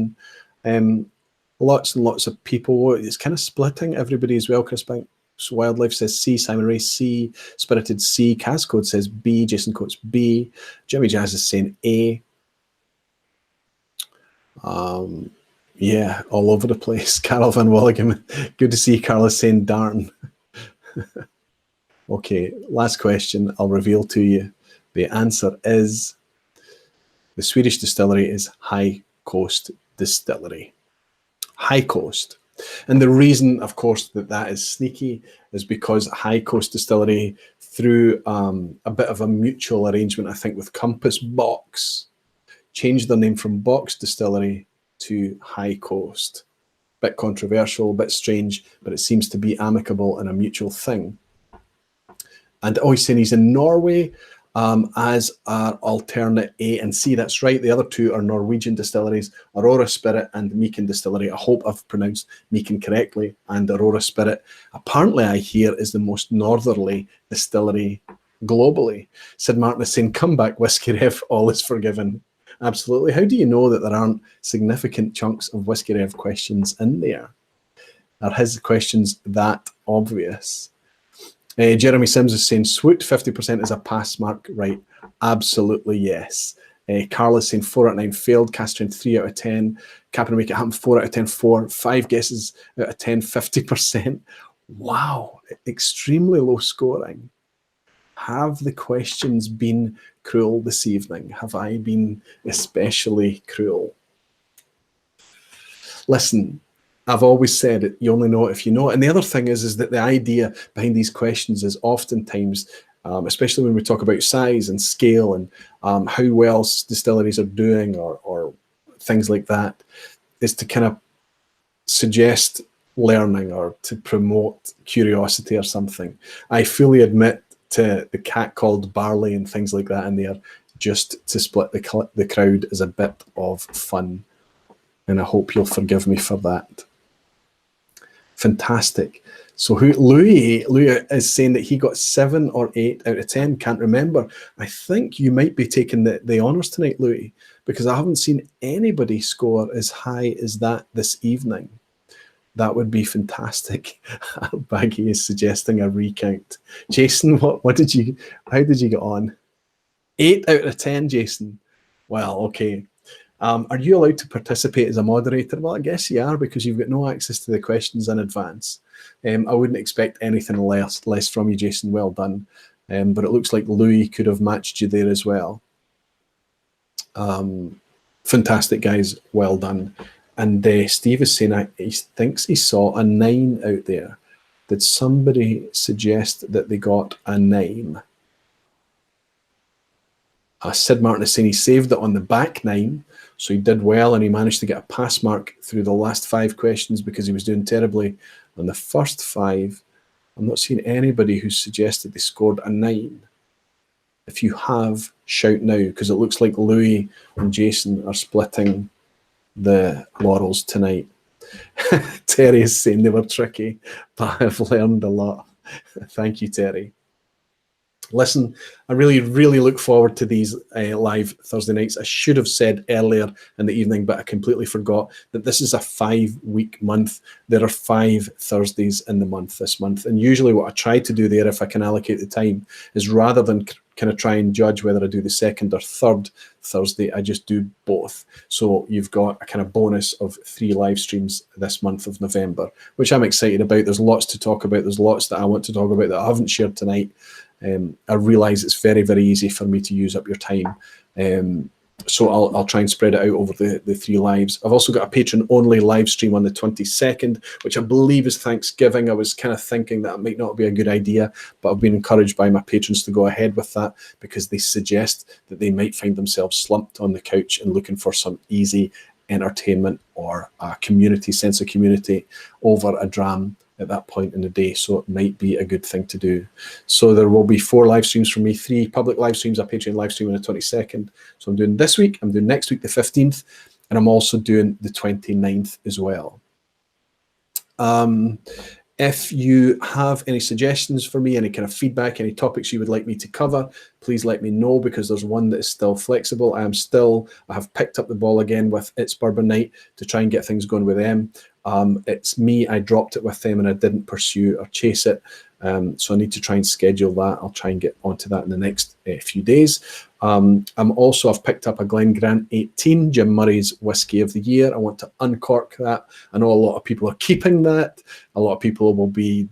in. Lots and lots of people. It's kind of splitting everybody as well. Chris Banks Wildlife says C. Simon Ray C. Spirited C. Cask Code says B. Jason Coates B. Jimmy Jazz is saying A. Yeah, all over the place. Carol Van Walligam, good to see Carla saying darn. Okay, last question I'll reveal to you. The answer is the Swedish distillery is High Coast Distillery. High Coast. And the reason, of course, that is sneaky is because High Coast Distillery, through a bit of a mutual arrangement, I think, with Compass Box, changed their name from Box Distillery to High Coast. Bit controversial, a bit strange, but it seems to be amicable and a mutual thing. And he's saying he's in Norway as our alternate A and C. That's right. The other two are Norwegian distilleries, Aurora Spirit and Meakin Distillery. I hope I've pronounced Meakin correctly. And Aurora Spirit, apparently I hear, is the most northerly distillery globally. Sid Martin is saying, come back, Whiskey Rev, all is forgiven. Absolutely. How do you know that there aren't significant chunks of Whiskey Rev questions in there? Are his questions that obvious? Jeremy Sims is saying, Swoot 50% is a pass mark. Right, absolutely yes. Carl is saying 4 out of 9 failed, Cask Strength 3 out of 10. Cap and Make It Happen 4 out of 10, 4. 5 guesses out of 10, 50%. Wow, extremely low scoring. Have the questions been cruel this evening? Have I been especially cruel? Listen, I've always said it, you only know it if you know it. And the other thing is that the idea behind these questions is oftentimes, especially when we talk about size and scale and how well distilleries are doing or things like that, is to kind of suggest learning or to promote curiosity or something. I fully admit to the cat called Barley and things like that in there, just to split the crowd is a bit of fun. And I hope you'll forgive me for that. Fantastic. So Louis is saying that he got 7 or 8 out of 10. Can't remember. I think you might be taking the honours tonight, Louis, because I haven't seen anybody score as high as that this evening. That would be fantastic. Baggy is suggesting a recount. Jason, how did you get on? 8 out of 10, Jason. Well, okay. Are you allowed to participate as a moderator? Well, I guess you are, because you've got no access to the questions in advance. I wouldn't expect anything less from you, Jason. Well done. But it looks like Louis could have matched you there as well. Fantastic, guys. Well done. And Steve is saying he thinks he saw a 9 out there. Did somebody suggest that they got a 9? Sid Martin is saying he saved it on the back 9, so he did well and he managed to get a pass mark through the last 5 questions because he was doing terribly on the first 5. I'm not seeing anybody who suggested they scored a 9. If you have, shout now, because it looks like Louis and Jason are splitting the laurels tonight. Terry is saying they were tricky, but I've learned a lot. Thank you, Terry. Listen, I really, really look forward to these live Thursday nights. I should have said earlier in the evening, but I completely forgot that this is a 5-week month. There are 5 Thursdays in the month this month. And usually what I try to do there, if I can allocate the time, is rather than kind of try and judge whether I do the second or third Thursday, I just do both. So you've got a kind of bonus of 3 live streams this month of November, which I'm excited about. There's lots to talk about. There's lots that I want to talk about that I haven't shared tonight. I realise it's very, very easy for me to use up your time. So I'll try and spread it out over the 3 lives. I've also got a patron-only live stream on the 22nd, which I believe is Thanksgiving. I was kind of thinking that it might not be a good idea, but I've been encouraged by my patrons to go ahead with that because they suggest that they might find themselves slumped on the couch and looking for some easy entertainment or a community, sense of community over a dram at that point in the day, so it might be a good thing to do. So there will be 4 live streams from me, 3 public live streams, a Patreon live stream on the 22nd. So I'm doing this week, I'm doing next week the 15th, and I'm also doing the 29th as well. If you have any suggestions for me, any kind of feedback, any topics you would like me to cover, please let me know, because there's one that is still flexible. I have picked up the ball again with It's Bourbon Night to try and get things going with them. It's me, I dropped it with them and I didn't pursue or chase it. So I need to try and schedule that. I'll try and get onto that in the next few days. I've picked up a Glen Grant 18, Jim Murray's Whiskey of the Year. I want to uncork that. I know a lot of people are keeping that. A lot of people will be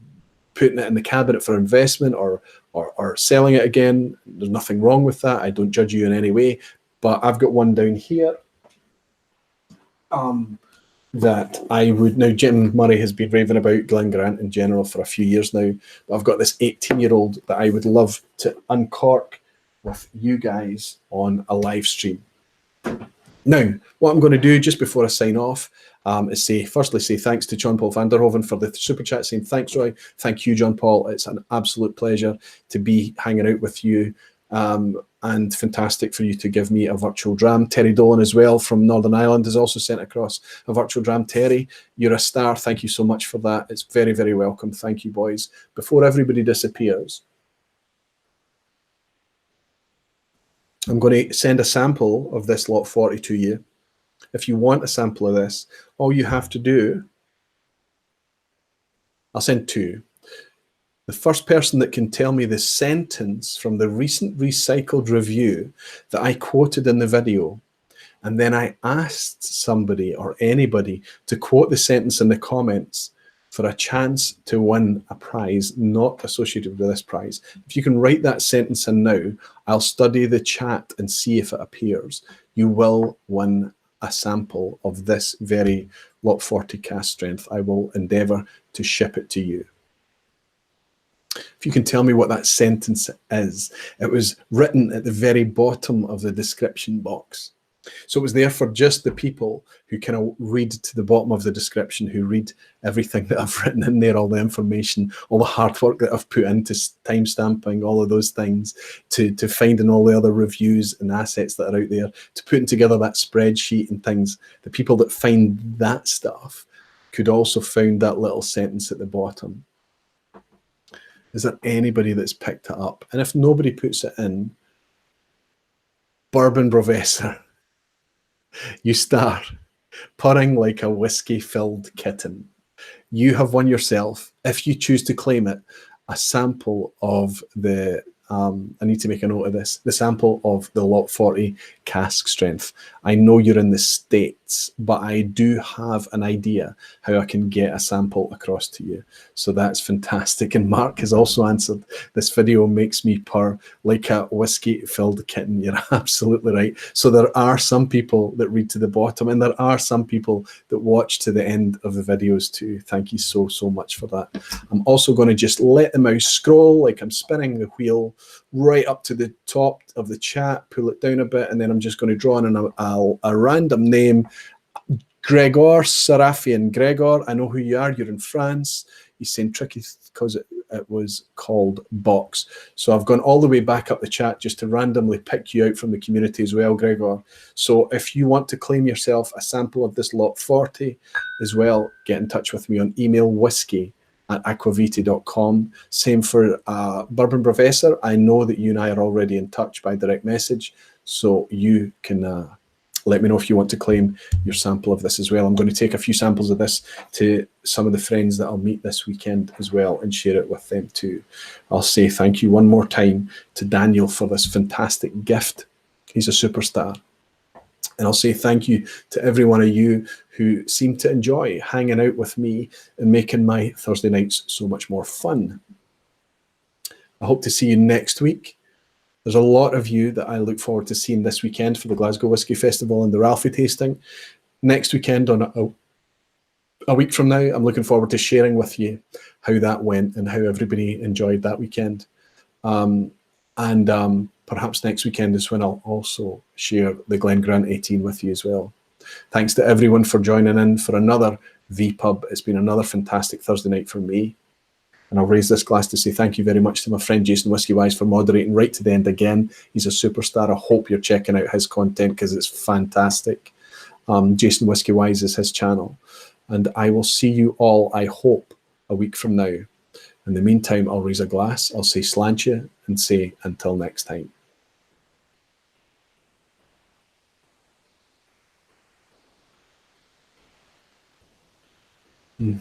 putting it in the cabinet for investment or selling it again. There's nothing wrong with that. I don't judge you in any way. But I've got one down here. That I would now. Jim Murray has been raving about Glen Grant in general for a few years now, but I've got this 18-year-old that I would love to uncork with you guys on a live stream. Now, what I'm going to do just before I sign off is firstly say thanks to John Paul van der Hoven for the super chat, saying thanks, Roy. Thank you, John Paul. It's an absolute pleasure to be hanging out with you. And fantastic for you to give me a virtual dram. Terry Dolan as well from Northern Ireland has also sent across a virtual dram. Terry, you're a star. Thank you so much for that. It's very, very welcome. Thank you, boys. Before everybody disappears, I'm going to send a sample of this Lot 40 to you. If you want a sample of this, all you have to do, I'll send 2. The first person that can tell me the sentence from the recent recycled review that I quoted in the video, and then I asked somebody or anybody to quote the sentence in the comments for a chance to win a prize not associated with this prize. If you can write that sentence in now, I'll study the chat and see if it appears. You will win a sample of this very Lot 40 Cask Strength. I will endeavour to ship it to you. If you can tell me what that sentence is. It was written at the very bottom of the description box. So it was there for just the people who kind of read to the bottom of the description, who read everything that I've written in there, all the information, all the hard work that I've put into timestamping, all of those things, to finding all the other reviews and assets that are out there, to putting together that spreadsheet and things. The people that find that stuff could also find that little sentence at the bottom. Is there anybody that's picked it up? And if nobody puts it in, Bourbon Professor, you start purring like a whiskey-filled kitten. You have won yourself, if you choose to claim it, a sample of the, I need to make a note of this, the sample of the Lot 40 Cask Strength. I know you're in the States, but I do have an idea how I can get a sample across to you. So that's fantastic. And Mark has also answered, this video makes me purr like a whiskey-filled kitten. You're absolutely right. So there are some people that read to the bottom, and there are some people that watch to the end of the videos too. Thank you so, so much for that. I'm also going to just let the mouse scroll like I'm spinning the wheel right up to the top of the chat, pull it down a bit, and then I'm just going to draw in a random name. Gregor Serafian. Gregor, I know who you are. You're in France. He's saying tricky because it was called box. So I've gone all the way back up the chat just to randomly pick you out from the community as well, Gregor. So if you want to claim yourself a sample of this Lot 40 as well, get in touch with me on email, whisky@aquavitae.com. Same for Bourbon Professor. I know that you and I are already in touch by direct message, so you can let me know if you want to claim your sample of this as well. I'm going to take a few samples of this to some of the friends that I'll meet this weekend as well and share it with them too. I'll say thank you one more time to Daniel for this fantastic gift. He's a superstar. And I'll say thank you to every one of you who seem to enjoy hanging out with me and making my Thursday nights so much more fun. I hope to see you next week. There's a lot of you that I look forward to seeing this weekend for the Glasgow Whisky Festival and the Ralphie tasting. Next weekend, on a week from now, I'm looking forward to sharing with you how that went and how everybody enjoyed that weekend. Perhaps next weekend is when I'll also share the Glen Grant 18 with you as well. Thanks to everyone for joining in for another vPub. It's been another fantastic Thursday night for me. And I'll raise this glass to say thank you very much to my friend Jason Whiskey-Wise for moderating right to the end again. He's a superstar. I hope you're checking out his content because it's fantastic. Jason Whiskey-Wise is his channel. And I will see you all, I hope, a week from now. In the meantime, I'll raise a glass, I'll say sláinte, and say until next time. Mm.